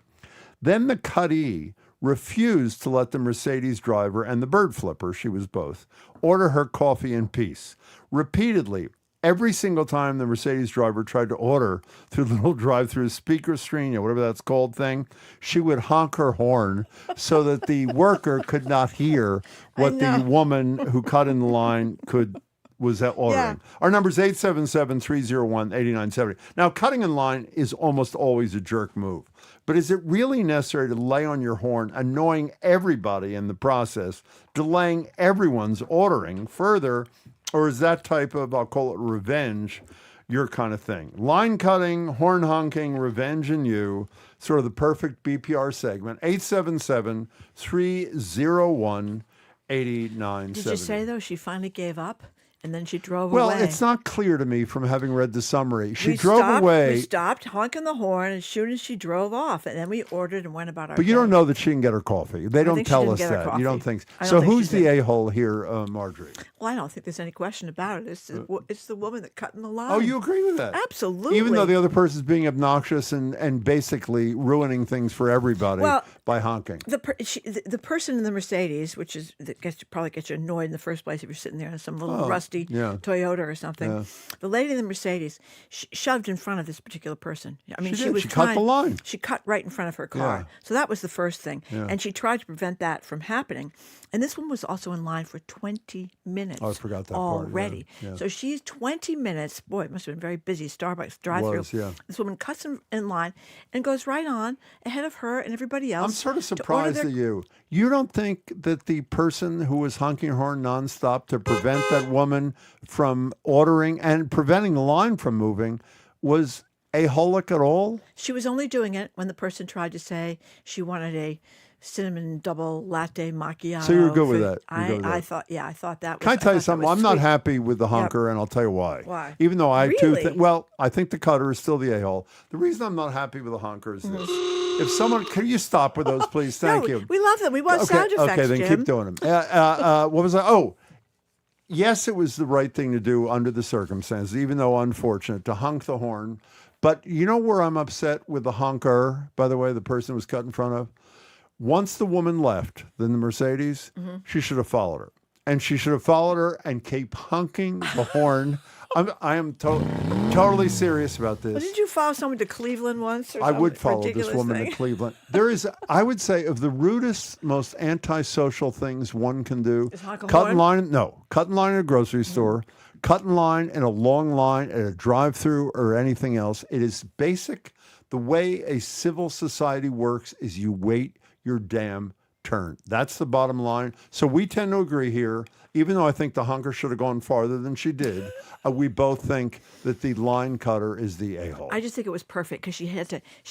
Speaker 7: Then the cuttee refused to let the Mercedes driver and the bird flipper, she was both, order her coffee in peace. Repeatedly, every single time the Mercedes driver tried to order through the little drive-through speaker screen, or whatever that's called thing, she would honk her horn so that the worker could not hear what the woman who cut in the line was ordering.
Speaker 8: Yeah.
Speaker 7: Our number is 877-301-8970. Now, cutting in line is almost always a jerk move. But is it really necessary to lay on your horn, annoying everybody in the process, delaying everyone's ordering further, or is that type of, I'll call it revenge, your kind of thing? Line cutting, horn honking, revenge and you, sort of the perfect BPR segment, 877-301-8970.
Speaker 8: Did you say, though, she finally gave up? And then she drove
Speaker 7: well,
Speaker 8: away.
Speaker 7: Well, it's not clear to me from having read the summary. She drove away.
Speaker 8: We stopped honking the horn as soon as she drove off. And then we ordered and went about our
Speaker 7: But you
Speaker 8: day.
Speaker 7: don't know that she didn't get her coffee. They don't tell us that. You don't think so. So who's the a-hole here, Marjorie?
Speaker 8: Well, I don't think there's any question about it. It's the woman that cut in the line.
Speaker 7: Oh, you agree with that?
Speaker 8: Absolutely.
Speaker 7: Even though the other person's being obnoxious and basically ruining things for everybody by honking.
Speaker 8: The person in the Mercedes, which is probably gets you annoyed in the first place if you're sitting there in some little rusty Toyota or something. Yeah. The lady in the Mercedes shoved in front of this particular person. I mean, she
Speaker 7: cut the line.
Speaker 8: She cut right in front of her car. Yeah. So that was the first thing. Yeah. And she tried to prevent that from happening. And this one was also in line for 20 minutes.
Speaker 7: Oh, I forgot that
Speaker 8: already.
Speaker 7: Part. Yeah.
Speaker 8: So she's 20 minutes. Boy, it must have been very busy. Starbucks drive-through.
Speaker 7: Yeah.
Speaker 8: This woman cuts in line and goes right on ahead of her and everybody else.
Speaker 7: I'm sort of surprised at you. You don't think that the person who was honking her horn nonstop to prevent that woman from ordering and preventing the line from moving was a-holic at all?
Speaker 8: She was only doing it when the person tried to say she wanted a cinnamon double latte macchiato.
Speaker 7: So you were good with that?
Speaker 8: I thought that was...
Speaker 7: Can I tell you something? I'm not happy with the honker, and I'll tell you why.
Speaker 8: Why?
Speaker 7: Even though I
Speaker 8: really?
Speaker 7: I think the cutter is still the a-hole. The reason I'm not happy with the honker is this. If someone... Can you stop with those, please? Thank you.
Speaker 8: We love them. We want sound effects,
Speaker 7: Okay, then
Speaker 8: Jim.
Speaker 7: keep doing them. What was I... Oh, yes, it was the right thing to do under the circumstances, even though unfortunate, to honk the horn. But you know where I'm upset with the honker, by the way, the person who was cut in front of? Once the woman left, then the Mercedes, she should have followed her. And she should have followed her and keep honking the horn. I am totally serious about this.
Speaker 8: Well, didn't you follow someone to Cleveland once? Or
Speaker 7: I would follow this woman to Cleveland. There is, I would say, of the rudest, most antisocial things one can do, cut in line at a grocery store, cut in line in a long line at a drive-through or anything else. It is basic. The way a civil society works is you wait your damn turn. That's the bottom line. So we tend to agree here, even though I think the honker should have gone farther than she did. We both think that the line cutter is the a-hole.
Speaker 8: I just think it was perfect because she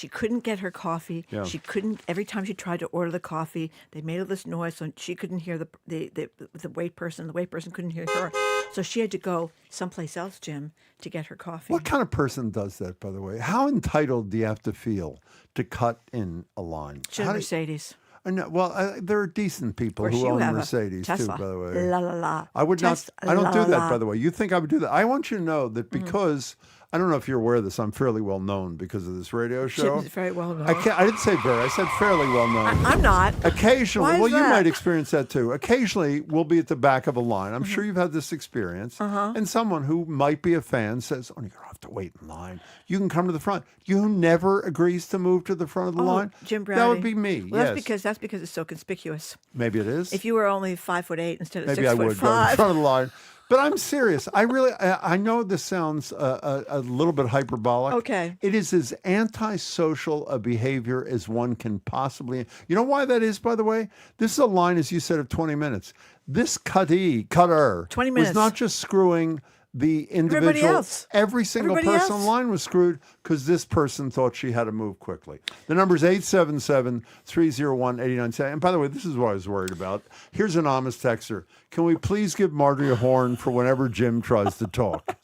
Speaker 8: couldn't get her coffee. Yeah. She couldn't, every time she tried to order the coffee, they made all this noise, so she couldn't hear the wait person. The wait person couldn't hear her. So she had to go someplace else, Jim, to get her coffee.
Speaker 7: What kind of person does that, by the way? How entitled do you have to feel to cut in a line?
Speaker 8: Mercedes.
Speaker 7: I know. Well, there are decent people who own Mercedes too, by the way.
Speaker 8: La la la.
Speaker 7: I would not. I don't do that, by the way. You think I would do that? I want you to know that because I don't know if you're aware of this. I'm fairly well known because of this radio show.
Speaker 8: Very well known.
Speaker 7: I didn't say very. I said fairly well known.
Speaker 8: I'm not.
Speaker 7: Occasionally, well, you might experience that too. Occasionally, we'll be at the back of a line. I'm sure you've had this experience. And someone who might be a fan says, "Oh, you don't have to wait in line. You can come to the front." You never agrees to move to the front of the line.
Speaker 8: Jim Browdy.
Speaker 7: That would be me.
Speaker 8: Well,
Speaker 7: yes.
Speaker 8: That's because it's so conspicuous.
Speaker 7: Maybe it is.
Speaker 8: If you were only 5'8" instead of 6'5",
Speaker 7: maybe I would go in front of the line. But I'm serious. I know this sounds a little bit hyperbolic.
Speaker 8: Okay.
Speaker 7: It is as antisocial a behavior as one can possibly. You know why that is, by the way? This is a line, as you said, of 20 minutes. This cutter
Speaker 8: 20 minutes.
Speaker 7: was not just screwing the individual.
Speaker 8: Everybody else.
Speaker 7: Every single person in line was screwed because this person thought she had to move quickly. The number is 877-301-8970. And by the way, this is what I was worried about. Here's an anonymous texter. Can we please give Marjorie a horn for whenever Jim tries to talk?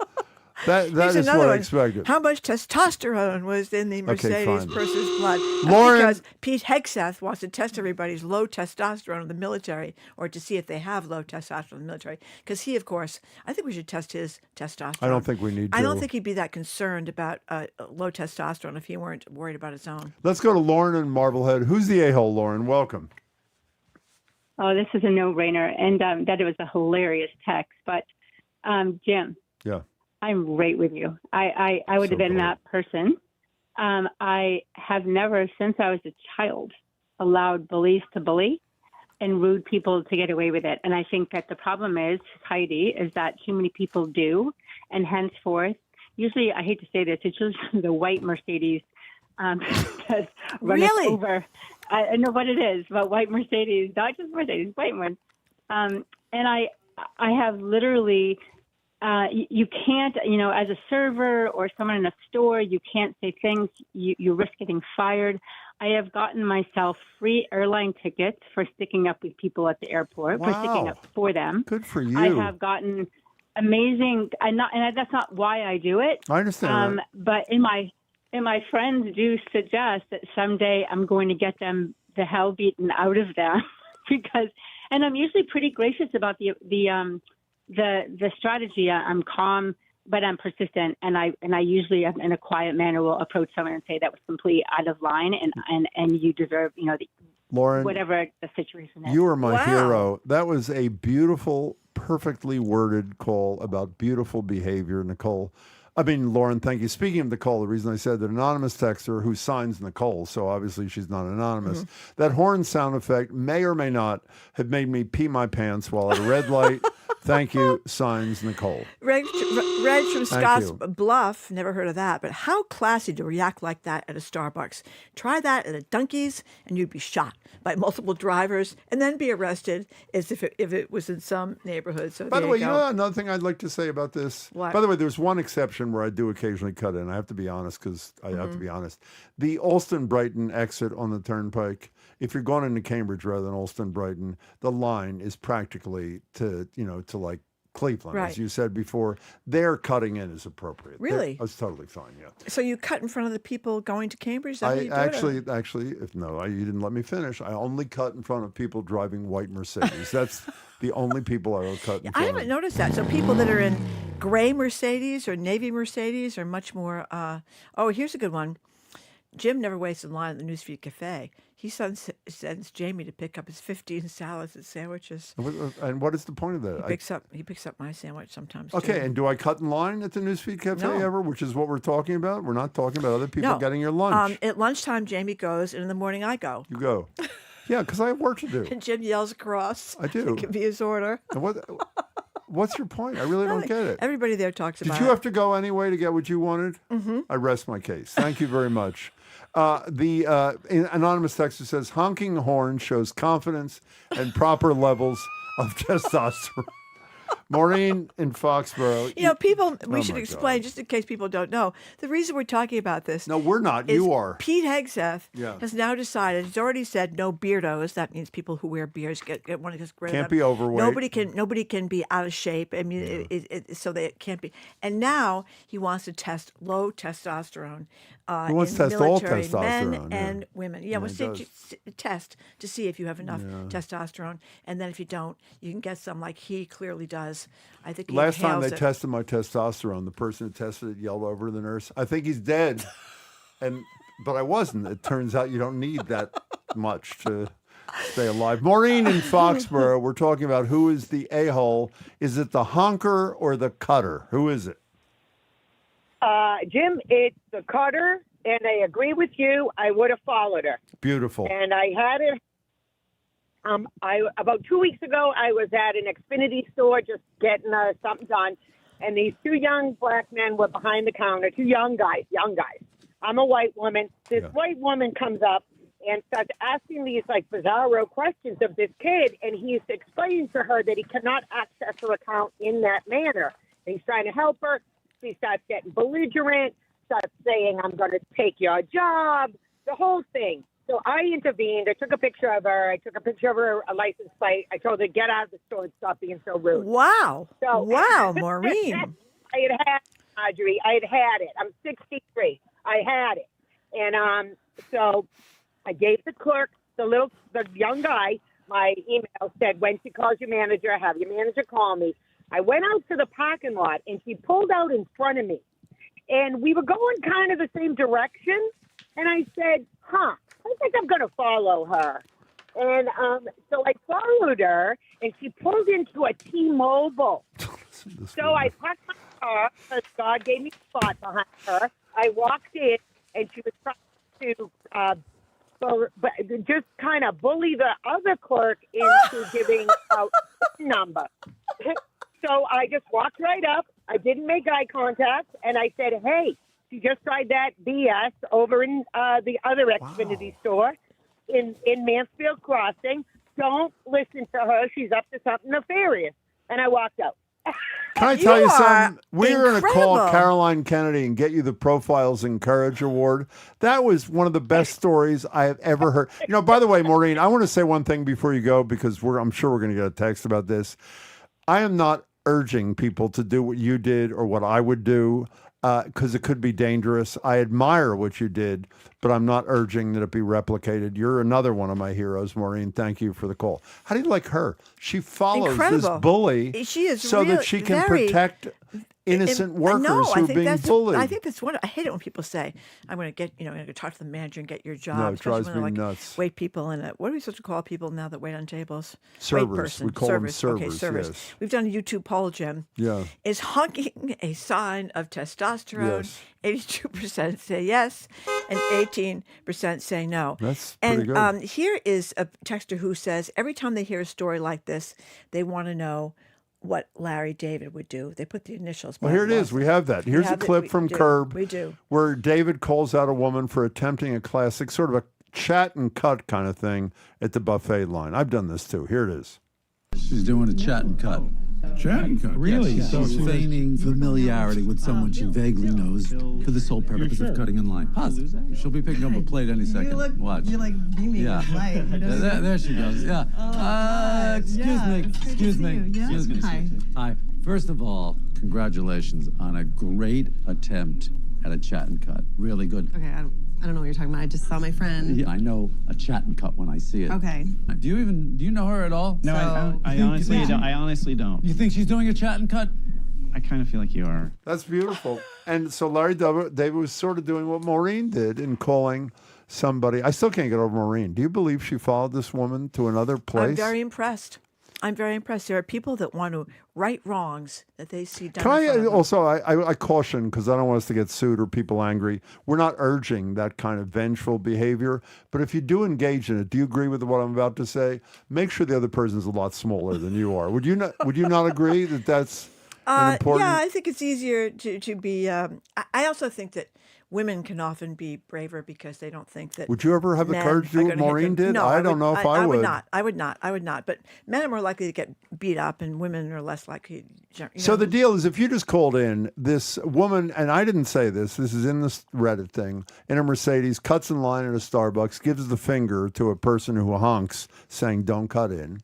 Speaker 7: That
Speaker 8: Here's
Speaker 7: is
Speaker 8: another
Speaker 7: what I
Speaker 8: one.
Speaker 7: expected.
Speaker 8: How much testosterone was in the Mercedes
Speaker 7: fine.
Speaker 8: person's blood?
Speaker 7: Lauren-
Speaker 8: Because Pete Hegseth wants to test everybody's low testosterone in the military, or to see if they have low testosterone in the military. Because he, of course, I think we should test his testosterone.
Speaker 7: I don't think we need to.
Speaker 8: I don't think he'd be that concerned about low testosterone if he weren't worried about his own.
Speaker 7: Let's go to Lauren in Marblehead. Who's the a-hole, Lauren? Welcome.
Speaker 15: Oh, this is a no-brainer, and that it was a hilarious text. But Jim,
Speaker 7: Yeah.
Speaker 15: I'm right with you. I would have been that person. I have never, since I was a child, allowed bullies to bully and rude people to get away with it. And I think that the problem is, Heidi, is that too many people do, and henceforth, usually, I hate to say this, it's usually the white Mercedes that's run us
Speaker 8: Really?
Speaker 15: over. I know what it is, but white Mercedes, not just Mercedes, white ones. And I have literally, you can't, as a server or someone in a store, you can't say things, you risk getting fired. I have gotten myself free airline tickets for sticking up with people at the airport, for sticking
Speaker 7: Wow.
Speaker 15: up for them.
Speaker 7: Good for you.
Speaker 15: I have gotten amazing, and that's not why I do it.
Speaker 7: I understand that.
Speaker 15: But my friends do suggest that someday I'm going to get them the hell beaten out of them because, and I'm usually pretty gracious about the strategy. I'm calm, but I'm persistent, and I usually in a quiet manner will approach someone and say that was completely out of line, and you deserve,
Speaker 7: Lauren,
Speaker 15: whatever the situation is.
Speaker 7: You are my hero. That was a beautiful, perfectly worded call about beautiful behavior, Nicole. Lauren, thank you. Speaking of Nicole, the reason I said that anonymous texter who signs Nicole, so obviously she's not anonymous, that horn sound effect may or may not have made me pee my pants while at a red light. Thank you, signs Nicole.
Speaker 8: Reg from
Speaker 7: Thank
Speaker 8: Scott's
Speaker 7: you.
Speaker 8: Bluff, never heard of that, but how classy to react like that at a Starbucks. Try that at a Dunkies, and you'd be shot by multiple drivers, and then be arrested as if it was in some neighborhood. So
Speaker 7: By the
Speaker 8: there
Speaker 7: way,
Speaker 8: you
Speaker 7: you
Speaker 8: go.
Speaker 7: know another thing I'd like to say about this?
Speaker 8: What?
Speaker 7: By the way, there's one exception where I do occasionally cut in. I have to be honest because I have to be honest. The Alston-Brighton exit on the Turnpike, if you're going into Cambridge rather than Alston-Brighton, the line is practically to like Cleveland,
Speaker 8: Right.
Speaker 7: as you said before. Their cutting in is appropriate.
Speaker 8: Really?
Speaker 7: That's totally fine, yeah.
Speaker 8: So you cut in front of the people going to Cambridge? Is that how you do it, or-
Speaker 7: You didn't let me finish. I only cut in front of people driving white Mercedes. That's the only people I will cut in front
Speaker 8: I
Speaker 7: of.
Speaker 8: haven't noticed that. So people that are in gray Mercedes or navy Mercedes are much more. Oh, here's a good one. Jim never waits in line at the Newsfeed Cafe. He sends Jamie to pick up his 15 salads and sandwiches.
Speaker 7: And what is the point of that?
Speaker 8: He picks up my sandwich sometimes.
Speaker 7: Okay,
Speaker 8: too.
Speaker 7: and do I cut in line at the Newsfeed Cafe
Speaker 8: No.
Speaker 7: ever, which is what we're talking about? We're not talking about other people
Speaker 8: No.
Speaker 7: getting your lunch.
Speaker 8: At lunchtime, Jamie goes, and in the morning, I go.
Speaker 7: You go. Yeah, because I have work to do.
Speaker 8: And Jim yells across.
Speaker 7: I do.
Speaker 8: It can be his order.
Speaker 7: And what's your point? I really don't get it.
Speaker 8: Everybody there talks
Speaker 7: Did
Speaker 8: about
Speaker 7: you
Speaker 8: it.
Speaker 7: have to go anyway to get what you wanted?
Speaker 8: Mhm.
Speaker 7: I rest my case. Thank you very much. The anonymous texter says, honking horn shows confidence and proper levels of testosterone. Maureen in Foxborough.
Speaker 8: People, we
Speaker 7: Oh
Speaker 8: should
Speaker 7: my
Speaker 8: explain, just in case people don't know, the reason we're talking about this.
Speaker 7: No, we're not.
Speaker 8: is
Speaker 7: You are.
Speaker 8: Pete Hegseth
Speaker 7: Yeah.
Speaker 8: has now decided, he's already said no beardos. That means people who wear beards get one of his
Speaker 7: Can't be overweight.
Speaker 8: Nobody can be out of shape. I mean, so they can't be. And now he wants to test low testosterone.
Speaker 7: He wants
Speaker 8: in
Speaker 7: to test all
Speaker 8: military men
Speaker 7: testosterone, yeah.
Speaker 8: and women. Yeah,
Speaker 7: Yeah,
Speaker 8: well,
Speaker 7: he does.
Speaker 8: test to see if you have enough
Speaker 7: Yeah.
Speaker 8: testosterone, and then if you don't, you can get some like he clearly does. I think he
Speaker 7: Last time
Speaker 8: inhales
Speaker 7: they
Speaker 8: it.
Speaker 7: tested my testosterone, the person who tested it yelled over to the nurse, I think he's dead. But I wasn't. It turns out you don't need that much to stay alive. Maureen in Foxborough, we're talking about who is the a-hole. Is it the honker or the cutter? Who is it?
Speaker 16: Jim, it's the cutter, and I agree with you. I would have followed her.
Speaker 7: Beautiful.
Speaker 16: And I had it. About 2 weeks ago, I was at an Xfinity store just getting something done, and these two young black men were behind the counter. Two young guys. I'm a white woman. This white woman comes up and starts asking these bizarro questions of this kid, and he's explaining to her that he cannot access her account in that manner. And he's trying to help her. She starts getting belligerent, starts saying, I'm going to take your job, the whole thing. So I intervened. I took a picture of her. I took a picture of her license plate. I told her, get out of the store and stop being so rude.
Speaker 8: Wow.
Speaker 16: So,
Speaker 8: Wow, Maureen.
Speaker 16: I had Marjorie. I had it. I'm 63. I had it. And so I gave the clerk, the young guy, my email, said, when she calls your manager, have your manager call me. I went out to the parking lot, and she pulled out in front of me. And we were going kind of the same direction. And I said, I think I'm going to follow her. And so I followed her, and she pulled into a T-Mobile. So I parked my car, because God gave me a spot behind her. I walked in, and she was trying to just kind of bully the other clerk into giving out a number. So I just walked right up. I didn't make eye contact, and I said, hey, she just tried that BS over in the other Xfinity store in Mansfield Crossing. Don't listen to her. She's up to something nefarious. And I walked out.
Speaker 7: Can I tell you something? We're going to call Caroline Kennedy and get you the Profiles in Courage Award. That was one of the best stories I have ever heard. You know, by the way, Maureen, I want to say one thing before you go, because I'm sure we're going to get a text about this. I am not urging people to do what you did or what I would do, because it could be dangerous. I admire what you did, but I'm not urging that it be replicated. You're another one of my heroes, Maureen. Thank you for the call. How do you like her? She follows this bully
Speaker 8: she is
Speaker 7: so that she can protect innocent workers who are being bullied.
Speaker 8: I think that's one. I hate it when people say, "I'm going to get, I'm going to talk to the manager and get your job."
Speaker 7: No, it drives me
Speaker 8: like
Speaker 7: nuts.
Speaker 8: Wait people in it. What are we supposed to call people now that wait on tables?
Speaker 7: Servers.
Speaker 8: Wait person.
Speaker 7: We call them servers.
Speaker 8: Okay, servers.
Speaker 7: Yes.
Speaker 8: We've done a YouTube poll, Jim.
Speaker 7: Yeah.
Speaker 8: Is honking a sign of testosterone?
Speaker 7: Yes.
Speaker 8: 82% say yes, and 18% say no.
Speaker 7: That's pretty good.
Speaker 8: And here is a texter who says every time they hear a story like this, they want to know what Larry David would do. They put the initials.
Speaker 7: Well, here it is. We have that. Here's a clip from Curb.
Speaker 8: We do.
Speaker 7: Where David calls out a woman for attempting a classic, sort of a chat and cut kind of thing at the buffet line. I've done this too. Here it is.
Speaker 17: She's doing a chat and cut.
Speaker 18: Chat and cut? Really?
Speaker 17: Yes,
Speaker 18: So
Speaker 17: she's feigning familiarity with someone she vaguely knows for the sole purpose of cutting in line. Pause. She'll be picking up a plate any second. Watch.
Speaker 19: You're like beaming.
Speaker 17: Yeah. There she goes. Yeah. Excuse me. Hi. First of all, congratulations on a great attempt at a chat and cut. Really good.
Speaker 19: Okay, I don't know what you're talking about. I just saw my friend.
Speaker 17: Yeah, I know a chat and cut when I see it.
Speaker 19: Okay.
Speaker 17: Do you know her at all?
Speaker 18: No, I honestly don't. I honestly don't.
Speaker 17: You think she's doing a chat and cut?
Speaker 18: I kind of feel like you are.
Speaker 7: That's beautiful. And so Larry David was sort of doing what Maureen did in calling somebody. I still can't get over Maureen. Do you believe she followed this woman to another place?
Speaker 8: I'm very impressed. There are people that want to right wrongs that they see done.
Speaker 7: Can
Speaker 8: in front
Speaker 7: I
Speaker 8: of them.
Speaker 7: also, I caution, because I don't want us to get sued or people angry. We're not urging that kind of vengeful behavior. But if you do engage in it, do you agree with what I'm about to say? Make sure the other person's a lot smaller than you are. Would you not agree that that's an important?
Speaker 8: Yeah, I think it's easier to be. I also think that women can often be braver because they don't think that.
Speaker 7: Would you ever have the courage to do what Maureen did?
Speaker 8: No,
Speaker 7: I don't know if I would.
Speaker 8: I would not. But men are more likely to get beat up, and women are less likely.
Speaker 7: So the deal is, if you just called in, this woman, and I didn't say this is in this Reddit thing, in a Mercedes, cuts in line at a Starbucks, gives the finger to a person who honks, saying, don't cut in.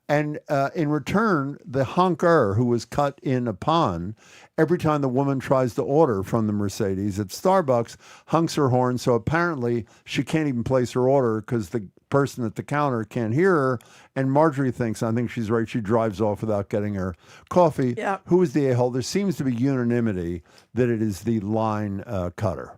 Speaker 7: And in return, the honker who was cut in upon, every time the woman tries to order from the Mercedes at Starbucks, honks her horn. So apparently she can't even place her order because the person at the counter can't hear her. And Marjorie thinks, I think she's right, she drives off without getting her coffee.
Speaker 8: Yeah.
Speaker 7: Who is the a-hole? There seems to be unanimity that it is the line cutter.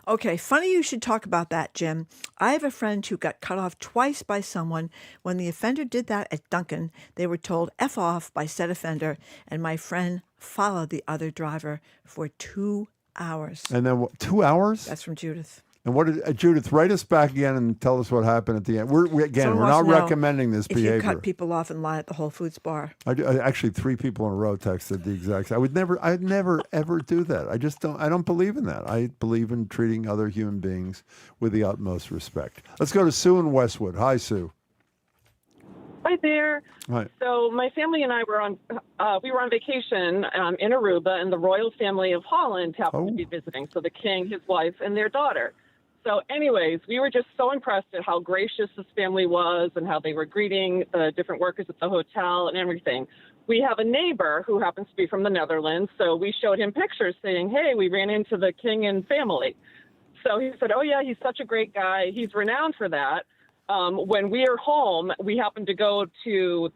Speaker 8: Okay, funny you should talk about that, Jim. I have a friend who got cut off twice by someone. When the offender did that at Dunkin', they were told F off by said offender, and my friend followed the other driver for 2 hours.
Speaker 7: And then 2 hours?
Speaker 8: That's from Judith.
Speaker 7: And what did Judith, write us back again and tell us what happened at the end. We're not recommending this behavior.
Speaker 8: If you cut people off in line at the Whole Foods bar.
Speaker 7: Actually, 3 people in a row texted the exact same. I'd never ever do that. I don't believe in that. I believe in treating other human beings with the utmost respect. Let's go to Sue in Westwood. Hi, Sue.
Speaker 24: Hi there.
Speaker 7: Hi.
Speaker 24: So my family and I were on vacation in Aruba, and the royal family of Holland happened to be visiting. So the king, his wife, and their daughter. So anyways, we were just so impressed at how gracious this family was and how they were greeting the different workers at the hotel and everything. we have a neighbor who happens to be from the Netherlands. So we showed him pictures saying, hey, we ran into the king and family. So he said, oh, yeah, he's such a great guy. He's renowned for that. When we are home, we happen to go to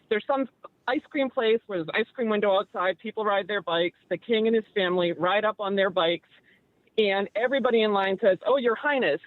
Speaker 24: there's some ice cream place where there's an ice cream window outside. People ride their bikes. The king and his family ride up on their bikes. And everybody in line says, oh, Your Highness,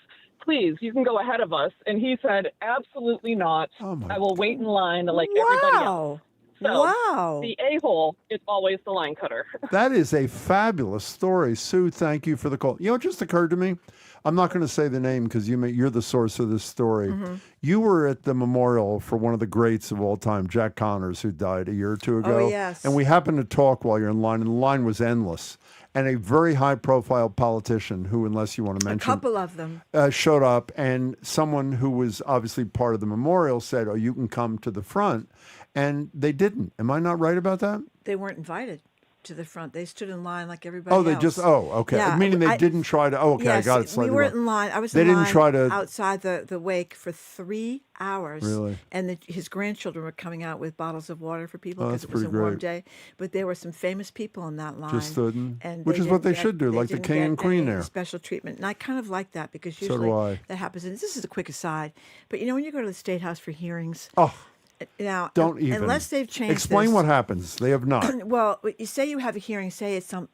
Speaker 24: please, you can go ahead of us. And he said, absolutely not. I will wait in line like everybody else. So the a-hole is always the line cutter.
Speaker 7: That is a fabulous story. Sue, thank you for the call. You know what just occurred to me? I'm not going to say the name because you're the source of this story.
Speaker 8: Mm-hmm.
Speaker 7: You were at the memorial for one of the greats of all time, Jack Connors, who died a year or two ago.
Speaker 8: Oh, yes.
Speaker 7: And we happened to talk while you're in line, and the line was endless. And a very high-profile politician who, unless you want to mention...
Speaker 8: A couple of them.
Speaker 7: Showed up, and someone who was obviously part of the memorial said, oh, you can come to the front. And they didn't. Am I not right about that?
Speaker 8: They weren't invited to the front. They stood in line like everybody else.
Speaker 7: They just, okay.
Speaker 8: Yeah,
Speaker 7: Meaning they didn't try to, okay,
Speaker 8: yes,
Speaker 7: I got it slightly
Speaker 8: we weren't
Speaker 7: wrong.
Speaker 8: in line. I was
Speaker 7: They
Speaker 8: in
Speaker 7: didn't
Speaker 8: line
Speaker 7: try to...
Speaker 8: outside the wake for 3 hours.
Speaker 7: Really?
Speaker 8: And his grandchildren were coming out with bottles of water for people
Speaker 7: Oh,
Speaker 8: because
Speaker 7: that's
Speaker 8: it was a
Speaker 7: pretty
Speaker 8: warm
Speaker 7: great.
Speaker 8: day. But there were some famous people in that line.
Speaker 7: Just stood in,
Speaker 8: and
Speaker 7: which is what they should do, like the
Speaker 8: didn't
Speaker 7: king
Speaker 8: get
Speaker 7: and queen
Speaker 8: any
Speaker 7: there.
Speaker 8: Special treatment. And I kind of like that because
Speaker 7: So
Speaker 8: usually
Speaker 7: do I.
Speaker 8: that happens. And this is a quick aside. But you know, when you go to the State House for hearings... Now,
Speaker 7: Don't even.
Speaker 8: Unless they've changed
Speaker 7: Explain
Speaker 8: this.
Speaker 7: what happens. They have not.
Speaker 8: Well, you say you have a hearing, say it's some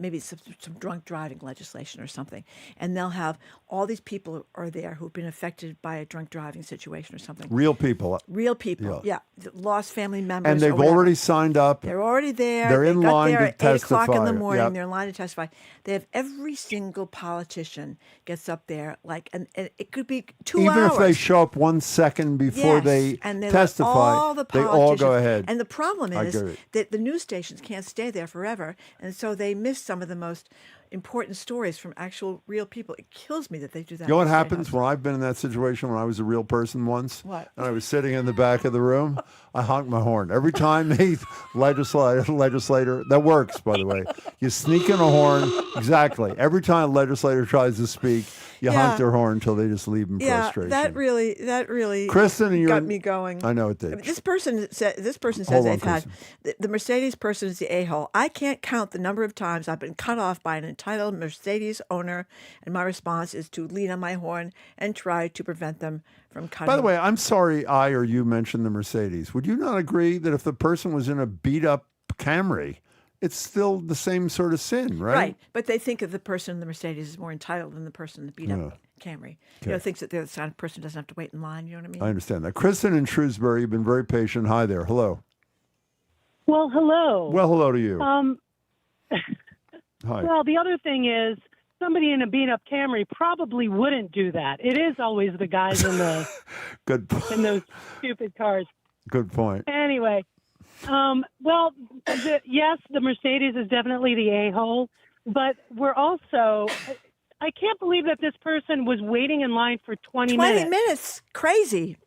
Speaker 8: drunk driving legislation or something, and they'll have all these people are there who've been affected by a drunk driving situation or something.
Speaker 7: Real people.
Speaker 8: Real people, yeah. Lost family members.
Speaker 7: And they've already signed up.
Speaker 8: They're already there.
Speaker 7: They're in
Speaker 8: got
Speaker 7: line
Speaker 8: there
Speaker 7: to
Speaker 8: at 8 o'clock in the
Speaker 7: testify.
Speaker 8: morning.
Speaker 7: Yep.
Speaker 8: They're in line to testify. They have every single politician gets up there, and it could be 2 hours.
Speaker 7: Even if they show up 1 second before
Speaker 8: Yes,
Speaker 7: they
Speaker 8: and let
Speaker 7: testify,
Speaker 8: all the
Speaker 7: they all go
Speaker 8: politicians-
Speaker 7: ahead.
Speaker 8: And the problem
Speaker 7: I
Speaker 8: is
Speaker 7: get it.
Speaker 8: that the news stations can't stay there forever, and so they miss some of the most important stories from actual real people. It kills me that they do that.
Speaker 7: You know what
Speaker 8: in the State
Speaker 7: happens
Speaker 8: House.
Speaker 7: when I've been in that situation when I was a real person once?
Speaker 8: What?
Speaker 7: And I was sitting in the back of the room, I honked my horn. Every time the legislator, that works, by the way. You sneak in a horn, exactly. Every time a legislator tries to speak, you honk their horn until they just leave in frustration.
Speaker 8: that really
Speaker 7: Kristen, and
Speaker 8: got me going.
Speaker 7: I know it did.
Speaker 8: This person says
Speaker 7: Hold on,
Speaker 8: they've had the Mercedes person is the a-hole. I can't count the number of times I've been cut off by an entitled Mercedes owner, and my response is to lean on my horn and try to prevent them from cutting.
Speaker 7: By the way, I'm sorry I or you mentioned the Mercedes. Would you not agree that if the person was in a beat-up Camry, it's still the same sort of sin, right?
Speaker 8: Right, but they think of the person in the Mercedes is more entitled than the person in the beat-up Camry.
Speaker 7: Okay.
Speaker 8: Thinks that the other side person doesn't have to wait in line. You know what I mean?
Speaker 7: I understand that. Kristen in Shrewsbury, you've been very patient. Hi there. Hello.
Speaker 1: Well, hello.
Speaker 7: Well, hello to you. Hi.
Speaker 1: Well, the other thing is somebody in a beat-up Camry probably wouldn't do that. It is always the guys in the in those stupid cars.
Speaker 7: Good point.
Speaker 1: Anyway, yes, the Mercedes is definitely the a-hole, but we're also. I can't believe that this person was waiting in line for 20 minutes.
Speaker 8: 20 minutes, crazy.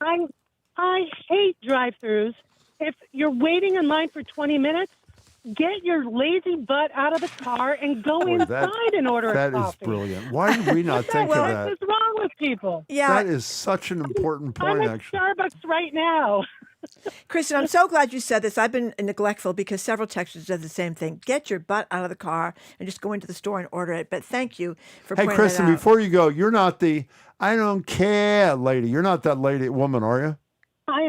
Speaker 1: I hate drive-thrus. If you're waiting in line for 20 minutes, get your lazy butt out of the car and go inside and order a coffee.
Speaker 7: That is brilliant. Why did we not think of that?
Speaker 1: What is wrong with people?
Speaker 7: That is such an important point,
Speaker 1: I'm at
Speaker 7: actually.
Speaker 1: Starbucks right now.
Speaker 8: Kristen, I'm so glad you said this. I've been neglectful because several texters did the same thing. Get your butt out of the car and just go into the store and order it. But thank you for pointing
Speaker 7: Kristen,
Speaker 8: that out.
Speaker 7: before you go, you're not the I don't care lady. You're not that woman, are you?
Speaker 1: I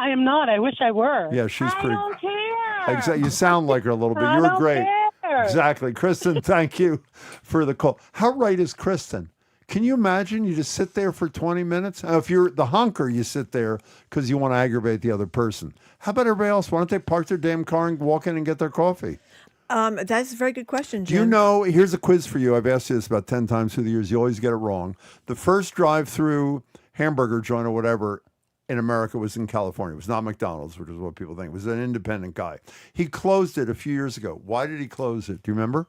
Speaker 1: am not. I wish I were.
Speaker 7: Yeah, she's pretty.
Speaker 1: I don't care.
Speaker 7: Exactly. You sound like her a little bit.
Speaker 1: I
Speaker 7: You're
Speaker 1: don't
Speaker 7: great.
Speaker 1: care.
Speaker 7: Exactly. Kristen, thank you for the call. How right is Kristen? Can you imagine you just sit there for 20 minutes? If you're the honker, you sit there because you want to aggravate the other person. How about everybody else? Why don't they park their damn car and walk in and get their coffee?
Speaker 8: That's a very good question,
Speaker 7: Do
Speaker 8: Jim.
Speaker 7: you know, here's a quiz for you. I've asked you this about 10 times through the years. You always get it wrong. The first drive-through hamburger joint or whatever in America was in California. It was not McDonald's, which is what people think. It was an independent guy. He closed it a few years ago. Why did he close it? Do you remember?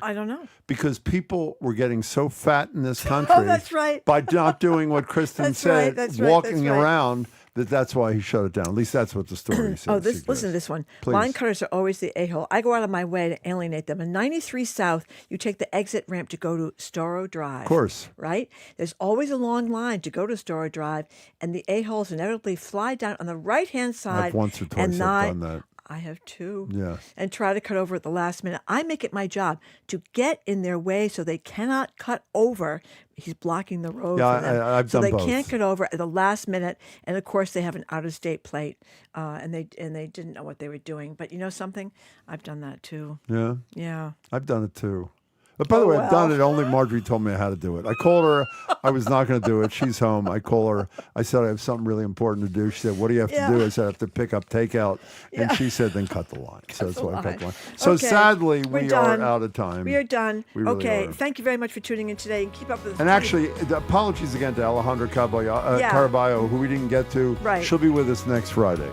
Speaker 8: I don't know.
Speaker 7: Because people were getting so fat in this country
Speaker 8: that's right.
Speaker 7: by not doing what Kristen
Speaker 8: That's right,
Speaker 7: said,
Speaker 8: that's right,
Speaker 7: walking
Speaker 8: that's right.
Speaker 7: around that's why he shut it down. At least that's what the story says.
Speaker 8: Listen to this one.
Speaker 7: Please.
Speaker 8: Line cutters are always the a-hole. I go out of my way to alienate them. In 93 South, you take the exit ramp to go to Storrow Drive.
Speaker 7: Of course.
Speaker 8: Right? There's always a long line to go to Storrow Drive, and the a-holes inevitably fly down on the right-hand side.
Speaker 7: I've once or twice done that.
Speaker 8: I have too.
Speaker 7: Yeah.
Speaker 8: And try to cut over at the last minute. I make it my job to get in their way so they cannot cut over. He's blocking the road
Speaker 7: Yeah,
Speaker 8: for them.
Speaker 7: I've
Speaker 8: so
Speaker 7: done
Speaker 8: they
Speaker 7: both.
Speaker 8: can't get over at the last minute. And of course, they have an out-of-state plate, and they didn't know what they were doing. But you know something? I've done that too.
Speaker 7: Yeah.
Speaker 8: Yeah.
Speaker 7: I've done it too. But by the way, I've done it. Only Marjorie told me how to do it. I called her. I was not going to do it. She's home. I call her. I said, I have something really important to do. She said, what do you have to do? I said, I have to pick up takeout. And she said, then cut the line. So that's why I cut the line. So sadly, we are out of time.
Speaker 8: We are done.
Speaker 7: We really
Speaker 8: okay.
Speaker 7: are.
Speaker 8: Thank you very much for tuning in today. And keep up with us.
Speaker 7: And actually, the apologies again to Alejandra Caraballo, who we didn't get to.
Speaker 8: Right.
Speaker 7: She'll be with us next Friday.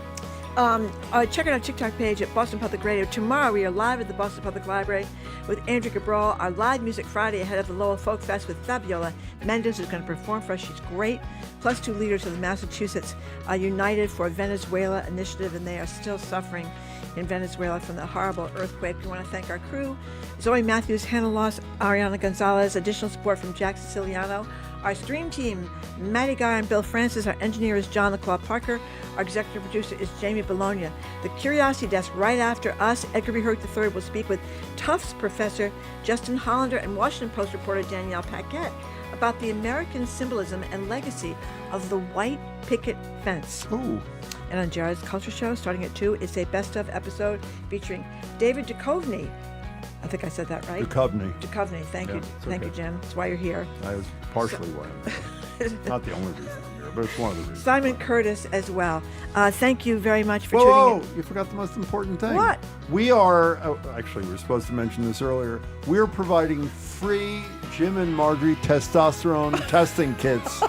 Speaker 8: Check out our TikTok page at Boston Public Radio. Tomorrow we are live at the Boston Public Library with Andrea Cabral. Our live music Friday ahead of the Lowell Folk Fest with Fabiola Mendes, who's going to perform for us. She's great. Plus 2 leaders of the Massachusetts United for Venezuela initiative, and they are still suffering in Venezuela from the horrible earthquake. We want to thank our crew, Zoe Matthews, Hannah Loss, Ariana Gonzalez, additional support from Jack Siciliano. Our stream team, Maddie Guy and Bill Francis. Our engineer is John LaClaw Parker. Our executive producer is Jamie Bologna. The Curiosity Desk right after us, Edgar B. Hurd III will speak with Tufts professor Justin Hollander and Washington Post reporter Danielle Paquette about the American symbolism and legacy of the white picket fence.
Speaker 7: Ooh.
Speaker 8: And on Jared's Culture Show, starting at 2, it's a best-of episode featuring David Duchovny. I think I said that right.
Speaker 7: Duchovny.
Speaker 8: Thank you. Thank you, Jim. That's why you're here.
Speaker 7: I was partially why I'm here. Not the only reason I'm here, but it's one of the reasons.
Speaker 8: Simon Curtis as well. Thank you very much for
Speaker 7: tuning
Speaker 8: in.
Speaker 7: You forgot the most important thing.
Speaker 8: What?
Speaker 7: We are, actually, we were supposed to mention this earlier. We are providing free Jim and Marjorie testosterone testing kits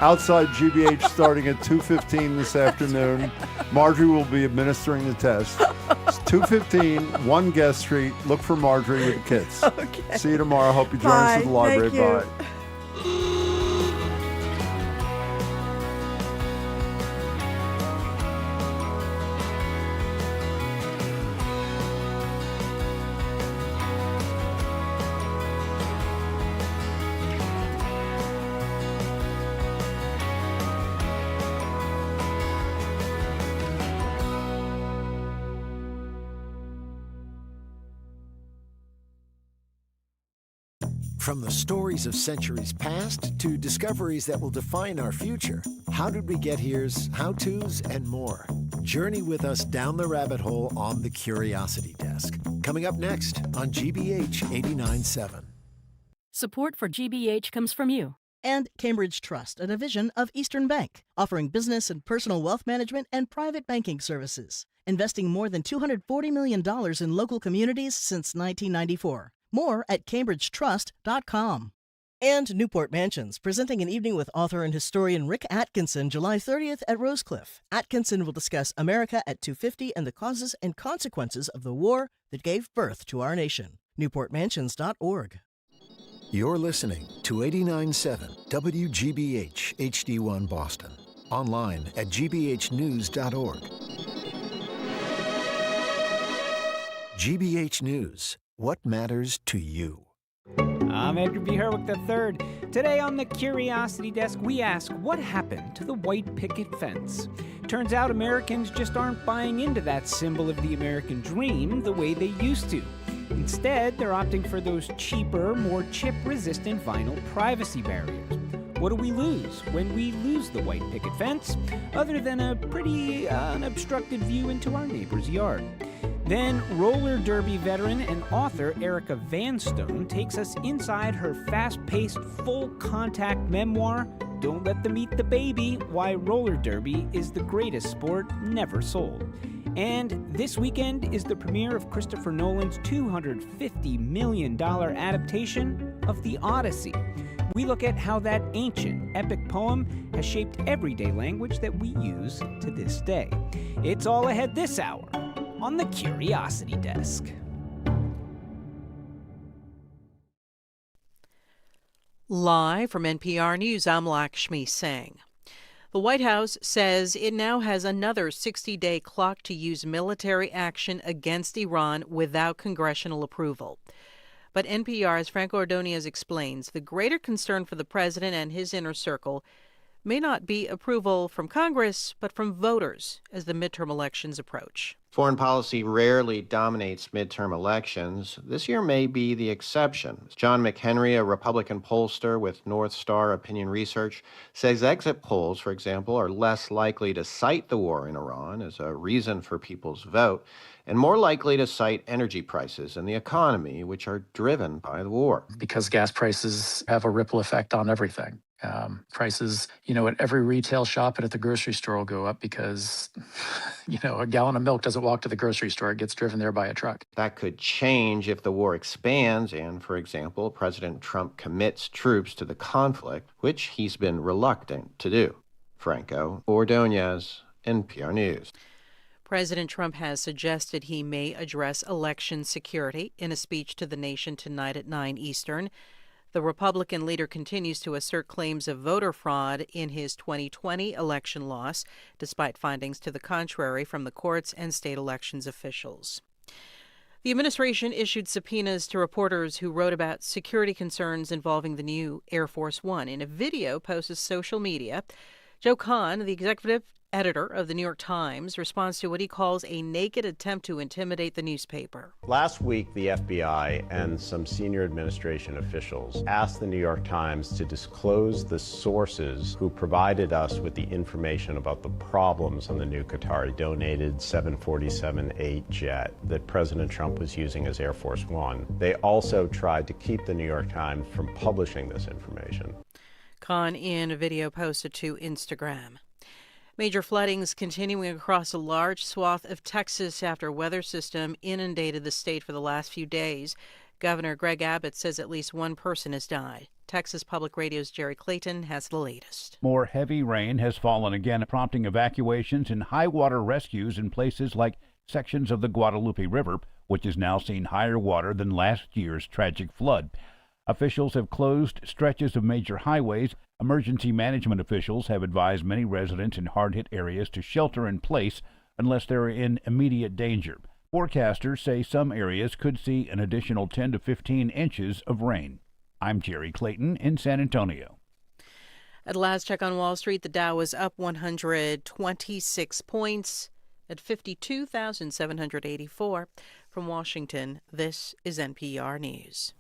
Speaker 7: outside GBH starting at 2:15 this afternoon. Marjorie will be administering the test. It's 2:15, 1 Guest Street. Look for Marjorie with the kits.
Speaker 8: Okay.
Speaker 7: See you tomorrow. Hope you join us at the library.
Speaker 8: Thank you.
Speaker 7: Bye.
Speaker 23: From the stories of centuries past to discoveries that will define our future, How Did We Get Here's, how-tos, and more. Journey with us down the rabbit hole on the Curiosity Desk. Coming up next on GBH 89.7.
Speaker 3: Support for GBH comes from you.
Speaker 4: And Cambridge Trust, a division of Eastern Bank, offering business and personal wealth management and private banking services, investing more than $240 million in local communities since 1994. More at cambridgetrust.com. And Newport Mansions, presenting an evening with author and historian Rick Atkinson, July 30th at Rosecliff. Atkinson will discuss America at 250 and the causes and consequences of the war that gave birth to our nation. NewportMansions.org.
Speaker 23: You're listening to 89.7 WGBH HD1 Boston. Online at gbhnews.org. GBH News. What matters to you?
Speaker 5: I'm Edgar B. Herwick III. Today on the Curiosity Desk, we ask what happened to the white picket fence. Turns out Americans just aren't buying into that symbol of the American dream the way they used to. Instead, they're opting for those cheaper, more chip-resistant vinyl privacy barriers. What do we lose when we lose the white picket fence, other than a pretty unobstructed view into our neighbor's yard? Then, roller derby veteran and author Erica Vanstone takes us inside her fast-paced, full-contact memoir, Don't Let Them Eat the Baby, Why Roller Derby is the Greatest Sport Never Sold. And this weekend is the premiere of Christopher Nolan's $250 million adaptation of the Odyssey. We look at how that ancient, epic poem has shaped everyday language that we use to this day. It's all ahead this hour on the Curiosity Desk.
Speaker 20: Live from NPR News, I'm Lakshmi Singh.
Speaker 6: The White House says it now has another 60-day clock to use military action against Iran without congressional approval. But NPR's Franco Ordonez explains the greater concern for the president and his inner circle may not be approval from Congress, but from voters as the midterm elections approach.
Speaker 20: Foreign policy rarely dominates midterm elections. This year may be the exception. John McHenry, a Republican pollster with North Star Opinion Research, says exit polls, for example, are less likely to cite the war in Iran as a reason for people's vote, and more likely to cite energy prices and the economy, which are driven by the war.
Speaker 21: Because gas prices have a ripple effect on everything. Prices, at every retail shop and at the grocery store will go up because, a gallon of milk doesn't walk to the grocery store. It gets driven there by a truck.
Speaker 20: That could change if the war expands and, for example, President Trump commits troops to the conflict, which he's been reluctant to do. Franco Ordonez, NPR News.
Speaker 6: President Trump has suggested he may address election security in a speech to the nation tonight at 9 Eastern. The Republican leader continues to assert claims of voter fraud in his 2020 election loss, despite findings to the contrary from the courts and state elections officials. The administration issued subpoenas to reporters who wrote about security concerns involving the new Air Force One. In a video posted to social media, Joe Kahn, the executive editor of the New York Times, responds to what he calls a naked attempt to intimidate the newspaper.
Speaker 22: Last week, the FBI and some senior administration officials asked the New York Times to disclose the sources who provided us with the information about the problems on the new Qatari-donated 747-8 jet that President Trump was using as Air Force One. They also tried to keep the New York Times from publishing this information.
Speaker 6: Kahn in a video posted to Instagram. Major floodings continuing across a large swath of Texas after a weather system inundated the state for the last few days. Governor Greg Abbott says at least one person has died. Texas Public Radio's Jerry Clayton has the latest.
Speaker 25: More heavy rain has fallen again, prompting evacuations and high water rescues in places like sections of the Guadalupe River, which has now seen higher water than last year's tragic flood. Officials have closed stretches of major highways. Emergency management officials have advised many residents in hard-hit areas to shelter in place unless they're in immediate danger. Forecasters say some areas could see an additional 10 to 15 inches of rain. I'm Jerry Clayton in San Antonio.
Speaker 6: At last check on Wall Street, the Dow was up 126 points at 52,784. From Washington, this is NPR News.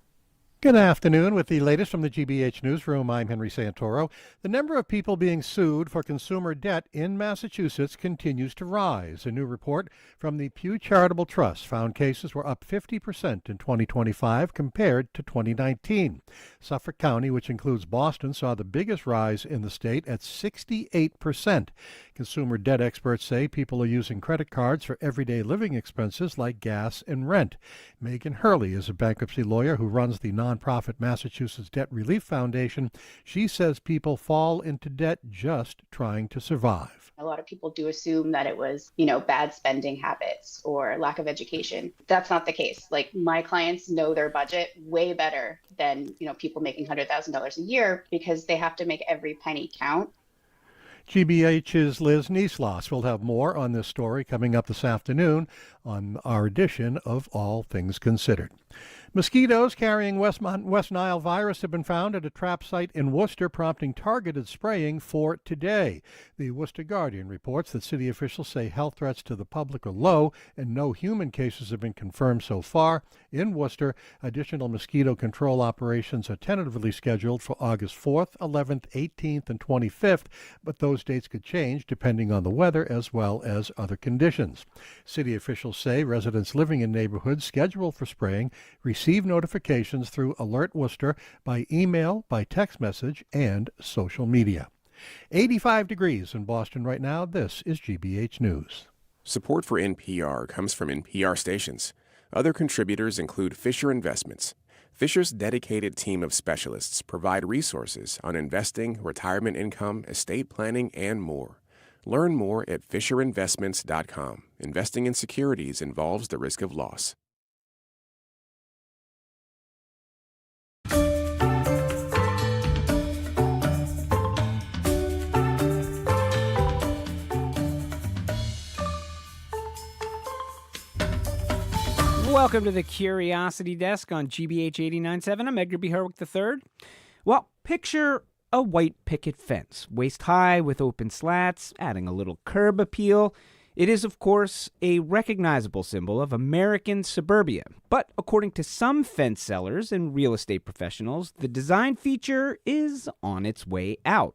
Speaker 26: Good afternoon. With the latest from the GBH Newsroom, I'm Henry Santoro. The number of people being sued for consumer debt in Massachusetts continues to rise. A new report from the Pew Charitable Trust found cases were up 50% in 2025 compared to 2019. Suffolk County, which includes Boston, saw the biggest rise in the state at 68%. Consumer debt experts say people are using credit cards for everyday living expenses like gas and rent. Megan Hurley is a bankruptcy lawyer who runs the nonprofit Massachusetts Debt Relief Foundation. She says people fall into debt just trying to survive.
Speaker 27: A lot of people do assume that it was, bad spending habits or lack of education. That's not the case. Like, my clients know their budget way better than, people making $100,000 a year because they have to make every penny count.
Speaker 26: GBH's Liz Niesloss will have more on this story coming up this afternoon on our edition of All Things Considered. Mosquitoes carrying West Nile virus have been found at a trap site in Worcester, prompting targeted spraying for today. The Worcester Guardian reports that city officials say health threats to the public are low and no human cases have been confirmed so far. In Worcester, additional mosquito control operations are tentatively scheduled for August 4th, 11th, 18th, and 25th, but those dates could change depending on the weather as well as other conditions. City officials say residents living in neighborhoods scheduled for spraying receive notifications through Alert Worcester by email, by text message, and social media. 85 degrees in Boston right now. This is GBH News.
Speaker 28: Support for NPR comes from NPR stations. Other contributors include Fisher Investments. Fisher's dedicated team of specialists provide resources on investing, retirement income, estate planning, and more. Learn more at FisherInvestments.com. Investing in securities involves the risk of loss.
Speaker 5: Welcome to the Curiosity Desk on GBH 89.7. I'm Edgar B. Herwick III. Well, picture a white picket fence, waist high with open slats, adding a little curb appeal. It is, of course, a recognizable symbol of American suburbia. But according to some fence sellers and real estate professionals, the design feature is on its way out.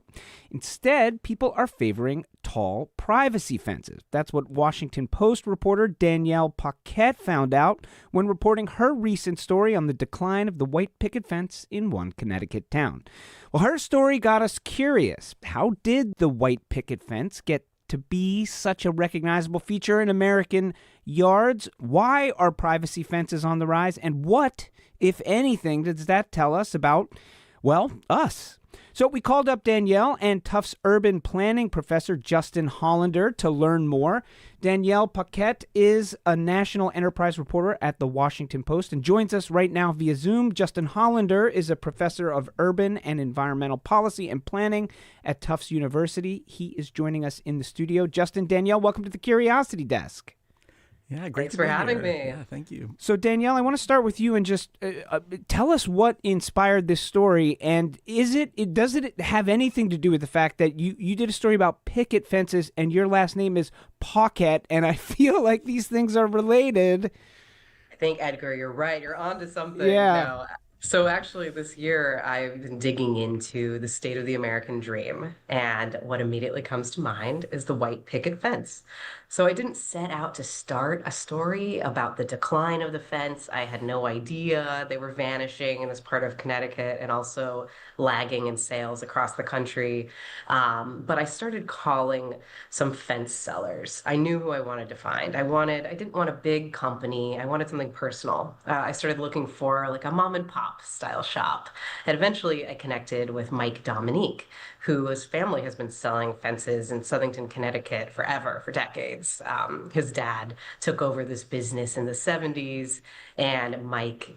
Speaker 5: Instead, people are favoring tall privacy fences. That's what Washington Post reporter Danielle Paquette found out when reporting her recent story on the decline of the white picket fence in one Connecticut town. Well, her story got us curious. How did the white picket fence get to be such a recognizable feature in American yards? Why are privacy fences on the rise? And what, if anything, does that tell us about, well, us? So we called up Danielle and Tufts urban planning professor Justin Hollander to learn more. Danielle Paquette is a national enterprise reporter at the Washington Post and joins us right now via Zoom. Justin Hollander is a professor of urban and environmental policy and planning at Tufts University. He is joining us in the studio. Justin, Danielle, welcome to the Curiosity Desk.
Speaker 2: Yeah, great.
Speaker 9: Thanks for having me.
Speaker 2: Yeah, thank you.
Speaker 5: So, Danielle, I want to start with you and just tell us what inspired this story, and does it have anything to do with the fact that you did a story about picket fences and your last name is Paquette, and I feel like these things are related.
Speaker 9: I think, Edgar, you're right. You're onto something.
Speaker 5: Yeah.
Speaker 9: Now, so actually this year I've been digging into the state of the American dream, and what immediately comes to mind is the white picket fence. So I didn't set out to start a story about the decline of the fence. I had no idea they were vanishing as part of Connecticut and also lagging in sales across the country. But I started calling some fence sellers. I knew who I wanted to find. I didn't want a big company. I wanted something personal. I started looking for like a mom and pop style shop. And eventually I connected with Mike Dominique, whose family has been selling fences in Southington, Connecticut forever, for decades. His dad took over this business in the 70s, and Mike,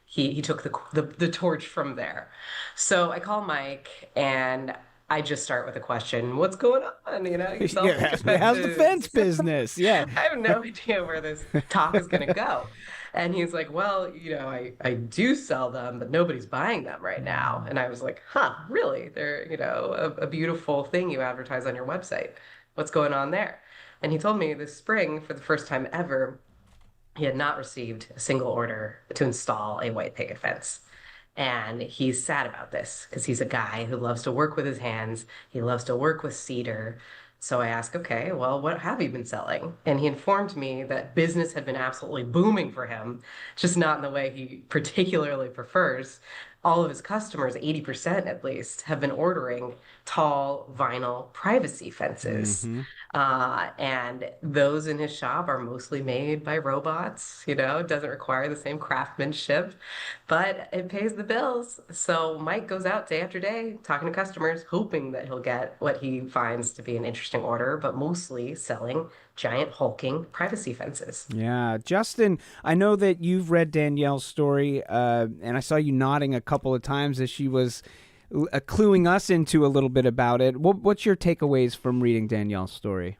Speaker 9: he took the torch from there. So I call Mike, and I just start with a question: what's going on? You sell
Speaker 5: How's the fence business? Yeah.
Speaker 9: I have no idea where this talk is going to go. And he's like, well, I do sell them, but nobody's buying them right now. And I was like, really? They're, a beautiful thing you advertise on your website. What's going on there? And he told me this spring, for the first time ever, he had not received a single order to install a white picket fence. And he's sad about this because he's a guy who loves to work with his hands. He loves to work with cedar. So I asked, okay, well, what have you been selling? And he informed me that business had been absolutely booming for him, just not in the way he particularly prefers. All of his customers, 80% at least, have been ordering tall vinyl privacy fences.
Speaker 5: Mm-hmm.
Speaker 9: And those in his shop are mostly made by robots. It doesn't require the same craftsmanship, but it pays the bills. So Mike goes out day after day talking to customers, hoping that he'll get what he finds to be an interesting order, but mostly selling giant hulking privacy fences.
Speaker 5: Yeah. Justin, I know that you've read Danielle's story, and I saw you nodding a couple of times as she was cluing us into a little bit about it. What's your takeaways from reading Danielle's story?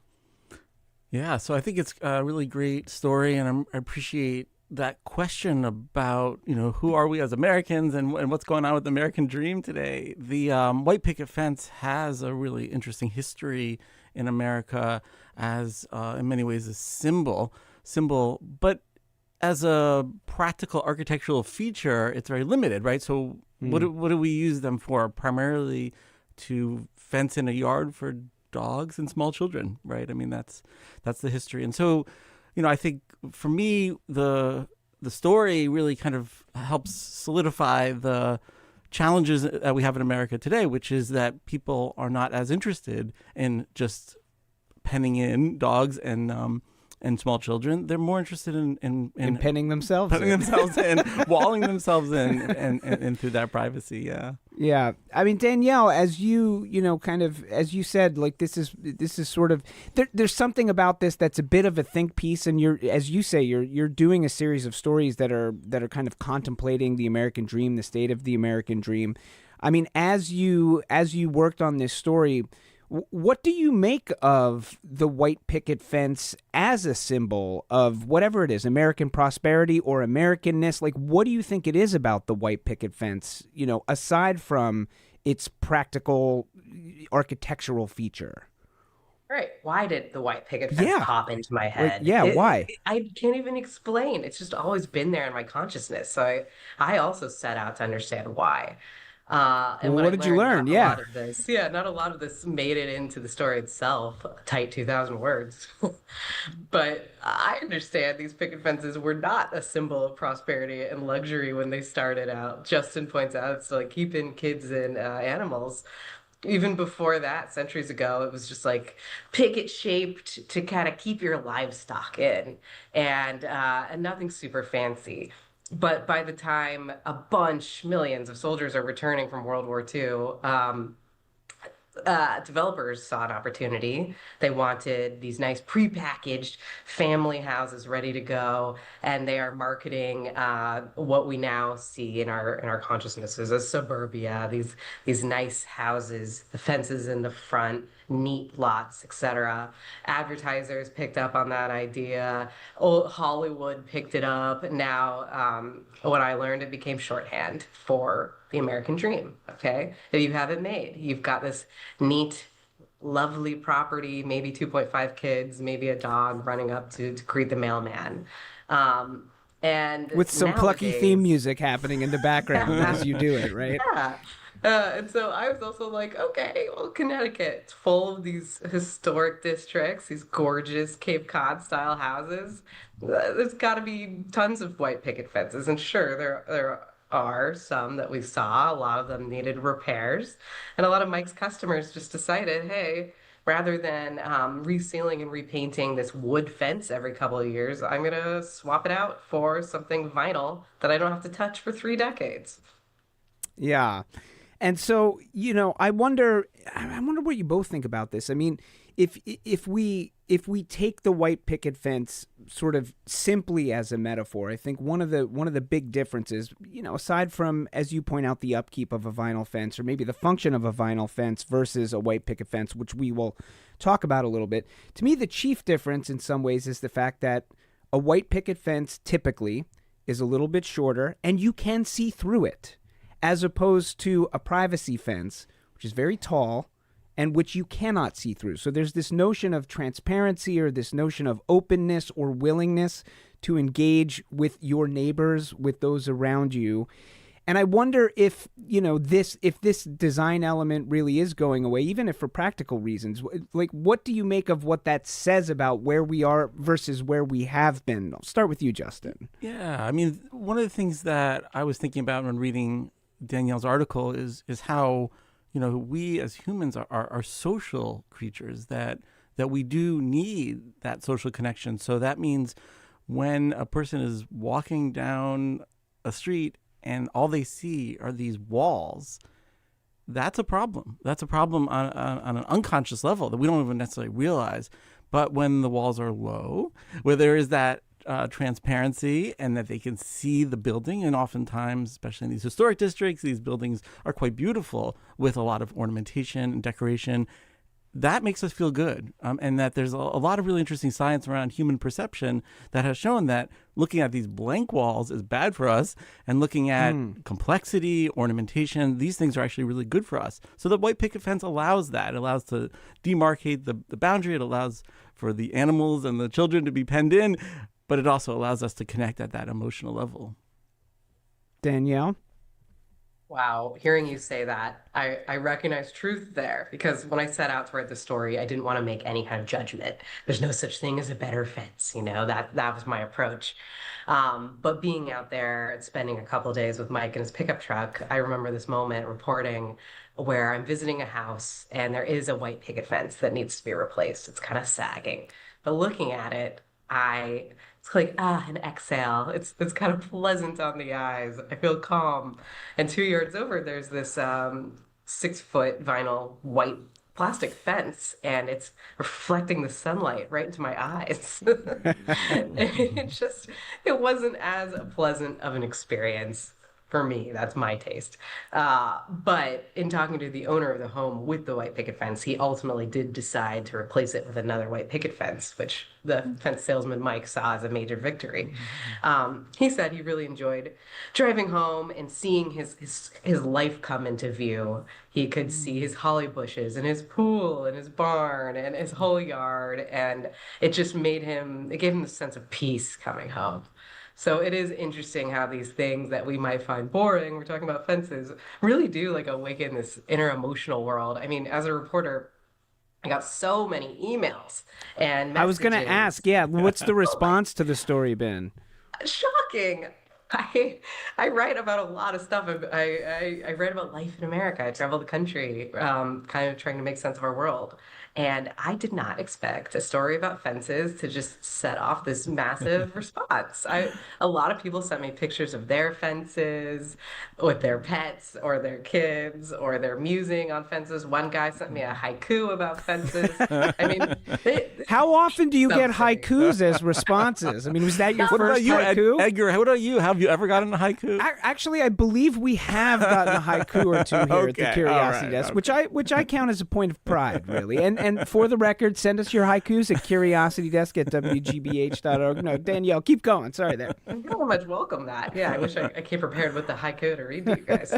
Speaker 2: Yeah, so I think it's a really great story, and I appreciate that question about, who are we as Americans and what's going on with the American dream today. The white picket fence has a really interesting history in America as, in many ways, a symbol, but as a practical architectural feature, it's very limited, right? So what do we use them for? Primarily to fence in a yard for dogs and small children, right? I mean, that's the history. And so, I think for me, the story really kind of helps solidify the challenges that we have in America today, which is that people are not as interested in just penning in dogs and small children. They're more interested in
Speaker 5: penning themselves
Speaker 2: in, walling themselves in, and through that privacy. Yeah.
Speaker 5: Yeah. I mean, Danielle, as you as you said, like this is sort of, there's something about this that's a bit of a think piece. And as you say, you're doing a series of stories that are kind of contemplating the American dream, the state of the American dream. I mean, as you worked on this story, What do you make of the white picket fence as a symbol of whatever it is, American prosperity or Americanness? Like, what do you think it is about the white picket fence, aside from its practical architectural feature?
Speaker 9: Right. Why did the white picket fence pop into my head?
Speaker 5: Why?
Speaker 9: I can't even explain. It's just always been there in my consciousness. So I also set out to understand why. And
Speaker 5: what did you learn?
Speaker 9: Not a lot of this made it into the story itself, tight 2,000 words. But I understand these picket fences were not a symbol of prosperity and luxury when they started out. Justin points out it's like keeping kids and animals. Even before that, centuries ago, it was just like picket shaped to kind of keep your livestock in, and nothing super fancy. But by the time millions of soldiers are returning from World War II, developers saw an opportunity. They wanted these nice prepackaged family houses ready to go, and they are marketing what we now see in our consciousnesses as suburbia. These nice houses, the fences in the front, neat lots, etc. Advertisers picked up on that idea. Old Hollywood picked it up. Now, what I learned, it became shorthand for the American dream. Okay, if you have it made, you've got this neat, lovely property, maybe 2.5 kids, maybe a dog running up to greet the mailman. And
Speaker 5: with some plucky theme music happening in the background as you do it, right?
Speaker 9: Yeah. And so I was also like, okay, well, Connecticut, it's full of these historic districts, these gorgeous Cape Cod style houses. There's got to be tons of white picket fences. And sure, there are some that we saw. A lot of them needed repairs. And a lot of Mike's customers just decided, hey, rather than resealing and repainting this wood fence every couple of years, I'm going to swap it out for something vinyl that I don't have to touch for 3 decades.
Speaker 5: Yeah. And so, I wonder what you both think about this. I mean, if we take the white picket fence sort of simply as a metaphor, I think one of the big differences, aside from, as you point out, the upkeep of a vinyl fence or maybe the function of a vinyl fence versus a white picket fence, which we will talk about a little bit. To me, the chief difference in some ways is the fact that a white picket fence typically is a little bit shorter and you can see through it, as opposed to a privacy fence, which is very tall and which you cannot see through. So there's this notion of transparency or this notion of openness or willingness to engage with your neighbors, with those around you. And I wonder if, if this design element really is going away, even if for practical reasons. Like, what do you make of what that says about where we are versus where we have been? I'll start with you, Justin.
Speaker 2: Yeah, I mean, one of the things that I was thinking about when reading Danielle's article is how, we as humans are social creatures, that we do need that social connection. So that means when a person is walking down a street and all they see are these walls, that's a problem. That's a problem on an unconscious level that we don't even necessarily realize. But when the walls are low, where there is that transparency and that they can see the building, and oftentimes, especially in these historic districts, these buildings are quite beautiful with a lot of ornamentation and decoration. That makes us feel good, and that there's a lot of really interesting science around human perception that has shown that looking at these blank walls is bad for us, and looking at complexity, ornamentation, these things are actually really good for us. So the white picket fence allows that. It allows to demarcate the boundary. It allows for the animals and the children to be penned in, but it also allows us to connect at that emotional level.
Speaker 5: Danielle?
Speaker 9: Wow, hearing you say that, I recognize truth there, because when I set out to write the story, I didn't want to make any kind of judgment. There's no such thing as a better fence, that was my approach. But being out there and spending a couple of days with Mike in his pickup truck, I remember this moment reporting where I'm visiting a house and there is a white picket fence that needs to be replaced. It's kind of sagging, but looking at it, it's like, an exhale. It's kind of pleasant on the eyes. I feel calm. And 2 yards over, there's this 6-foot vinyl white plastic fence, and it's reflecting the sunlight right into my eyes. It wasn't as pleasant of an experience. for me. That's my taste. But in talking to the owner of the home with the white picket fence, he ultimately did decide to replace it with another white picket fence, which the fence salesman Mike saw as a major victory. He said he really enjoyed driving home and seeing his life come into view. He could see his holly bushes and his pool and his barn and his whole yard, and it just gave him the sense of peace coming home. So it is interesting how these things that we might find boring, we're talking about fences, really do like awaken this inner emotional world. I mean, as a reporter, I got so many emails and messages.
Speaker 5: I was going to ask, what's the response to the story been?
Speaker 9: Shocking. I write about a lot of stuff. I write about life in America. I travel the country, kind of trying to make sense of our world. And I did not expect a story about fences to just set off this massive response. A lot of people sent me pictures of their fences with their pets or their kids, or they're musing on fences. One guy sent me a haiku about fences. I mean,
Speaker 5: how often do you get haikus as responses? I mean, was that your first haiku?
Speaker 2: Edgar, what about you? Have you ever gotten a haiku?
Speaker 5: Actually, I believe we have gotten a haiku or two here at the Curiosity Desk, which I count as a point of pride, really. And for the record, send us your haikus at curiositydesk@wgbh.org. No, Danielle, keep going. Sorry there.
Speaker 9: I very much welcome that. Yeah, I wish I came prepared with the haiku to read to you guys.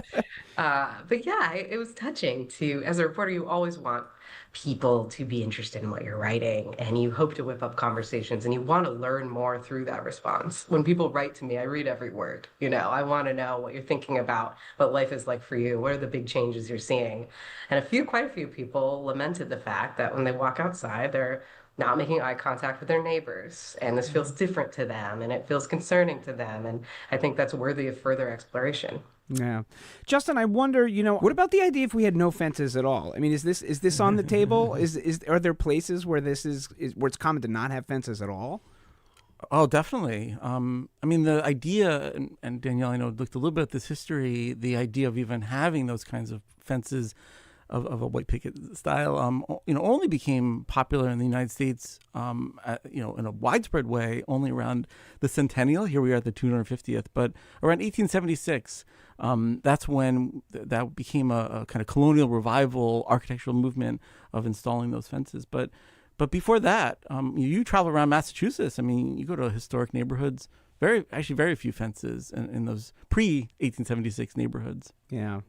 Speaker 9: But yeah, it was touching as a reporter, you always want people to be interested in what you're writing, and you hope to whip up conversations, and you want to learn more through that response. When people write to me, I read every word. I want to know what you're thinking about, what life is like for you, what are the big changes you're seeing. And quite a few people lamented the fact that when they walk outside, they're not making eye contact with their neighbors, and this feels different to them, and it feels concerning to them, and I think that's worthy of further exploration.
Speaker 5: Yeah. Justin, I wonder, what about the idea if we had no fences at all? I mean, is this on the table? Are there places where where it's common to not have fences at all?
Speaker 2: Oh, definitely. I mean, the idea, and Danielle, I know, looked a little bit at this history, the idea of even having those kinds of fences of a white picket style, only became popular in the United States, in a widespread way, only around the centennial. Here we are at the 250th, but around 1876, that's when that became a kind of colonial revival architectural movement of installing those fences. But before that, you travel around Massachusetts. I mean, you go to historic neighborhoods. Very few fences in those pre-1876 neighborhoods.
Speaker 5: Yeah.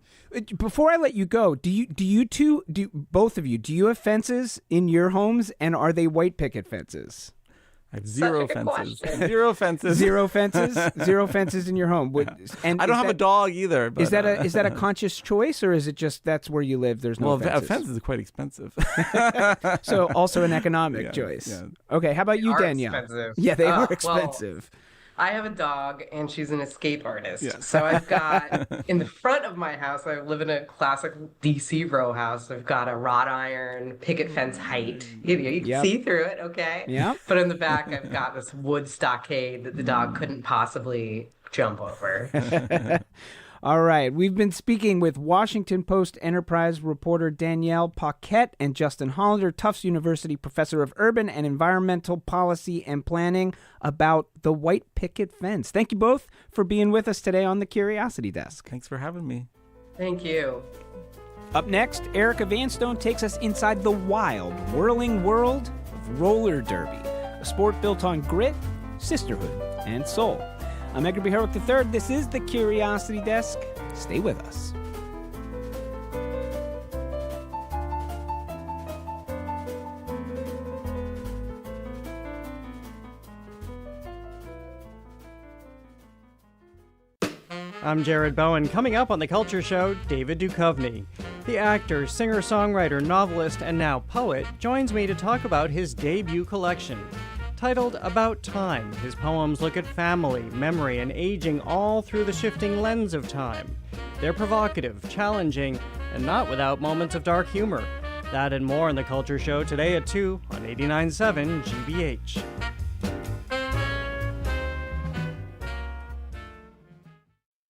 Speaker 5: Before I let you go, do both of you have fences in your homes, and are they white picket fences?
Speaker 2: I have zero fences. Zero fences.
Speaker 5: Zero fences. Zero fences in your home.
Speaker 2: And I don't have a dog either. But,
Speaker 5: is that a conscious choice, or is it just that's where you live? There's no fences.
Speaker 2: A fence is quite expensive.
Speaker 5: So also an economic choice. Yeah. Okay. How about you, Danielle?
Speaker 9: Expensive.
Speaker 5: Yeah, they are expensive.
Speaker 9: Well, I have a dog, and she's an escape artist.
Speaker 2: Yeah.
Speaker 9: So I've got, in the front of my house, I live in a classic DC row house. I've got a wrought iron picket fence height. You can see through it, okay?
Speaker 5: Yeah.
Speaker 9: But in the back, I've got this wood stockade that the dog couldn't possibly jump over.
Speaker 5: All right. We've been speaking with Washington Post Enterprise reporter Danielle Paquette and Justin Hollander, Tufts University professor of urban and environmental policy and planning, about the white picket fence. Thank you both for being with us today on the Curiosity Desk.
Speaker 2: Thanks for having me.
Speaker 9: Thank you.
Speaker 5: Up next, Erica Vanstone takes us inside the wild, whirling world of roller derby, a sport built on grit, sisterhood, and soul. I'm Edgar B. Herwick III. This is the Curiosity Desk. Stay with us.
Speaker 10: I'm Jared Bowen. Coming up on The Culture Show, David Duchovny. The actor, singer-songwriter, novelist, and now poet joins me to talk about his debut collection. Titled About Time, his poems look at family, memory, and aging all through the shifting lens of time. They're provocative, challenging, and not without moments of dark humor. That and more on The Culture Show today at 2 on 89.7 GBH.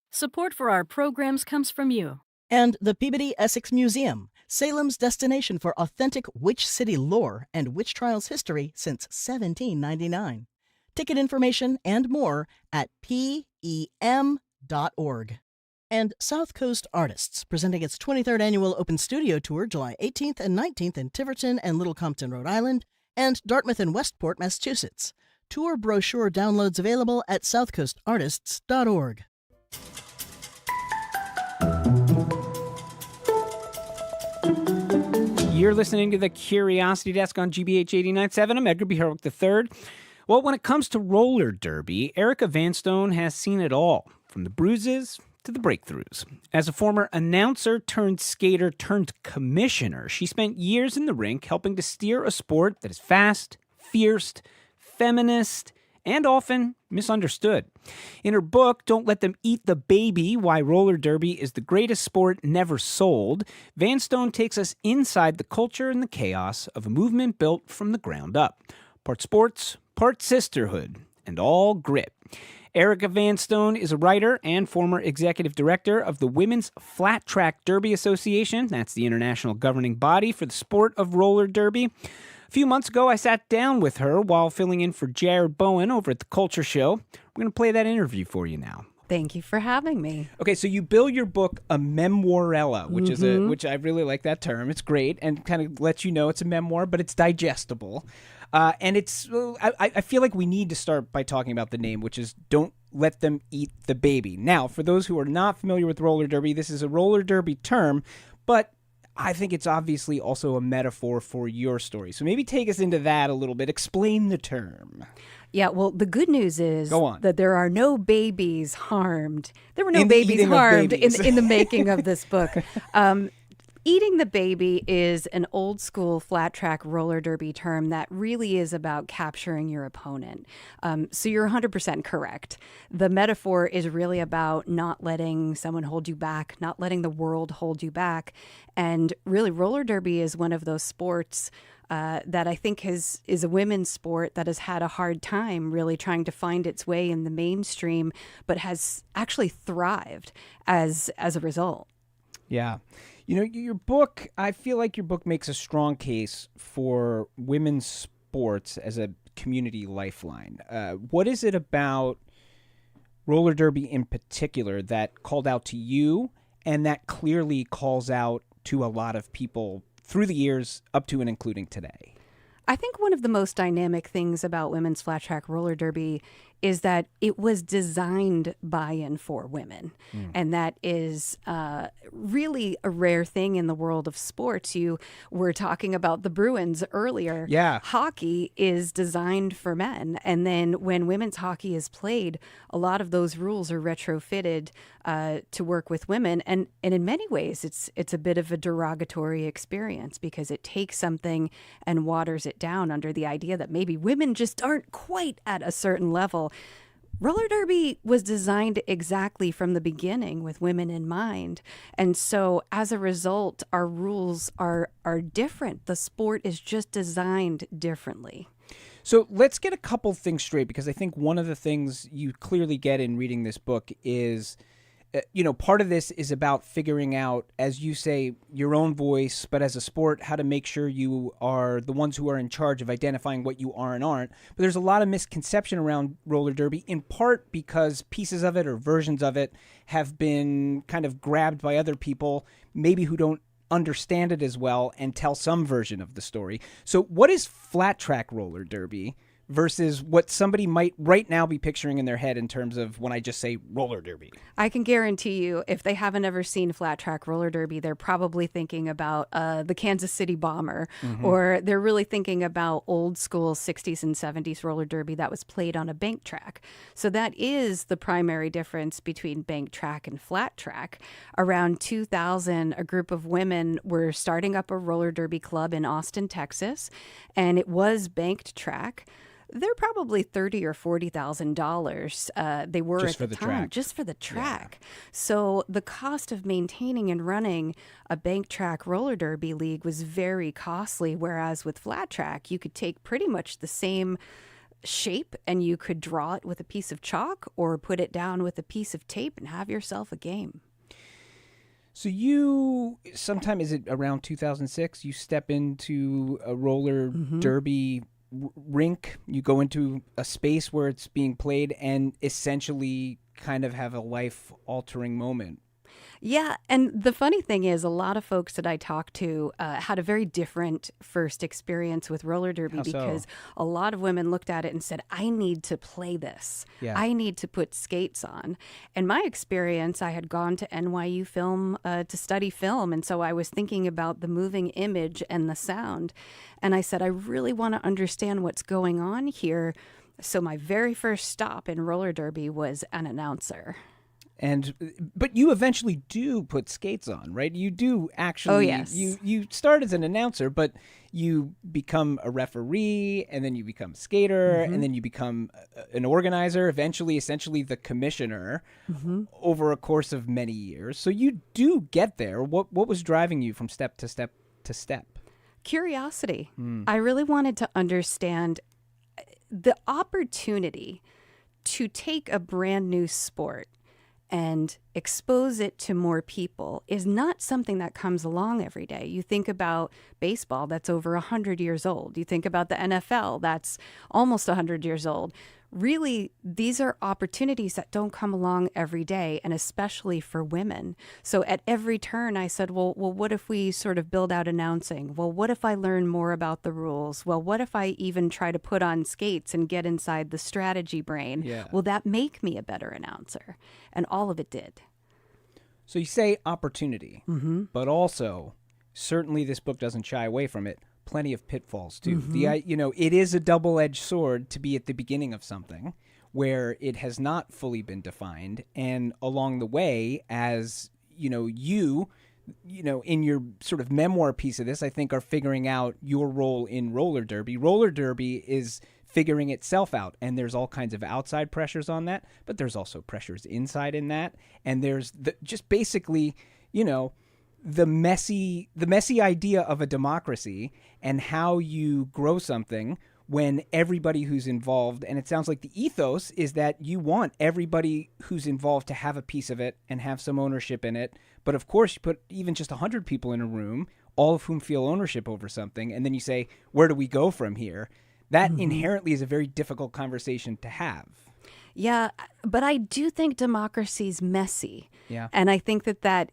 Speaker 3: Support for our programs comes from you.
Speaker 4: And the Peabody Essex Museum, Salem's destination for authentic witch city lore and witch trials history since 1799. Ticket information and more at pem.org. And South Coast Artists, presenting its 23rd annual Open Studio Tour July 18th and 19th in Tiverton and Little Compton, Rhode Island, and Dartmouth and Westport, Massachusetts. Tour brochure downloads available at southcoastartists.org.
Speaker 5: You're listening to the Curiosity Desk on GBH 89.7. I'm Edgar B. Herwick III. Well, when it comes to roller derby, Erica Vanstone has seen it all, from the bruises to the breakthroughs. As a former announcer turned skater turned commissioner, she spent years in the rink helping to steer a sport that is fast, fierce, feminist, and often misunderstood. In her book, Don't Let Them Eat the Baby, Why Roller Derby is the Greatest Sport Never Sold, Vanstone takes us inside the culture and the chaos of a movement built from the ground up. Part sports, part sisterhood, and all grit. Erica Vanstone is a writer and former executive director of the Women's Flat Track Derby Association. That's the international governing body for the sport of roller derby. A few months ago, I sat down with her while filling in for Jared Bowen over at the Culture Show. We're going to play that interview for you now.
Speaker 11: Thank you for having me.
Speaker 5: Okay, so you bill your book a memoirella, which is which I really like that term. It's great and kind of lets you know it's a memoir, but it's digestible. And it's I feel like we need to start by talking about the name, which is Don't Let Them Eat the Baby. Now, for those who are not familiar with roller derby, this is a roller derby term, but I think it's obviously also a metaphor for your story. So maybe take us into that a little bit. Explain the term.
Speaker 11: Yeah, well, the good news is that there are no babies harmed. There were no
Speaker 5: in
Speaker 11: babies harmed
Speaker 5: in
Speaker 11: the making of this book. Eating the baby is an old school flat track roller derby term that really is about capturing your opponent. So you're 100% correct. The metaphor is really about not letting someone hold you back, not letting the world hold you back. And really, roller derby is one of those sports that I think is a women's sport that has had a hard time really trying to find its way in the mainstream, but has actually thrived as a result.
Speaker 5: Yeah. You know, your book, I feel like your book makes a strong case for women's sports as a community lifeline. What is it about roller derby in particular that called out to you and that clearly calls out to a lot of people through the years up to and including today?
Speaker 11: I think one of the most dynamic things about women's flat track roller derby is that it was designed by and for women. And that is really a rare thing in the world of sports. You were talking about the Bruins earlier.
Speaker 5: Yeah.
Speaker 11: Hockey is designed for men. And then when women's hockey is played, a lot of those rules are retrofitted to work with women. And in many ways, it's a bit of a derogatory experience because it takes something and waters it down under the idea that maybe women just aren't quite at a certain level. Roller derby was designed exactly from the beginning with women in mind. And so as a result, our rules are different. The sport is just designed differently.
Speaker 5: So let's get a couple things straight, because I think one of the things you clearly get in reading this book is, part of this is about figuring out, as you say, your own voice, but as a sport, how to make sure you are the ones who are in charge of identifying what you are and aren't. But there's a lot of misconception around roller derby, in part because pieces of it or versions of it have been kind of grabbed by other people, maybe who don't understand it as well and tell some version of the story. So what is flat track roller derby versus what somebody might right now be picturing in their head in terms of when I just say roller derby?
Speaker 11: I can guarantee you, if they haven't ever seen flat track roller derby, they're probably thinking about the Kansas City Bomber, or they're really thinking about old school 60s and 70s roller derby that was played on a bank track. So that is the primary difference between bank track and flat track. Around 2000, a group of women were starting up a roller derby club in Austin, Texas, and it was banked track. They're probably $30,000 or $40,000. They were
Speaker 5: just
Speaker 11: at the time, just for the track. Yeah. So the cost of maintaining and running a bank track roller derby league was very costly. Whereas with flat track, you could take pretty much the same shape and you could draw it with a piece of chalk or put it down with a piece of tape and have yourself a game.
Speaker 5: So you, sometime, is it around 2006, you step into a roller derby rink, you go into a space where it's being played and essentially kind of have a life-altering moment.
Speaker 11: Yeah, and the funny thing is, a lot of folks that I talked to had a very different first experience with roller derby.
Speaker 5: How so?
Speaker 11: Because a lot of women looked at it and said, I need to play this.
Speaker 5: Yeah.
Speaker 11: I need to put skates on. And my experience, I had gone to NYU Film to study film, and so I was thinking about the moving image and the sound. And I said, I really want to understand what's going on here. So my very first stop in roller derby was an announcer.
Speaker 5: But you eventually do put skates on, right? You do actually.
Speaker 11: Oh, yes.
Speaker 5: You start as an announcer, but you become a referee, and then you become a skater, and then you become an organizer, eventually, essentially the commissioner over a course of many years. So you do get there. What was driving you from step to step to step?
Speaker 11: Curiosity. I really wanted to understand the opportunity to take a brand new sport and expose it to more people is not something that comes along every day. You think about baseball, that's over 100 years old. You think about the NFL, that's almost 100 years old. Really, these are opportunities that don't come along every day, and especially for women. So at every turn, I said, well, what if we sort of build out announcing? Well, what if I learn more about the rules? Well, what if I even try to put on skates and get inside the strategy brain?
Speaker 5: Yeah.
Speaker 11: Will that make me a better announcer? And all of it did.
Speaker 5: So you say opportunity, but also, certainly this book doesn't shy away from it. Plenty of pitfalls too. It is a double-edged sword to be at the beginning of something where it has not fully been defined, and along the way, as you in your sort of memoir piece of this, I think, are figuring out your role in roller derby. Roller derby is figuring itself out, and there's all kinds of outside pressures on that, but there's also pressures inside in that, and there's just basically, the messy idea of a democracy and how you grow something when everybody who's involved, and it sounds like the ethos is that you want everybody who's involved to have a piece of it and have some ownership in it. But of course, you put even just 100 people in a room, all of whom feel ownership over something, and then you say, where do we go from here? That inherently is a very difficult conversation to have.
Speaker 11: Yeah, but I do think democracy's messy.
Speaker 5: Yeah.
Speaker 11: And I think that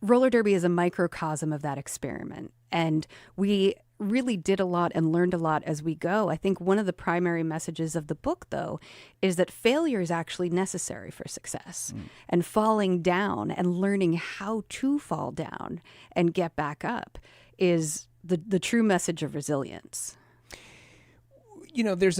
Speaker 11: roller derby is a microcosm of that experiment. And we really did a lot and learned a lot as we go. I think one of the primary messages of the book, though, is that failure is actually necessary for success. And falling down and learning how to fall down and get back up is the true message of resilience.
Speaker 5: There's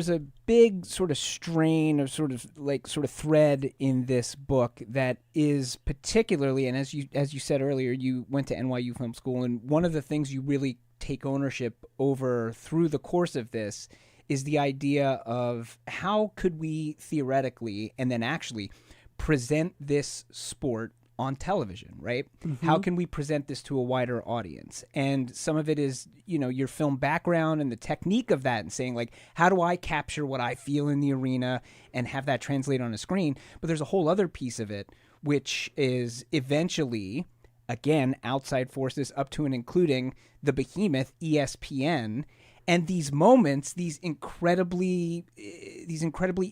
Speaker 5: a big sort of strain of sort of thread in this book that is particularly, and as you said earlier, you went to NYU Film School, and one of the things you really take ownership over through the course of this is the idea of how could we theoretically and then actually present this sport on television, right? How can we present this to a wider audience? And some of it is, your film background and the technique of that, and saying, like, how do I capture what I feel in the arena and have that translate on a screen? But there's a whole other piece of it, which is eventually, again, outside forces up to and including the behemoth ESPN, and these moments, these incredibly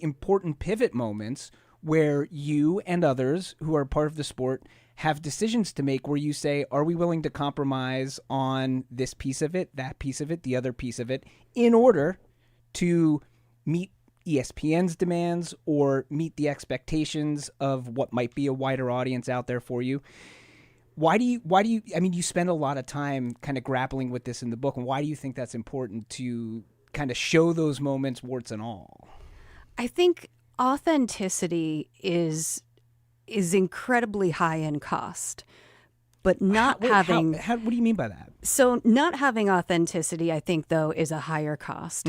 Speaker 5: important pivot moments where you and others who are part of the sport have decisions to make, where you say, are we willing to compromise on this piece of it, that piece of it, the other piece of it, in order to meet ESPN's demands or meet the expectations of what might be a wider audience out there for you? Why do you, you spend a lot of time kind of grappling with this in the book, and why do you think that's important to kind of show those moments, warts and all?
Speaker 11: I think authenticity is incredibly high in cost, but not having...
Speaker 5: what do you mean by that?
Speaker 11: So not having authenticity, I think, though, is a higher cost.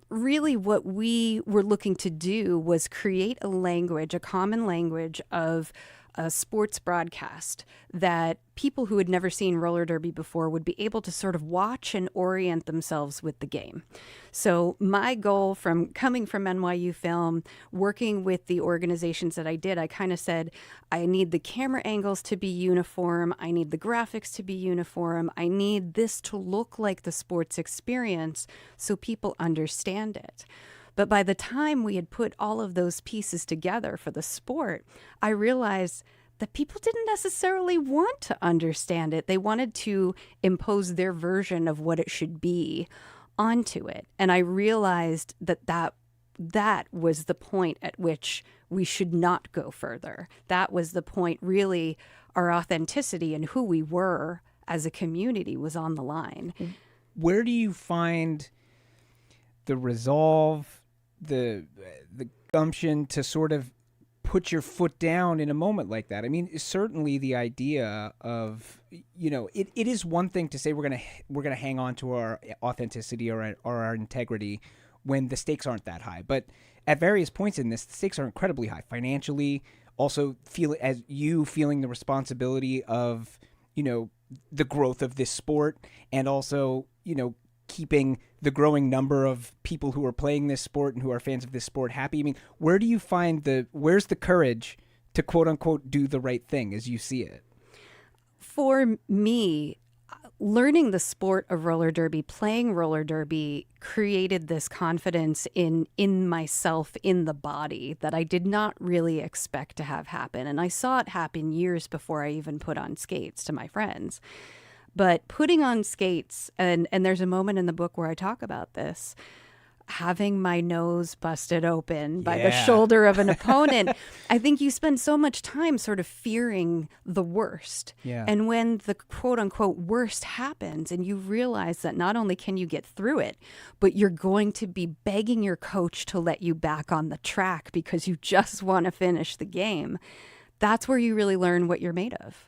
Speaker 11: Really what we were looking to do was create a language, a common language of a sports broadcast that people who had never seen roller derby before would be able to sort of watch and orient themselves with the game. So my goal, from coming from NYU Film, working with the organizations that I did, I kind of said, I need the camera angles to be uniform. I need the graphics to be uniform. I need this to look like the sports experience so people understand it. But by the time we had put all of those pieces together for the sport, I realized that people didn't necessarily want to understand it. They wanted to impose their version of what it should be onto it. And I realized that was the point at which we should not go further. That was the point, really, our authenticity and who we were as a community was on the line.
Speaker 5: Where do you find the resolve, the gumption to sort of put your foot down in a moment like that? I mean, certainly the idea of, it is one thing to say we're gonna hang on to our authenticity or our integrity when the stakes aren't that high. But at various points in this, the stakes are incredibly high financially. Also, feeling the responsibility of, the growth of this sport, and also, keeping the growing number of people who are playing this sport and who are fans of this sport happy. I mean, where do you find where's the courage to quote unquote do the right thing as you see it?
Speaker 11: For me, learning the sport of roller derby, playing roller derby, created this confidence in myself, in the body, that I did not really expect to have happen. And I saw it happen years before I even put on skates to my friends. But putting on skates, and there's a moment in the book where I talk about this, having my nose busted open by the shoulder of an opponent, I think you spend so much time sort of fearing the worst.
Speaker 5: Yeah.
Speaker 11: And when the quote unquote worst happens and you realize that not only can you get through it, but you're going to be begging your coach to let you back on the track because you just want to finish the game, that's where you really learn what you're made of.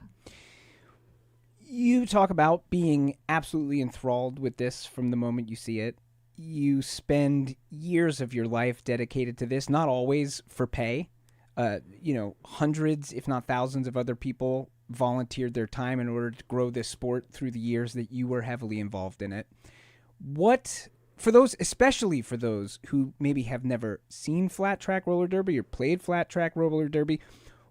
Speaker 5: You talk about being absolutely enthralled with this from the moment you see it. You spend years of your life dedicated to this, not always for pay. Hundreds, if not thousands of other people volunteered their time in order to grow this sport through the years that you were heavily involved in it. Especially for those who maybe have never seen flat track roller derby or played flat track roller derby,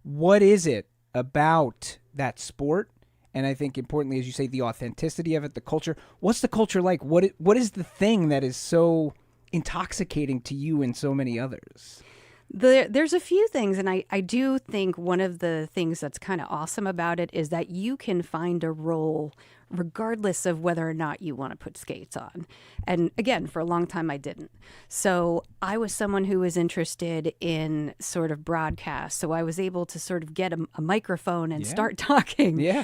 Speaker 5: what is it about that sport? And I think importantly, as you say, the authenticity of it, the culture. What's the culture like? What is the thing that is so intoxicating to you and so many others?
Speaker 11: There's a few things, and I do think one of the things that's kind of awesome about it is that you can find a role regardless of whether or not you want to put skates on. And again, for a long time, I didn't. So I was someone who was interested in sort of broadcast. So I was able to sort of get a microphone and start talking.
Speaker 5: Yeah.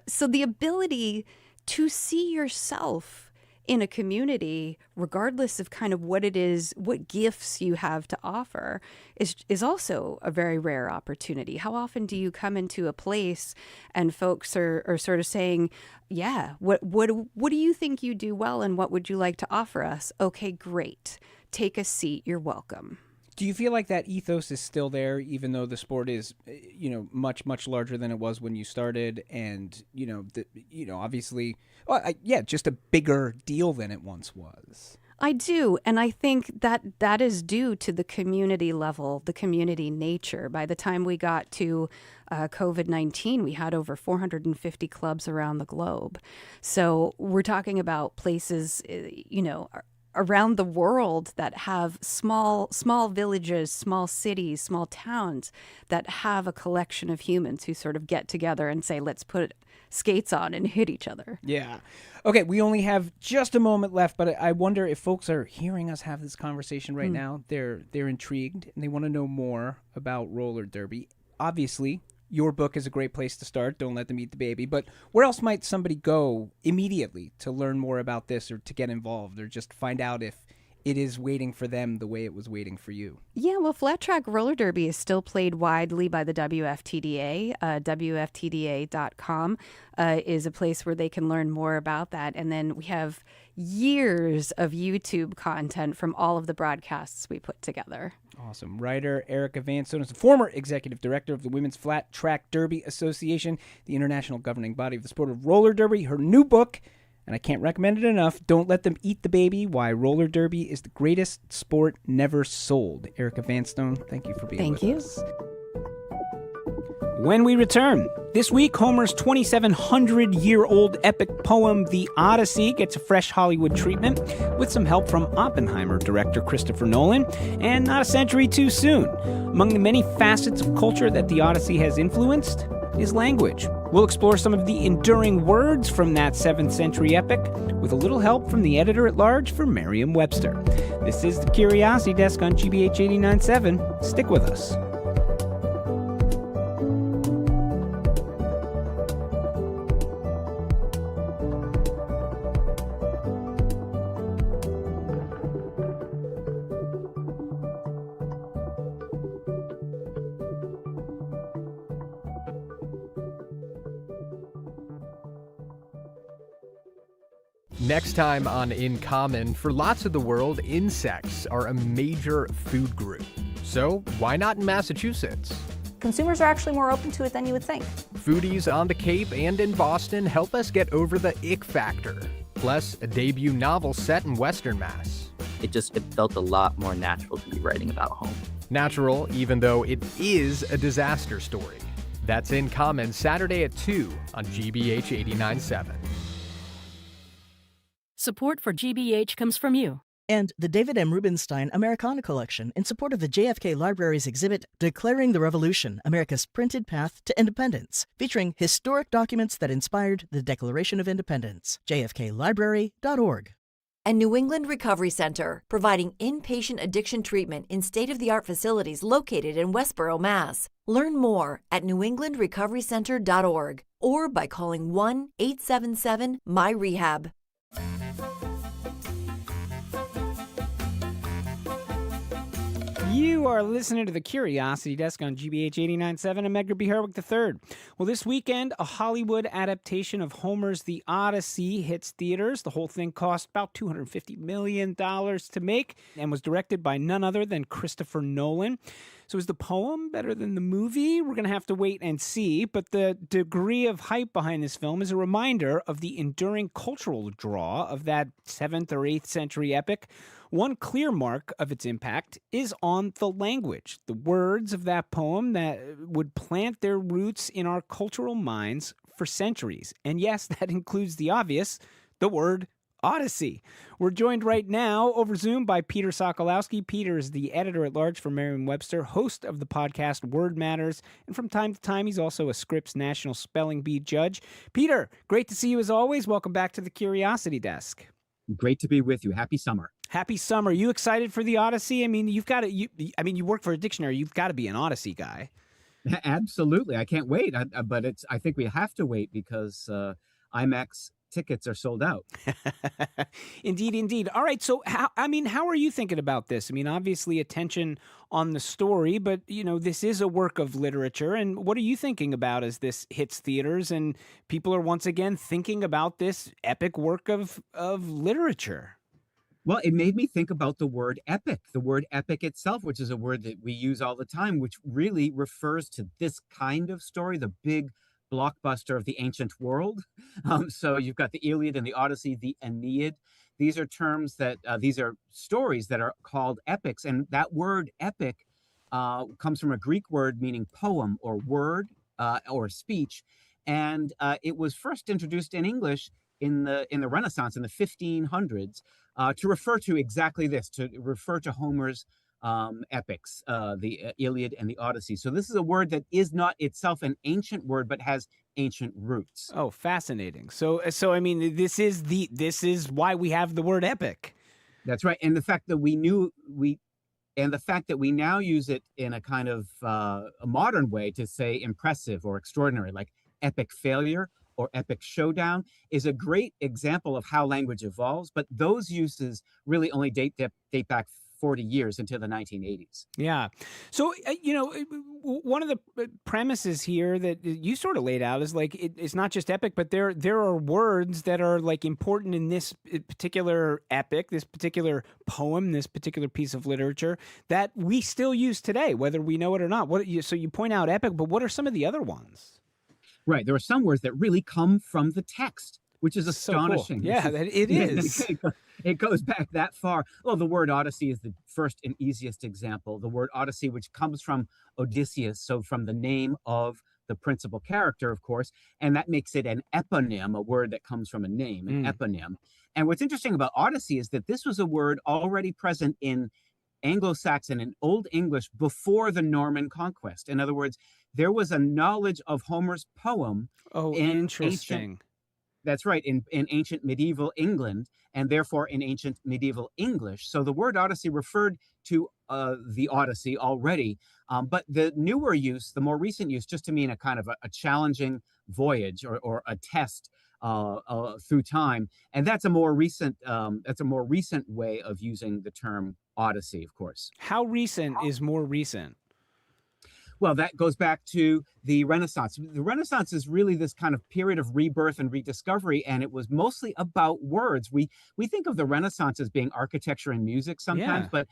Speaker 11: So the ability to see yourself in a community, regardless of kind of what it is, what gifts you have to offer, is also a very rare opportunity. How often do you come into a place and folks are sort of saying, yeah, what do you think you do well and what would you like to offer us? Okay, great. Take a seat. You're welcome.
Speaker 5: Do you feel like that ethos is still there, even though the sport is, much, much larger than it was when you started, and obviously, just a bigger deal than it once was?
Speaker 11: I do, and I think that is due to the community level, the community nature. By the time we got to COVID-19, we had over 450 clubs around the globe. So we're talking about places, around the world that have small villages, small cities, small towns that have a collection of humans who sort of get together and say, let's put skates on and hit each other.
Speaker 5: Yeah. Okay, we only have just a moment left, but I wonder if folks are hearing us have this conversation right now. They're intrigued and they want to know more about roller derby. Obviously, your book is a great place to start. Don't let them eat the baby. But where else might somebody go immediately to learn more about this or to get involved or just find out if it is waiting for them the way it was waiting for you?
Speaker 11: Yeah, well, flat track roller derby is still played widely by the WFTDA. WFTDA.com is a place where they can learn more about that. And then we have years of YouTube content from all of the broadcasts we put together.
Speaker 5: Awesome. Writer Erica Vanstone is the former executive director of the Women's Flat Track Derby Association, the international governing body of the sport of roller derby. Her new book, and I can't recommend it enough, Don't Let Them Eat the Baby, Why Roller Derby is the Greatest Sport Never Sold. Erica Vanstone, thank you for being with us. when we return. This week, Homer's 2,700-year-old epic poem, The Odyssey, gets a fresh Hollywood treatment with some help from Oppenheimer director Christopher Nolan, and not a century too soon. Among the many facets of culture that The Odyssey has influenced is language. We'll explore some of the enduring words from that 7th century epic with a little help from the editor-at-large for Merriam Webster. This is the Curiosity Desk on GBH 89.7. Stick with us.
Speaker 12: Next time on In Common, for lots of the world, insects are a major food group. So why not in Massachusetts?
Speaker 13: Consumers are actually more open to it than you would think.
Speaker 12: Foodies on the Cape and in Boston help us get over the ick factor. Plus, a debut novel set in Western Mass.
Speaker 14: It felt a lot more natural to be writing about home.
Speaker 12: Natural, even though it is a disaster story. That's In Common, Saturday at 2 on GBH 89.7.
Speaker 3: Support for GBH comes from you.
Speaker 4: And the David M. Rubenstein Americana Collection in support of the JFK Library's exhibit Declaring the Revolution, America's Printed Path to Independence, featuring historic documents that inspired the Declaration of Independence. jfklibrary.org.
Speaker 15: And New England Recovery Center, providing inpatient addiction treatment in state-of-the-art facilities located in Westboro, Mass. Learn more at newenglandrecoverycenter.org or by calling 1-877-MY-REHAB.
Speaker 5: You are listening to the Curiosity Desk on GBH 89.7. I'm Edgar B. Herwick III. Well, this weekend, a Hollywood adaptation of Homer's The Odyssey hits theaters. The whole thing cost about $250 million to make and was directed by none other than Christopher Nolan. So is the poem better than the movie? We're going to have to wait and see. But the degree of hype behind this film is a reminder of the enduring cultural draw of that 7th or 8th century epic. One clear mark of its impact is on the language, the words of that poem that would plant their roots in our cultural minds for centuries. And yes, that includes the obvious, the word Odyssey. We're joined right now over Zoom by Peter Sokolowski. Peter is the editor-at-large for Merriam Webster, host of the podcast Word Matters, and from time to time, he's also a Scripps National Spelling Bee judge. Peter, great to see you as always. Welcome back to the Curiosity Desk.
Speaker 16: Great to be with you. Happy summer.
Speaker 5: Happy summer. You excited for the Odyssey? I mean, you work for a dictionary. You've got to be an Odyssey guy.
Speaker 16: Absolutely. I can't wait. But I think we have to wait because IMAX tickets are sold out.
Speaker 5: Indeed. All right. So, how are you thinking about this? I mean, obviously attention on the story, but, this is a work of literature. And what are you thinking about as this hits theaters and people are once again thinking about this epic work of literature?
Speaker 16: Well, it made me think about the word epic itself, which is a word that we use all the time, which really refers to this kind of story, the big blockbuster of the ancient world. So you've got the Iliad and the Odyssey, the Aeneid. These are terms that, these are stories that are called epics. And that word epic comes from a Greek word meaning poem or word or speech. And it was first introduced in English in the Renaissance, in the 1500s, to refer to exactly this, to refer to Homer's epics, the Iliad and the Odyssey. So this is a word that is not itself an ancient word, but has ancient roots.
Speaker 5: Oh, fascinating. So I mean, this is why we have the word epic.
Speaker 16: That's right. And the fact that we now use it in a kind of a modern way to say impressive or extraordinary, like epic failure or epic showdown, is a great example of how language evolves. But those uses really only date back 40 years into the 1980s.
Speaker 5: Yeah. So, one of the premises here that you sort of laid out is like, it's not just epic, but there are words that are like important in this particular epic, this particular poem, this particular piece of literature that we still use today, whether we know it or not. So you point out epic, but what are some of the other ones?
Speaker 16: Right. There are some words that really come from the text, which is astonishing.
Speaker 5: So cool. Yeah, it is.
Speaker 16: It goes back that far. Well, the word Odyssey is the first and easiest example. The word Odyssey, which comes from Odysseus, so from the name of the principal character, of course, and that makes it an eponym, a word that comes from a name, an eponym. And what's interesting about Odyssey is that this was a word already present in Anglo-Saxon and Old English before the Norman conquest. In other words, there was a knowledge of Homer's poem in
Speaker 5: Interesting.
Speaker 16: that's right, in ancient medieval England, and therefore in ancient medieval English. So the word Odyssey referred to the Odyssey already, but the newer use, the more recent use, just to mean a kind of a challenging voyage or a test through time, and that's a more recent way of using the term Odyssey, of course.
Speaker 5: How recent is more recent?
Speaker 16: Well, that goes back to the Renaissance. The Renaissance is really this kind of period of rebirth and rediscovery, and it was mostly about words. We think of the Renaissance as being architecture and music sometimes, but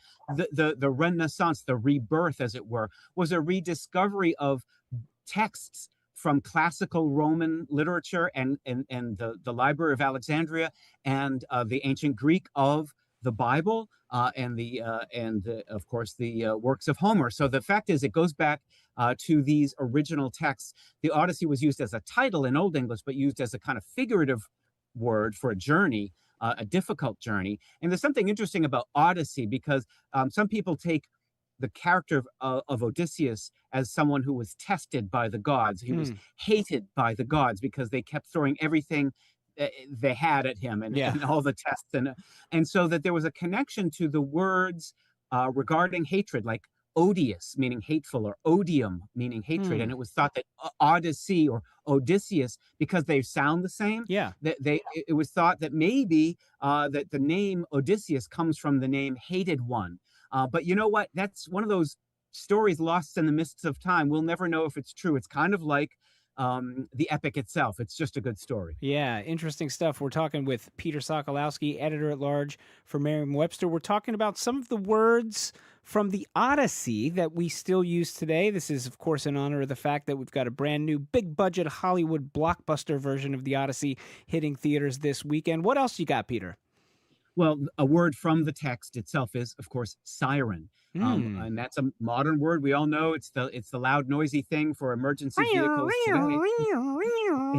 Speaker 16: the Renaissance, the rebirth, as it were, was a rediscovery of texts from classical Roman literature and the Library of Alexandria and the ancient Greek of the Bible and of course the works of Homer. So the fact is, it goes back to these original texts. The Odyssey was used as a title in Old English, but used as a kind of figurative word for a journey, a difficult journey. And there's something interesting about Odyssey because some people take the character of Odysseus as someone who was tested by the gods. He was hated by the gods because they kept throwing everything they had at him and all the tests. And so that there was a connection to the words regarding hatred, like odious, meaning hateful, or odium, meaning hatred. And it was thought that Odyssey or Odysseus, because they sound the same, it was thought that maybe that the name Odysseus comes from the name hated one. But you know what? That's one of those stories lost in the mists of time. We'll never know if it's true. It's kind of like the epic itself. It's just a good story.
Speaker 5: Yeah, interesting stuff. We're talking with Peter Sokolowski, editor-at-large for Merriam Webster. We're talking about some of the words from the Odyssey that we still use today. This is, of course, in honor of the fact that we've got a brand new big-budget Hollywood blockbuster version of the Odyssey hitting theaters this weekend. What else you got, Peter?
Speaker 16: Well, a word from the text itself is, of course, siren. And that's a modern word. We all know it's the loud, noisy thing for emergency vehicles today.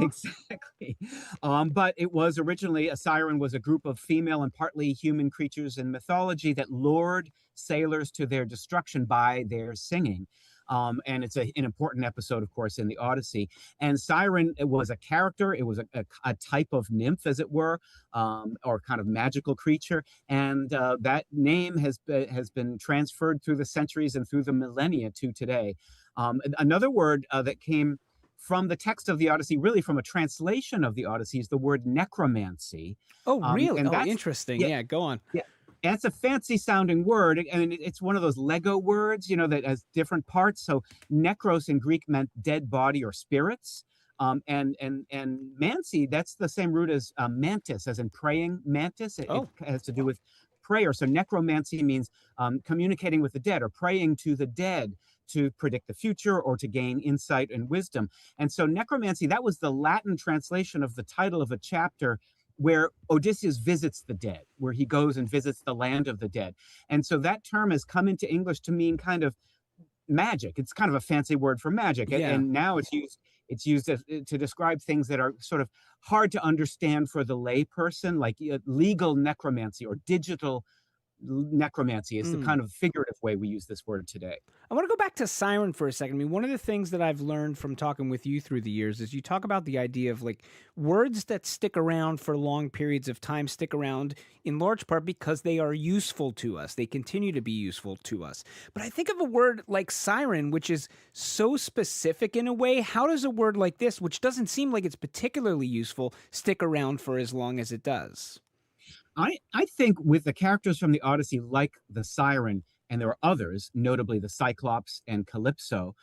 Speaker 16: Exactly. But it was originally, a siren was a group of female and partly human creatures in mythology that lured sailors to their destruction by their singing. And it's an important episode, of course, in the Odyssey. And siren, it was a character. It was a type of nymph, as it were, or kind of magical creature. And that name has been transferred through the centuries and through the millennia to today. Another word that came from the text of the Odyssey, really from a translation of the Odyssey, is the word necromancy.
Speaker 5: Oh, really? Interesting. Yeah, go on.
Speaker 16: Yeah. And it's a fancy sounding word. And it's one of those Lego words, that has different parts. So necros in Greek meant dead body or spirits. And mancy, that's the same root as mantis, as in praying mantis. It has to do with prayer. So necromancy means communicating with the dead or praying to the dead to predict the future or to gain insight and wisdom. And so necromancy, that was the Latin translation of the title of a chapter where Odysseus visits the dead, where he goes and visits the land of the dead. And so that term has come into English to mean kind of magic. It's kind of a fancy word for magic.
Speaker 5: Yeah.
Speaker 16: And now it's used to describe things that are sort of hard to understand for the lay person, like legal necromancy or digital necromancy is the kind of figurative way we use this word today.
Speaker 5: I want to go back to siren for a second. I mean, one of the things that I've learned from talking with you through the years is you talk about the idea of like words that stick around for long periods of time stick around in large part because they are useful to us. They continue to be useful to us. But I think of a word like siren, which is so specific in a way. How does a word like this, which doesn't seem like it's particularly useful, stick around for as long as it does?
Speaker 16: I think with the characters from the Odyssey, like the siren, and there are others, notably the Cyclops and Calypso,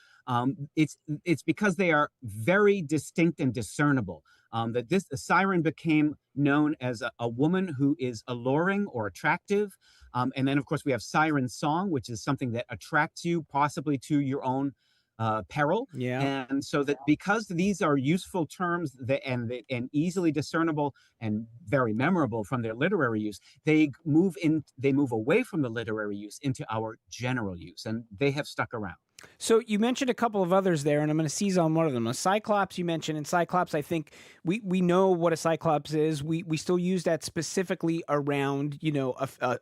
Speaker 16: it's because they are very distinct and discernible. The siren became known as a woman who is alluring or attractive. And then, of course, we have siren song, which is something that attracts you possibly to your own peril.
Speaker 5: Yeah.
Speaker 16: And so that because these are useful terms and easily discernible and very memorable from their literary use, they move away from the literary use into our general use, and they have stuck around.
Speaker 5: So you mentioned a couple of others there, and I'm going to seize on one of them. A cyclops you mentioned, and cyclops, I think we know what a cyclops is. We still use that specifically around,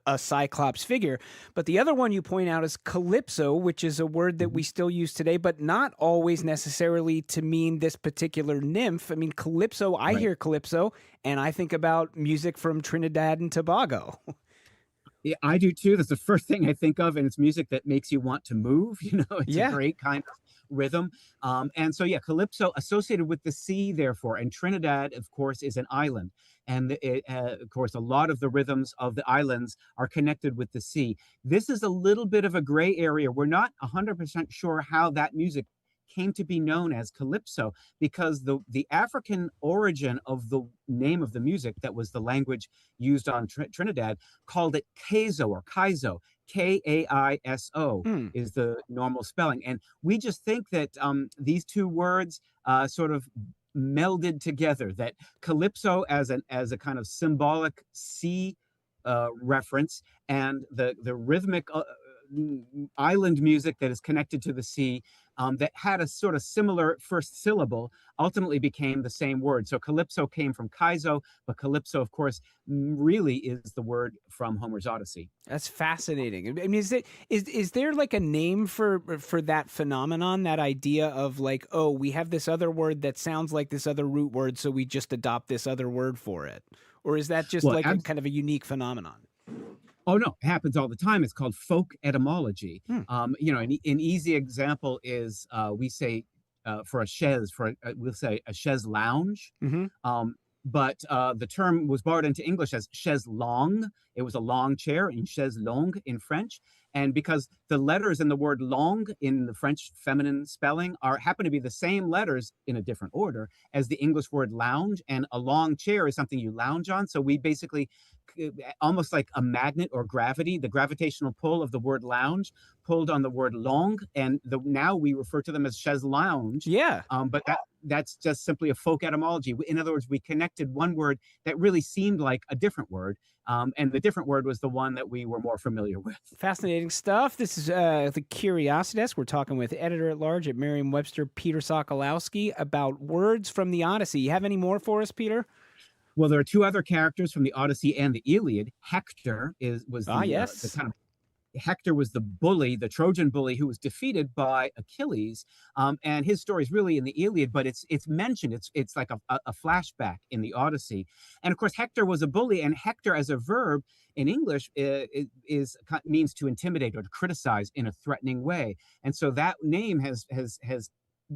Speaker 5: a cyclops figure. But the other one you point out is calypso, which is a word that we still use today, but not always necessarily to mean this particular nymph. I mean, calypso, I hear calypso, and I think about music from Trinidad and Tobago.
Speaker 16: Yeah, I do too. That's the first thing I think of, and it's music that makes you want to move. It's a great kind of rhythm. And so, calypso associated with the sea, therefore, and Trinidad, of course, is an island. And of course, a lot of the rhythms of the islands are connected with the sea. This is a little bit of a gray area. We're not 100% sure how that music came to be known as calypso, because the African origin of the name of the music, that was the language used on Trinidad, called it kaizo or kaizo. Kaiso is the normal spelling. And we just think that these two words sort of melded together, that calypso as a kind of symbolic sea reference, and the rhythmic island music that is connected to the sea, that had a sort of similar first syllable, ultimately became the same word. So calypso came from kaizo, but calypso, of course, really is the word from Homer's Odyssey.
Speaker 5: That's fascinating. I mean, is there like a name for that phenomenon, that idea of like, oh, we have this other word that sounds like this other root word, so we just adopt this other word for it? Or is that just a kind of a unique phenomenon?
Speaker 16: Oh, no, it happens all the time. It's called folk etymology. An easy example is we say for a chaise, we'll say a chaise lounge. But the term was borrowed into English as chaise longue. It was a long chair, in chaise longue in French. And because the letters in the word longue in the French feminine spelling happen to be the same letters in a different order as the English word lounge, and a long chair is something you lounge on. So we basically, almost like a magnet or gravity, the gravitational pull of the word lounge pulled on the word longue, and now we refer to them as chaise lounge.
Speaker 5: Yeah.
Speaker 16: But that's just simply a folk etymology. In other words, we connected one word that really seemed like a different word, and the different word was the one that we were more familiar with.
Speaker 5: Fascinating stuff. This is the Curiosity Desk. We're talking with editor-at-large at Merriam Webster, Peter Sokolowski, about words from the Odyssey. You have any more for us, Peter?
Speaker 16: Well, there are two other characters from the Odyssey and the Iliad. Hector was the kind of Hector was the bully, the Trojan bully, who was defeated by Achilles, and his story is really in the Iliad, but it's mentioned. It's like a flashback in the Odyssey. And of course, Hector was a bully, and Hector as a verb in English means to intimidate or to criticize in a threatening way. And so that name has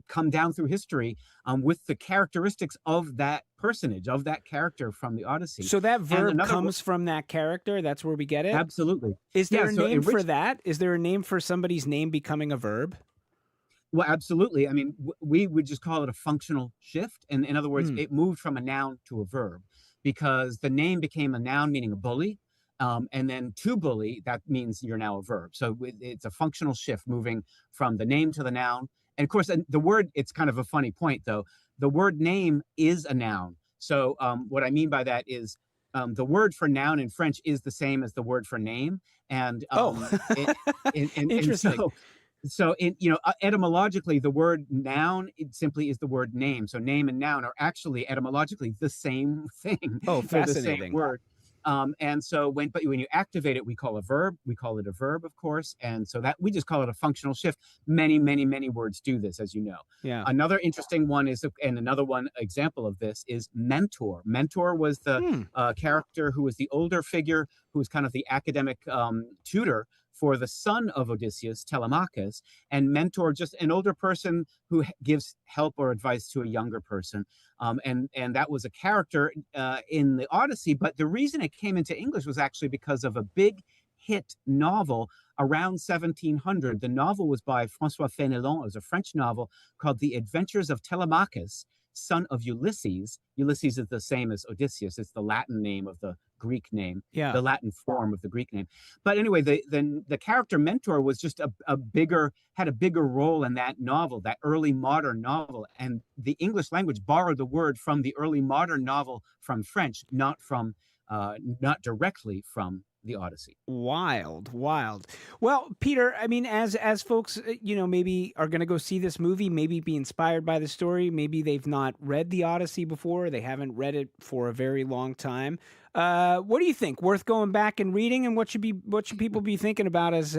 Speaker 16: come down through history with the characteristics of that personage, of that character from the Odyssey.
Speaker 5: So that verb comes from that character? That's where we get it?
Speaker 16: Absolutely.
Speaker 5: Is there a name for that? Is there a name for somebody's name becoming a verb?
Speaker 16: Well, absolutely. I mean, we would just call it a functional shift. And in other words, it moved from a noun to a verb, because the name became a noun meaning a bully. And then to bully, that means you're now a verb. So it's a functional shift, moving from the name to the noun. And of course, the word, it's kind of a funny point, though. The word name is a noun. So what I mean by that is the word for noun in French is the same as the word for name. And
Speaker 5: interesting.
Speaker 16: So etymologically, the word noun, it simply is the word name. So name and noun are actually etymologically the same thing.
Speaker 5: Oh,
Speaker 16: They're
Speaker 5: fascinating.
Speaker 16: the same word. And so when you activate it, we call it a verb. We call it a verb, of course. And so that we just call it a functional shift. Many, many, many words do this, as you know.
Speaker 5: Yeah.
Speaker 16: Another interesting one and another one example of this is mentor. Mentor was the character who was the older figure, who was kind of the academic tutor for the son of Odysseus, Telemachus, and mentor, just an older person who gives help or advice to a younger person. And that was a character in the Odyssey, but the reason it came into English was actually because of a big hit novel around 1700. The novel was by François Fénelon. It was a French novel called The Adventures of Telemachus, son of Ulysses. Ulysses is the same as Odysseus. It's the Latin name of the Greek name, the Latin form of the Greek name. But anyway, the character mentor was just had a bigger role in that novel, that early modern novel. And the English language borrowed the word from the early modern novel from French, not directly from the Odyssey.
Speaker 5: Wild. Well, Peter, I mean, as folks, maybe are going to go see this movie, maybe be inspired by the story, maybe they've not read the Odyssey before, they haven't read it for a very long time. What do you think? Worth going back and reading, and what should people be thinking about as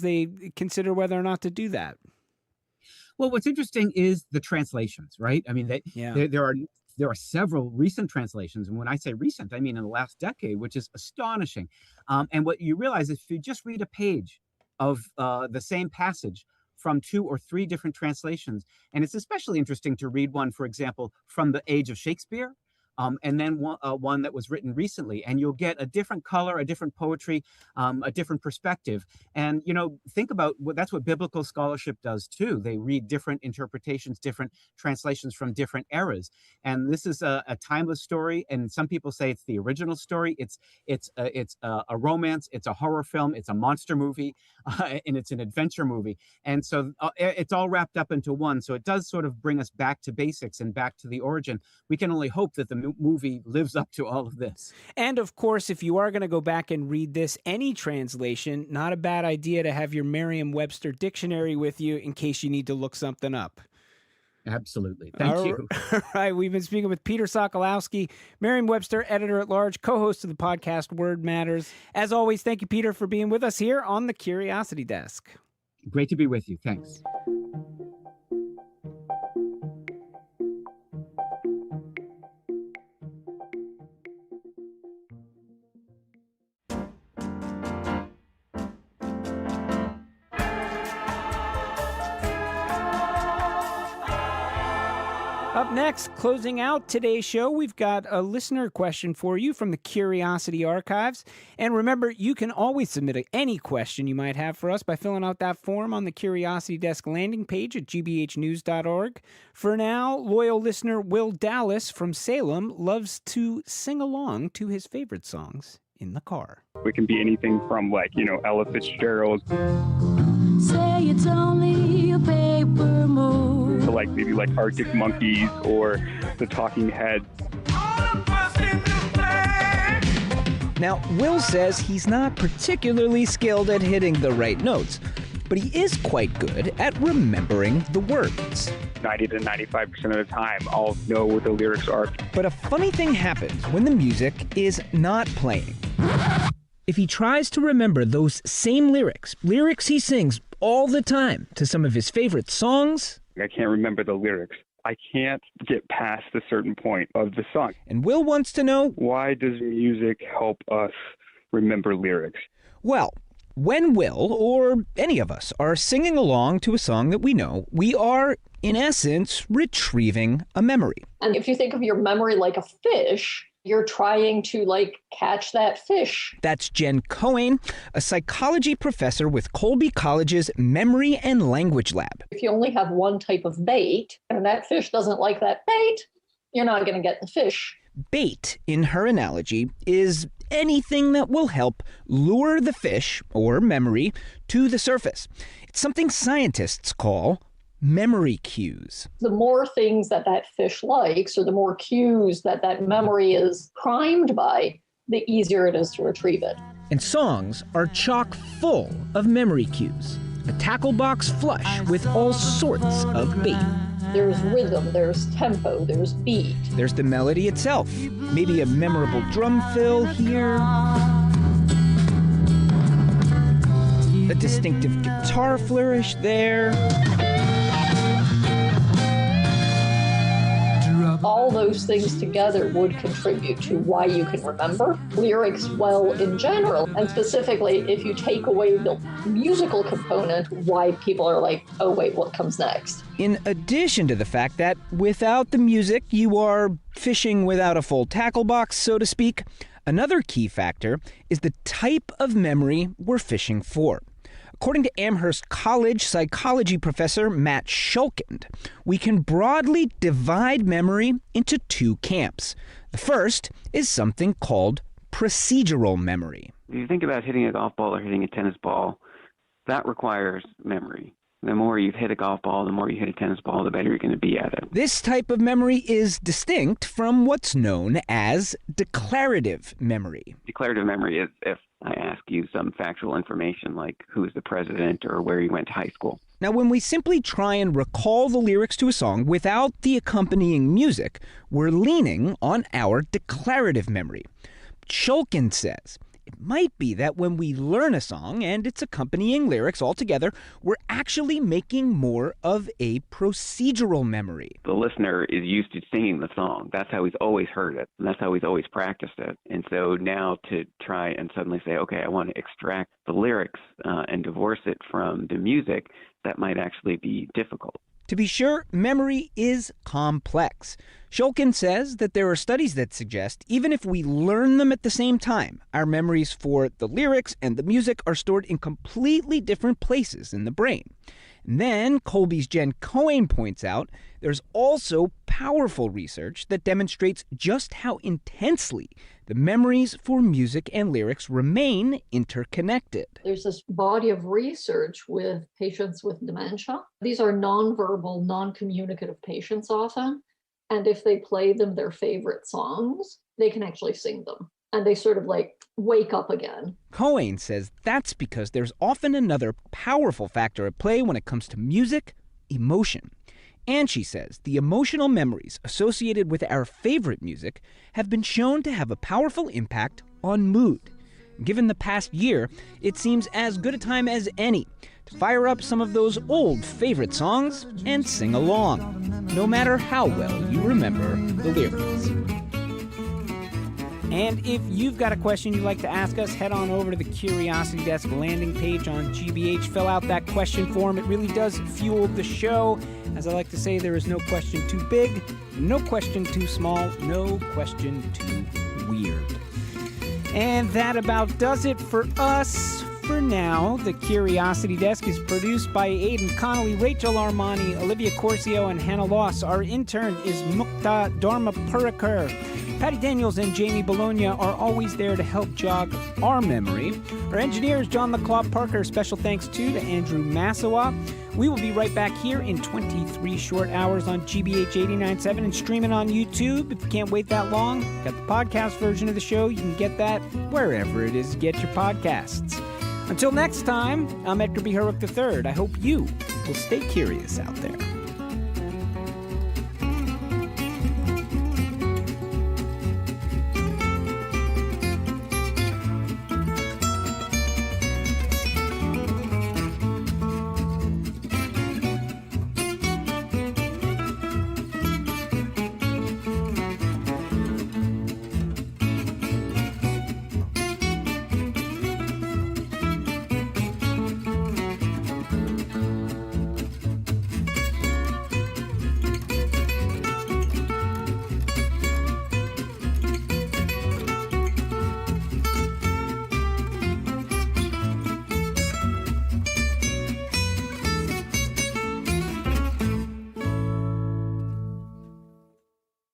Speaker 5: they consider whether or not to do that?
Speaker 16: Well, what's interesting is the translations, right? I mean, there are several recent translations. And when I say recent, I mean in the last decade, which is astonishing. And what you realize is if you just read a page of the same passage from 2 or 3 different translations, and it's especially interesting to read one, for example, from the age of Shakespeare, and then one that was written recently, and you'll get a different color, a different poetry, a different perspective. And, think about that's what biblical scholarship does too. They read different interpretations, different translations from different eras. And this is a timeless story. And some people say it's the original story. It's a romance. It's a horror film. It's a monster movie, and it's an adventure movie. And so it's all wrapped up into one. So it does sort of bring us back to basics and back to the origin. We can only hope that the movie lives up to all of this.
Speaker 5: And of course, if you are going to go back and read this, any translation, not a bad idea to have your Merriam Webster dictionary with you in case you need to look something up.
Speaker 16: Absolutely. Thank you.
Speaker 5: All right. We've been speaking with Peter Sokolowski, Merriam Webster editor-at-large, co-host of the podcast Word Matters. As always, thank you, Peter, for being with us here on the Curiosity Desk.
Speaker 16: Great to be with you. Thanks.
Speaker 5: Up next, closing out today's show, we've got a listener question for you from the Curiosity Archives. And remember, you can always submit any question you might have for us by filling out that form on the Curiosity Desk landing page at gbhnews.org. For now, loyal listener Will Dallas from Salem loves to sing along to his favorite songs in the car.
Speaker 1: It can be anything from Ella Fitzgerald.
Speaker 7: Say it's only a paper moon.
Speaker 1: To maybe Arctic Monkeys or the Talking Heads.
Speaker 8: Now, Will says he's not particularly skilled at hitting the right notes, but he is quite good at remembering the words.
Speaker 1: 90 to 95% of the time, I'll know what the lyrics are.
Speaker 8: But a funny thing happens when the music is not playing. If he tries to remember those same lyrics he sings all the time to some of his favorite songs,
Speaker 1: I can't remember the lyrics. I can't get past a certain point of the song.
Speaker 8: And Will wants to know,
Speaker 1: why does music help us remember lyrics?
Speaker 8: Well, when Will, or any of us, are singing along to a song that we know, we are, in essence, retrieving a memory.
Speaker 17: And if you think of your memory like a fish, you're trying to catch that fish.
Speaker 8: That's Jen Cohen, a psychology professor with Colby College's Memory and Language Lab.
Speaker 17: If you only have one type of bait and that fish doesn't like that bait, you're not going to get the fish.
Speaker 8: Bait, in her analogy, is anything that will help lure the fish, or memory, to the surface. It's something scientists call memory cues.
Speaker 17: The more things that fish likes, or the more cues that memory is primed by, the easier it is to retrieve it.
Speaker 8: And songs are chock full of memory cues. A tackle box flush with all sorts of bait.
Speaker 17: There's rhythm, there's tempo, there's beat.
Speaker 8: There's the melody itself. Maybe a memorable drum fill here. A distinctive guitar flourish there.
Speaker 17: All those things together would contribute to why you can remember lyrics well in general. And specifically, if you take away the musical component, why people are like, oh, wait, what comes next?
Speaker 8: In addition to the fact that without the music, you are fishing without a full tackle box, so to speak, another key factor is the type of memory we're fishing for. According to Amherst College psychology professor Matt Shulkind, we can broadly divide memory into 2 camps. The first is something called procedural memory.
Speaker 18: If you think about hitting a golf ball or hitting a tennis ball, that requires memory. The more you've hit a golf ball, the more you hit a tennis ball, the better you're going to be at it.
Speaker 8: This type of memory is distinct from what's known as declarative memory.
Speaker 18: Declarative memory is if I ask you some factual information like who's the president or where you went to high school.
Speaker 8: Now, when we simply try and recall the lyrics to a song without the accompanying music, we're leaning on our declarative memory. Shulkin says it might be that when we learn a song and its accompanying lyrics all together, we're actually making more of a procedural memory.
Speaker 18: The listener is used to singing the song. That's how he's always heard it, and that's how he's always practiced it. And so now to try and suddenly say, okay, I want to extract the lyrics and divorce it from the music, that might actually be difficult.
Speaker 8: To be sure, memory is complex. Shulkin says that there are studies that suggest even if we learn them at the same time, our memories for the lyrics and the music are stored in completely different places in the brain. And then Colby's Jen Cohen points out there's also powerful research that demonstrates just how intensely the memories for music and lyrics remain interconnected.
Speaker 17: There's this body of research with patients with dementia. These are nonverbal, non-communicative patients often. And if they play them their favorite songs, they can actually sing them. And they sort of like wake up again.
Speaker 8: Cohen says that's because there's often another powerful factor at play when it comes to music, emotion. And she says the emotional memories associated with our favorite music have been shown to have a powerful impact on mood. Given the past year, it seems as good a time as any to fire up some of those old favorite songs and sing along, no matter how well you remember the lyrics.
Speaker 5: And if you've got a question you'd like to ask us, head on over to the Curiosity Desk landing page on GBH. Fill out that question form. It really does fuel the show. As I like to say, there is no question too big, no question too small, no question too weird. And that about does it for us. For now, the Curiosity Desk is produced by Aidan Connolly, Rachel Armani, Olivia Corcio, and Hannah Loss. Our intern is Mukta Dharmapurikar. Patty Daniels and Jamie Bologna are always there to help jog our memory. Our engineer is John LaClaw Parker. Special thanks to Andrew Massawa. We will be right back here in 23 short hours on GBH 89.7 and streaming on YouTube. If you can't wait that long, got the podcast version of the show. You can get that wherever it is you get your podcasts. Until next time, I'm Edgar B. Herwick III. I hope you will stay curious out there.